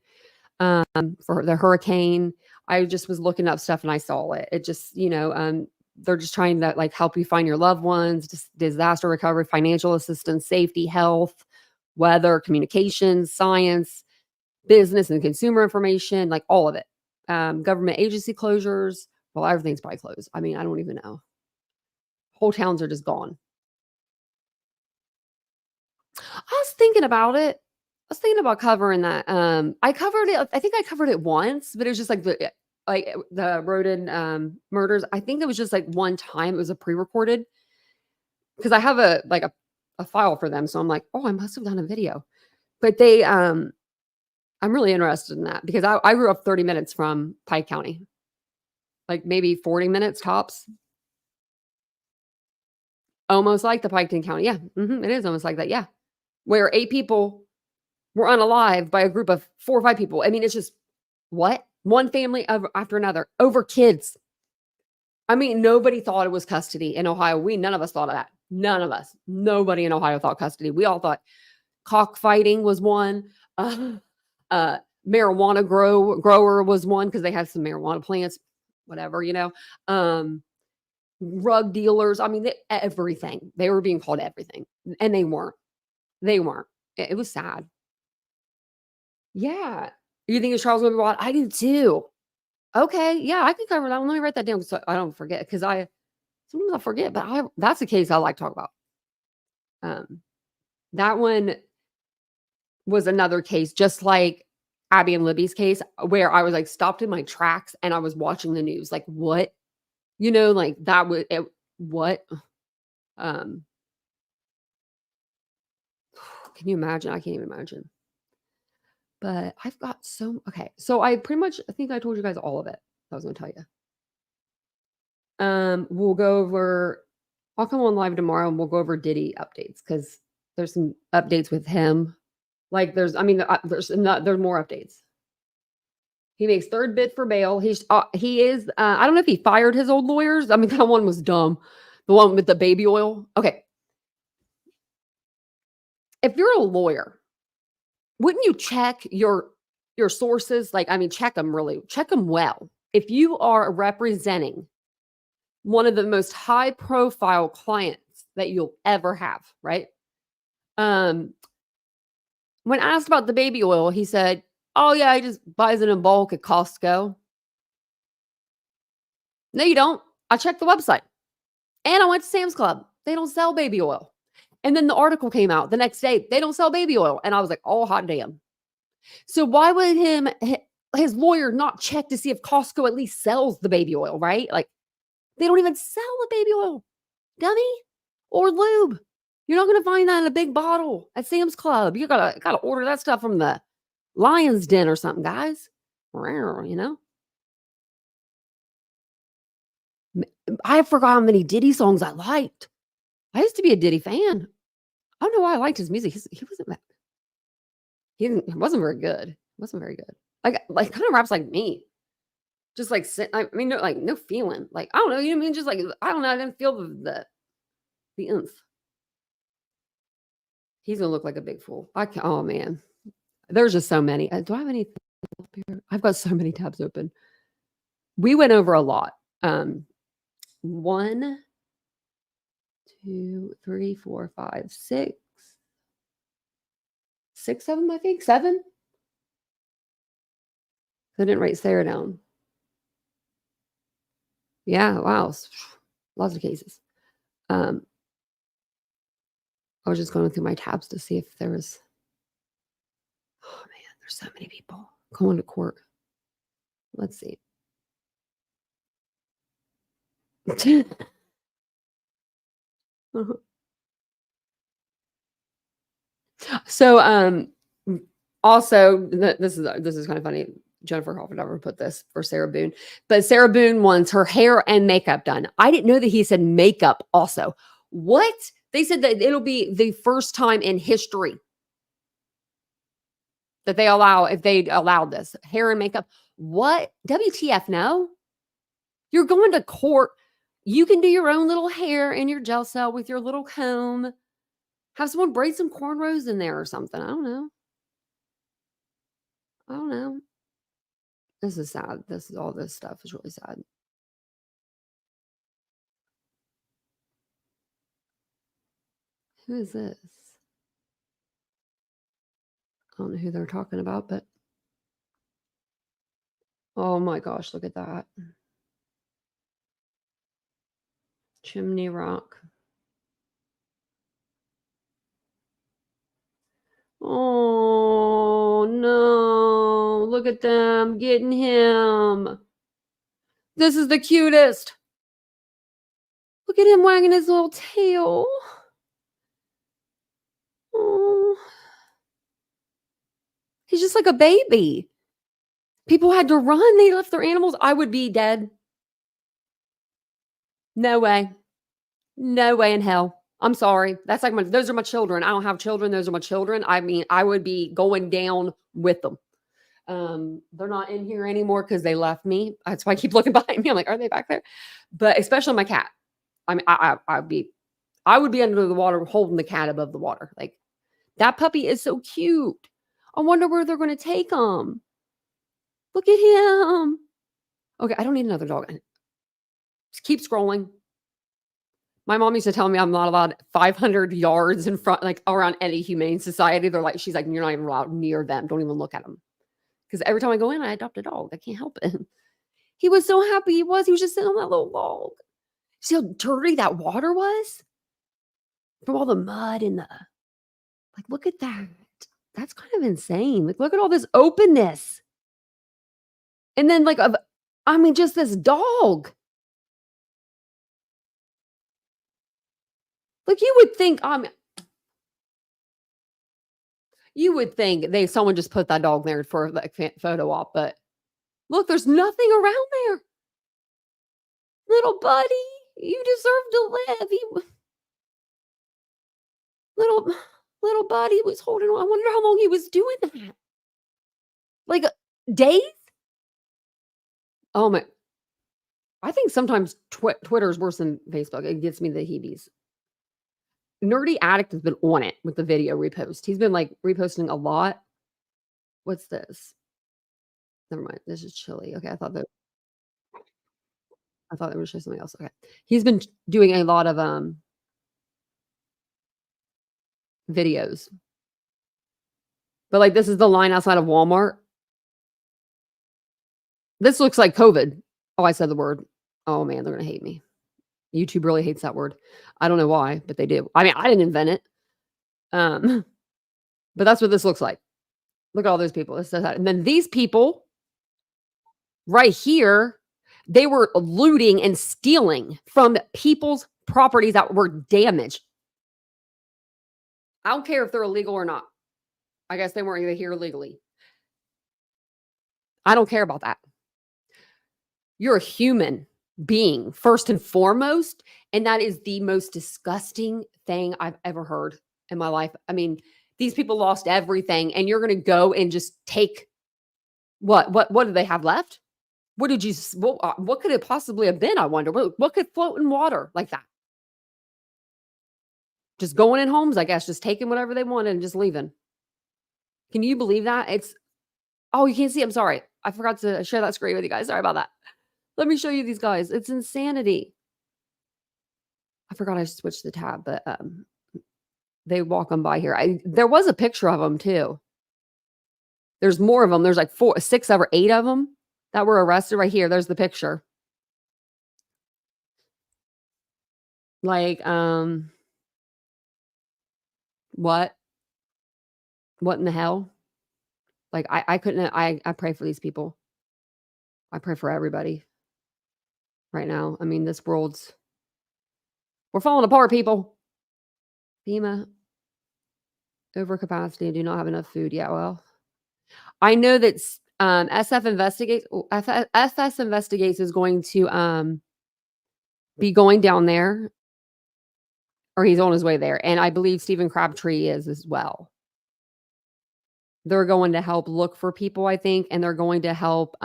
for the hurricane. I just was looking up stuff and I saw it. It just, they're just trying to like help you find your loved ones, just disaster recovery, financial assistance, safety, health, weather, communications, science, business and consumer information, like all of it. Government agency closures. Well, everything's probably closed. I mean, I don't even know. Whole towns are just gone. I was thinking about it. I was thinking about covering that. I covered it. I think I covered it once, but it was just like the Roden murders. I think it was just like one time. It was a pre-recorded because I have a file for them. So I'm like, oh, I must have done a video. But they I'm really interested in that because I grew up 30 minutes from Pike County, like maybe 40 minutes tops. Almost like the Piketon County. Yeah, it is almost like that. Yeah, where 8 people were unalived by a group of 4 or 5 people. I mean, it's just what? One family after another over kids. I mean, nobody thought it was custody in Ohio. None of us thought of that. None of us. Nobody in Ohio thought custody. We all thought cockfighting was one. Marijuana grower was one because they had some marijuana plants, whatever, drug dealers. I mean, everything. They were being called everything, and they weren't. They weren't. It was sad. Yeah. You think it's Charles going to be wild? I do too. Okay. Yeah, I can cover that one. Let me write that down so I don't forget because sometimes I forget, but that's the case I like to talk about. That one was another case, just like Abby and Libby's case, where I was like stopped in my tracks and I was watching the news. Like, what? Like that would what? Can you imagine? I can't even imagine. But I've got okay. So I think I told you guys all of it. I was gonna tell you. We'll go over. I'll come on live tomorrow and we'll go over Diddy updates because there's some updates with him. Like there's more updates. He makes 3rd bid for bail. He is. I don't know if he fired his old lawyers. I mean, that one was dumb. The one with the baby oil. Okay. If you're a lawyer, wouldn't you check your sources? Like, I mean, check them well. If you are representing one of the most high profile clients that you'll ever have, right? When asked about the baby oil, he said, oh yeah, he just buys it in bulk at Costco. No, you don't. I checked the website and I went to Sam's Club. They don't sell baby oil. And then the article came out the next day. They don't sell baby oil. And I was like, oh, hot damn. So why would his lawyer not check to see if Costco at least sells the baby oil, right? Like they don't even sell the baby oil, dummy, or lube. You're not going to find that in a big bottle at Sam's Club. You gotta order that stuff from the Lion's Den or something, guys. I forgot how many Diddy songs I liked. I used to be a Diddy fan. I don't know why I liked his music. He wasn't very good. Wasn't very good. Like kind of raps like me. Just like no feeling. Like I don't know. You know what I mean? Just like I don't know. I didn't feel the oomph. He's gonna look like a big fool. Oh man, there's just so many. Do I have any? I've got so many tabs open. We went over a lot. 1, 2, 3, 4, 5, 6. 6 of them, I think. 7. I didn't write Sarah down. Yeah, wow. Lots of cases. I was just going through my tabs to see if there was, oh man, there's so many people going to court. Let's see. Uh-huh. So, also, this is kind of funny. Jennifer Crawford never put this for Sarah Boone, but Sarah Boone wants her hair and makeup done. I didn't know that he said makeup also. What? They said that it'll be the first time in history that they allow, if they allowed this, hair and makeup. What? WTF, no? You're going to court. You can do your own little hair in your gel cell with your little comb. Have someone braid some cornrows in there or something. I don't know. I don't know. This is sad. All this stuff is really sad. Who is this? I don't know who they're talking about, but oh my gosh, look at that. Chimney Rock. Oh no, look at them getting him. This is the cutest. Look at him wagging his little tail. Oh, he's just like a baby. People had to run. They left their animals. I would be dead. No way. No way in hell. I'm sorry. That's like those are my children. I don't have children. Those are my children. I mean, I would be going down with them. They're not in here anymore because they left me. That's why I keep looking behind me. I'm like, are they back there? But especially my cat. I mean, I would be under the water holding the cat above the water. Like that puppy is so cute. I wonder where they're going to take him. Look at him. Okay, I don't need another dog. Just keep scrolling. My mom used to tell me I'm not allowed 500 yards in front, like around any humane society. She's like, you're not even allowed near them. Don't even look at them. Because every time I go in, I adopt a dog. I can't help it. He was so happy. He was just sitting on that little log. See how dirty that water was? From all the mud and look at that. That's kind of insane. Like, look at all this openness. And then just this dog. Like you would think, someone just put that dog there for like photo op, but look, there's nothing around there. Little buddy, you deserve to live. Little buddy was holding on. I wonder how long he was doing that. Like days? Oh my. I think sometimes Twitter's worse than Facebook. It gets me the heebies. Nerdy Addict has been on it with the video repost. He's been like reposting a lot. What's this? Never mind. This is chilly. Okay, I thought they would show something else. Okay. He's been doing a lot of videos. But like this is the line outside of Walmart. This looks like COVID. Oh, I said the word. Oh man, they're gonna hate me. YouTube really hates that word. I don't know why, but they do. I mean, I didn't invent it. But that's what this looks like. Look at all those people. And then these people right here, they were looting and stealing from people's properties that were damaged. I don't care if they're illegal or not. I guess they weren't even here legally. I don't care about that. You're a human being first and foremost, and that is the most disgusting thing I've ever heard in my life. I mean, these people lost everything, and you're going to go and just take what do they have left? What could it possibly have been? I wonder what could float in water like that? Just going in homes, I guess, just taking whatever they wanted and just leaving. Can you believe that? Oh, you can't see. I'm sorry. I forgot to share that screen with you guys. Sorry about that. Let me show you these guys. It's insanity. I forgot I switched the tab, but they walk them by here. There was a picture of them too. There's more of them. There's like 6 or 8 of them that were arrested right here. There's the picture. Like, what? What in the hell? Like, I couldn't I pray for these people. I pray for everybody right now. I mean, this world's we're falling apart, people. FEMA, overcapacity, do not have enough food. Yeah, well, I know that SF investigates FS investigates is going to be going down there, or he's on his way there, and I believe Stephen Crabtree is as well. They're going to help look for people, I think, and they're going to help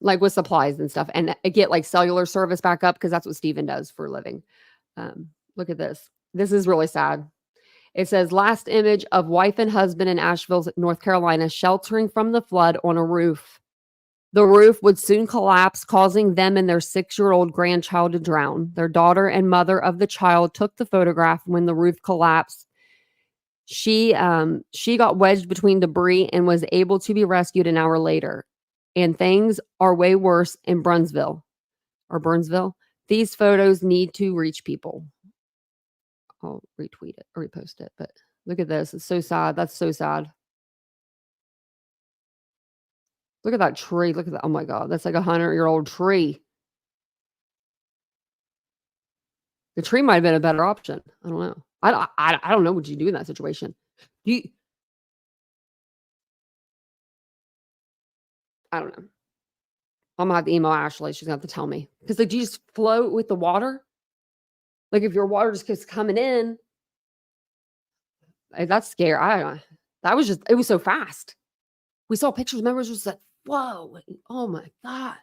like with supplies and stuff, and get like cellular service back up because that's what Stephen does for a living. Look at this. This is really sad. It says last image of wife and husband in Asheville, North Carolina, sheltering from the flood on a roof. The roof would soon collapse, causing them and their 6-year-old grandchild to drown. Their daughter and mother of the child took the photograph when the roof collapsed. She got wedged between debris and was able to be rescued an hour later. And things are way worse in Burnsville. These photos need to reach people. I'll retweet it or repost it. But look at this. It's so sad. That's so sad. Look at that tree. Look at that. Oh my God. That's like a 100-year-old tree. The tree might have been a better option. I don't know. I don't know what you do in that situation. I don't know. I'm gonna have to email Ashley. She's gonna have to tell me. Because like, do you just float with the water? Like if your water just keeps coming in, that's scary. That was just, it was so fast. We saw pictures, remember, it was just like, whoa, oh my God.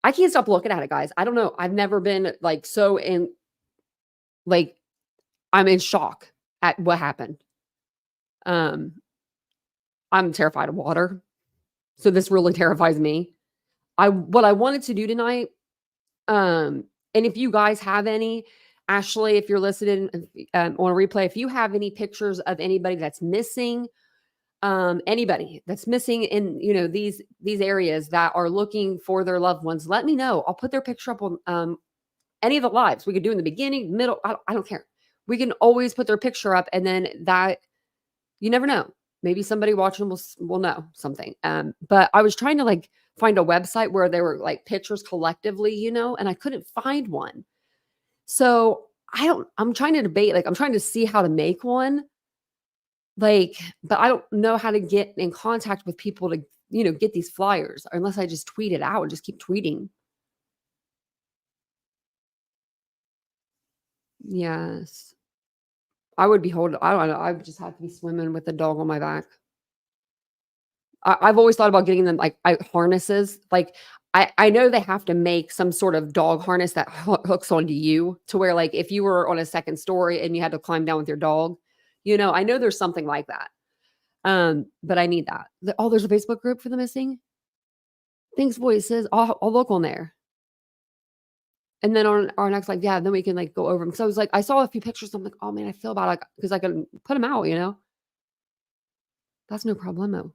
I can't stop looking at it, guys. I don't know. I've never been like so in, like, I'm in shock at what happened. I'm terrified of water. So this really terrifies me. What I wanted to do tonight, and if you guys have any, Ashley, if you're listening on a replay, if you have any pictures of anybody that's missing, anybody that's missing in, you know, these areas that are looking for their loved ones, let me know. I'll put their picture up on any of the lives. We could do in the beginning, middle. I don't care. We can always put their picture up, and then that, you never know. Maybe somebody watching will know something. But I was trying to like find a website where there were like pictures collectively, you know, and I couldn't find one. So I'm trying to debate, like I'm trying to see how to make one. Like, but I don't know how to get in contact with people to, you know, get these flyers unless I just tweet it out and just keep tweeting. Yes. I would be holding, I don't know. I would just have to be swimming with a dog on my back. I've always thought about getting them like harnesses. Like I know they have to make some sort of dog harness that hooks onto you to where like if you were on a second story and you had to climb down with your dog, you know, I know there's something like that. But I need that. Oh, there's a Facebook group for the missing. Thanks, voices. I'll look on there. And then on our next, like, yeah, then we can like go over them. So I was like, I saw a few pictures. I'm like, oh man, I feel bad, like, because I can put them out, you know. That's no problemo.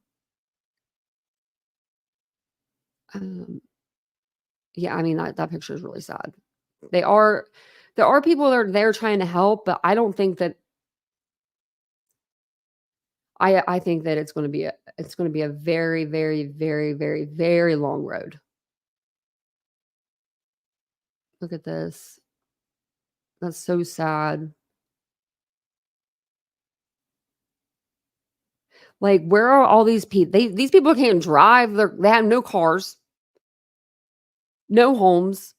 Yeah, I mean that picture is really sad. There are people that are there trying to help, but I don't think that I think that it's going to be a very, very, very, very, very long road. Look at this. That's so sad. Like, where are all these people? These people can't drive. They have no cars, no homes,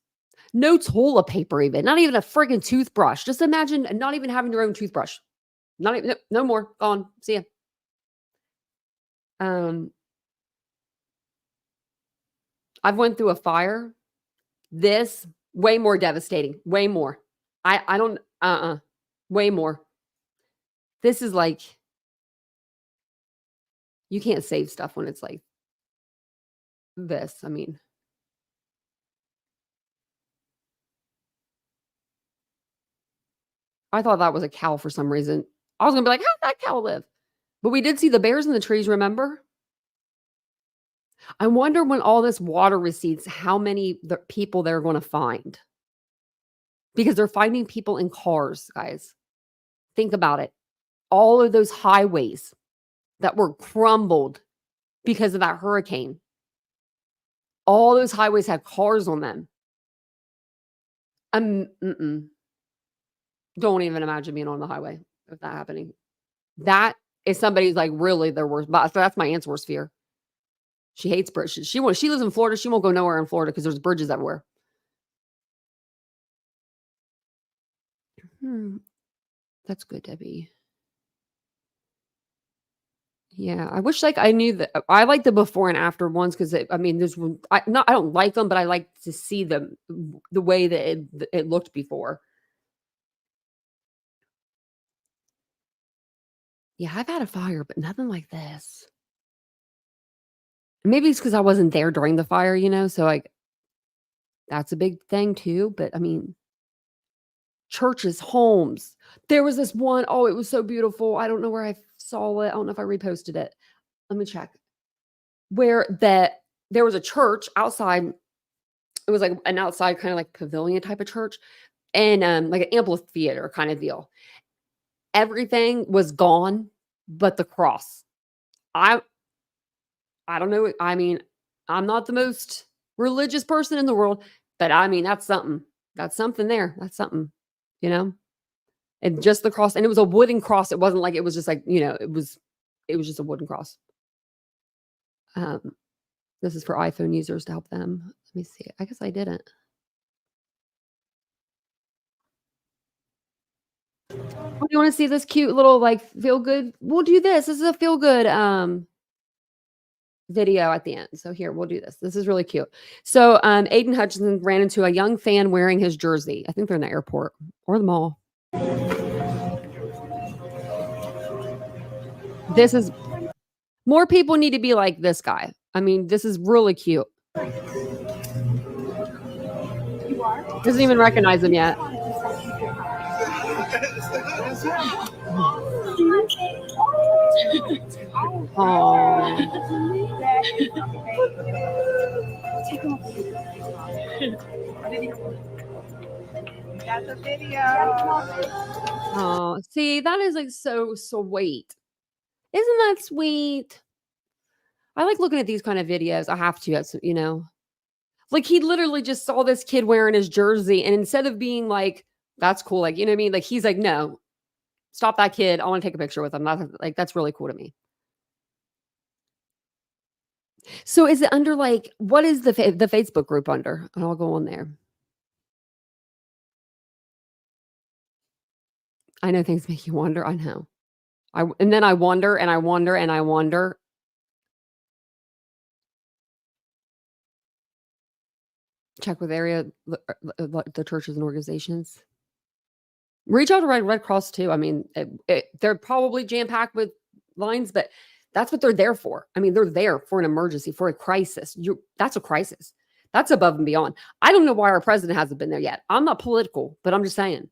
no toilet paper, even not even a friggin' toothbrush. Just imagine not even having your own toothbrush. Not even, no more. Gone. See ya. I've went through a fire. This way more devastating. Way more. I don't. Way more. This is like, you can't save stuff when it's like this. I mean, I thought that was a cow for some reason. I was gonna be like, how'd that cow live? But we did see the bears in the trees, remember? I wonder when all this water recedes, how many people they're going to find. Because they're finding people in cars, guys. Think about it. All of those highways that were crumbled because of that hurricane. All those highways had cars on them. Mm-mm. Don't even imagine being on the highway if that happening. That is somebody's like really their worst. But that's my aunt's worst fear. She hates bridges. She lives in Florida. She won't go nowhere in Florida because there's bridges everywhere. That's good, Debbie. Yeah, I wish like I knew that. I like the before and after ones because I mean, there's I don't like them, but I like to see them the way that it looked before. Yeah, I've had a fire, but nothing like this. Maybe it's because I wasn't there during the fire, so like that's a big thing too. But I mean, churches, homes. There was this one, oh, it was so beautiful. I don't know where I saw it. I don't know if I reposted it. Let me check. Where there was a church outside. It was like an outside kind of like pavilion type of church and like an amphitheater kind of deal. Everything was gone but the cross. I don't know. I mean, I'm not the most religious person in the world, but I mean, that's something. That's something there. That's something, you know? And just the cross, and it was a wooden cross. It wasn't like it was just like, it was just a wooden cross. This is for iPhone users to help them. Let me see. I guess I didn't. Oh, you want to see this cute little like feel good? We'll do this. This is a feel good video at the end. So here, we'll do this. This is really cute. So Aiden Hutchinson ran into a young fan wearing his jersey. I think they're in the airport or the mall. This is more people need to be like this guy. I mean, this is really cute. Doesn't even recognize him yet. That's a video. Oh, see, that is like so sweet. Isn't that sweet? I like looking at these kind of videos. I have to, like he literally just saw this kid wearing his jersey, and instead of being like, "That's cool," like you know what I mean, like he's like, "No, stop that kid. I want to take a picture with him." That's really cool to me. So is it under like what is the Facebook group under? And I'll go on there. I know things make you wonder. I know. And then I wonder and I wonder and I wonder. Check with the churches and organizations. Reach out to Red Cross too. I mean, they're probably jam packed with lines, but that's what they're there for. I mean, they're there for an emergency, for a crisis. That's a crisis. That's above and beyond. I don't know why our president hasn't been there yet. I'm not political, but I'm just saying.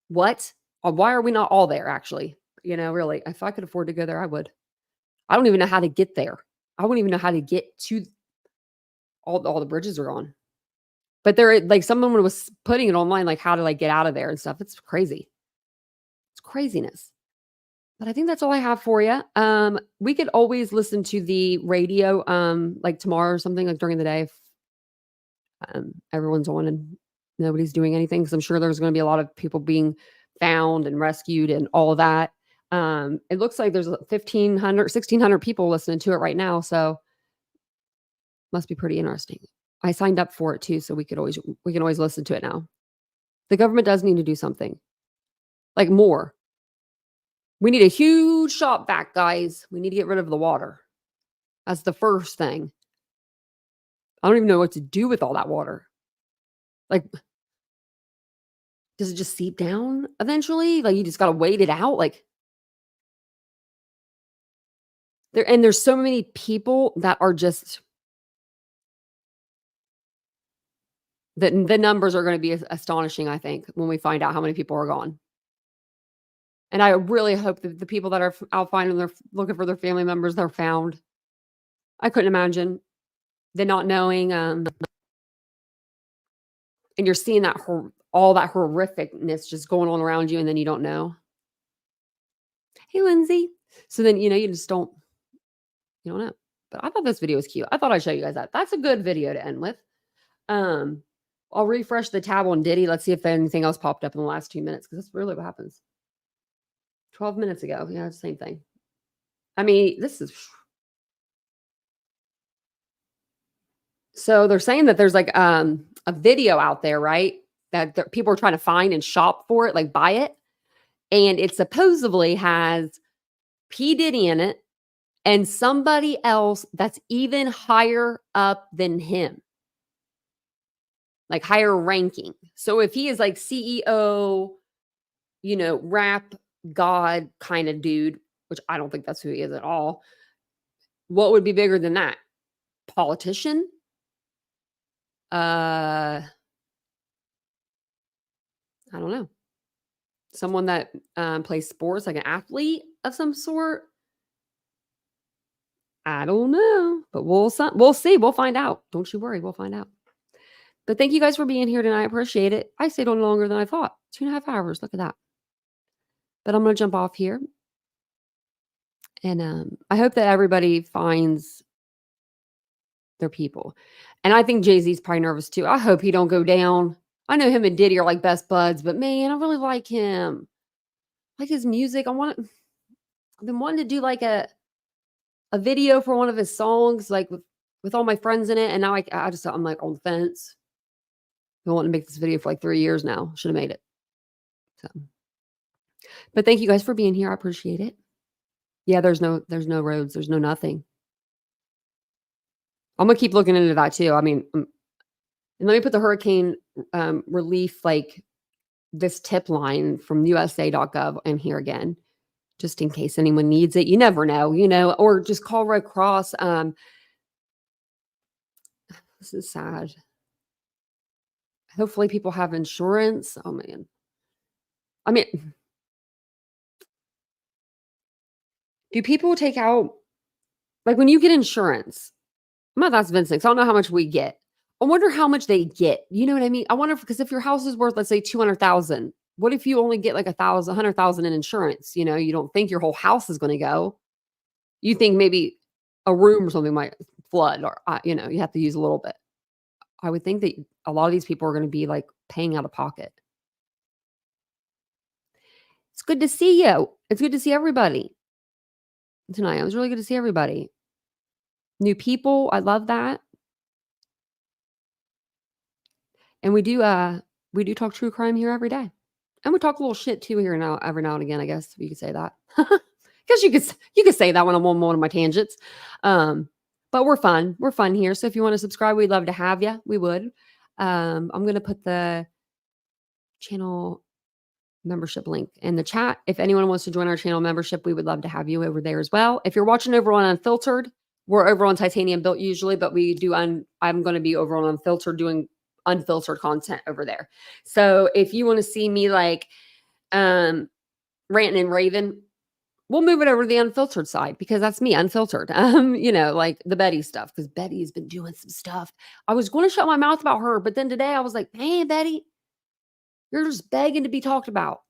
What? Why are we not all there? Actually, really, if I could afford to go there, I would. I don't even know how to get there. I wouldn't even know how to get to. All the bridges are on. But they're like someone was putting it online, like how to like get out of there and stuff. It's crazy. It's craziness. But I think that's all I have for you. We could always listen to the radio, like tomorrow or something, like during the day. If, everyone's on and nobody's doing anything, because I'm sure there's going to be a lot of people being found and rescued and all of that. It looks like there's 1,600 people listening to it right now. So must be pretty interesting. I signed up for it too, so we can always listen to it now. The government does need to do something, like more. We need a huge shop vac, guys. We need to get rid of the water. That's the first thing. I don't even know what to do with all that water. Like, does it just seep down eventually? Like, you just got to wait it out? Like, there's so many people that are just, the numbers are going to be astonishing, I think, when we find out how many people are gone. And I really hope that the people that are out looking for their family members, they're found. I couldn't imagine the not knowing. And you're seeing that all that horrificness just going on around you, and then you don't know. Hey, Lindsay. So then, you just don't know. But I thought this video was cute. I thought I'd show you guys that. That's a good video to end with. I'll refresh the tab on Diddy. Let's see if anything else popped up in the last 2 minutes, because that's really what happens. 12 minutes ago. Yeah, it's the same thing. I mean, this is... So they're saying that there's like a video out there, right? That people are trying to find and shop for it, like buy it. And it supposedly has P. Diddy in it and somebody else that's even higher up than him, like higher ranking. So if he is like CEO, rap god kind of dude, which I don't think that's who he is at all, what would be bigger than that? Politician? I don't know. Someone that plays sports, like an athlete of some sort. I don't know, but we'll see. We'll find out. Don't you worry. We'll find out. But thank you guys for being here tonight. I appreciate it. I stayed on longer than I thought. 2.5 hours. Look at that. But I'm going to jump off here. And I hope that everybody finds their people. And I think Jay-Z's probably nervous too. I hope he don't go down. I know him and Diddy are like best buds, but man, I really like him. Like his music. I've been wanting to do like a video for one of his songs, like with all my friends in it. And now I'm like on the fence. I want to make this video for like 3 years now. Should have made it. So, but thank you guys for being here. I appreciate it. Yeah, there's no roads. There's no nothing. I'm going to keep looking into that too. I mean, and let me put the hurricane relief, like this tip line from USA.gov in here again, just in case anyone needs it. You never know, or just call Red Cross. This is sad. Hopefully people have insurance. Oh man. I mean, do people take out, like when you get insurance? I'm not that's Vincent. I don't know how much we get. I wonder how much they get. You know what I mean? I wonder because if your house is worth, let's say 200,000, what if you only get like 100,000 in insurance? You don't think your whole house is going to go. You think maybe a room or something might flood, or you have to use a little bit. I would think that a lot of these people are going to be like paying out of pocket. It's good to see you. It's good to see everybody tonight. It was really good to see everybody. New people. I love that. And we do talk true crime here every day. And we talk a little shit too here now, every now and again, I guess you could say that. Because you could say that when I'm on one of my tangents. But we're fun. We're fun here. So if you want to subscribe, we'd love to have you. We would. I'm going to put the channel membership link in the chat. If anyone wants to join our channel membership, we would love to have you over there as well. If you're watching over on Unfiltered, we're over on Titanium Built usually, but we do I'm going to be over on Unfiltered doing unfiltered content over there. So if you want to see me like ranting and raving, we'll move it over to the unfiltered side because that's me, unfiltered. Like the Betty stuff, because Betty's been doing some stuff. I was going to shut my mouth about her, but then today I was like, man, Betty, you're just begging to be talked about.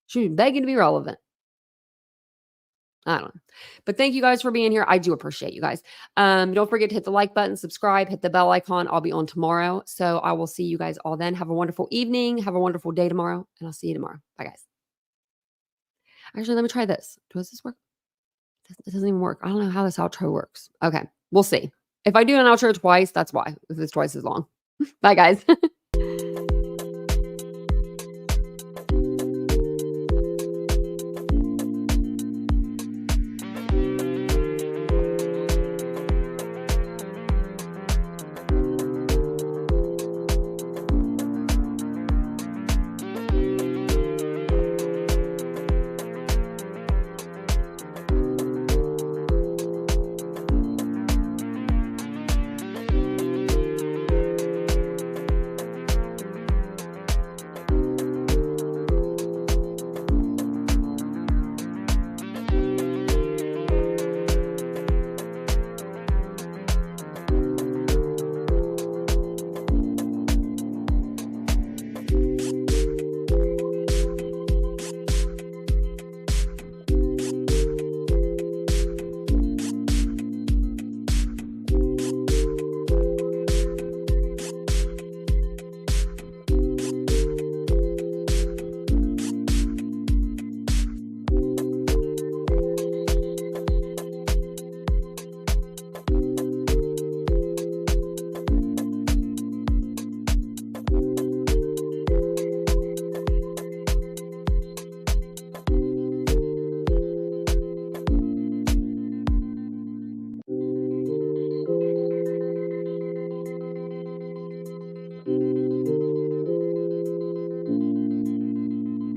She's begging to be relevant. I don't know. But thank you guys for being here. I do appreciate you guys. Don't forget to hit the like button, subscribe, hit the bell icon. I'll be on tomorrow. So I will see you guys all then. Have a wonderful evening. Have a wonderful day tomorrow. And I'll see you tomorrow. Bye, guys. Actually, let me try this. Does this work? It doesn't even work. I don't know how this outro works. Okay. We'll see. If I do an outro twice, that's why. If it's twice as long. Bye, guys.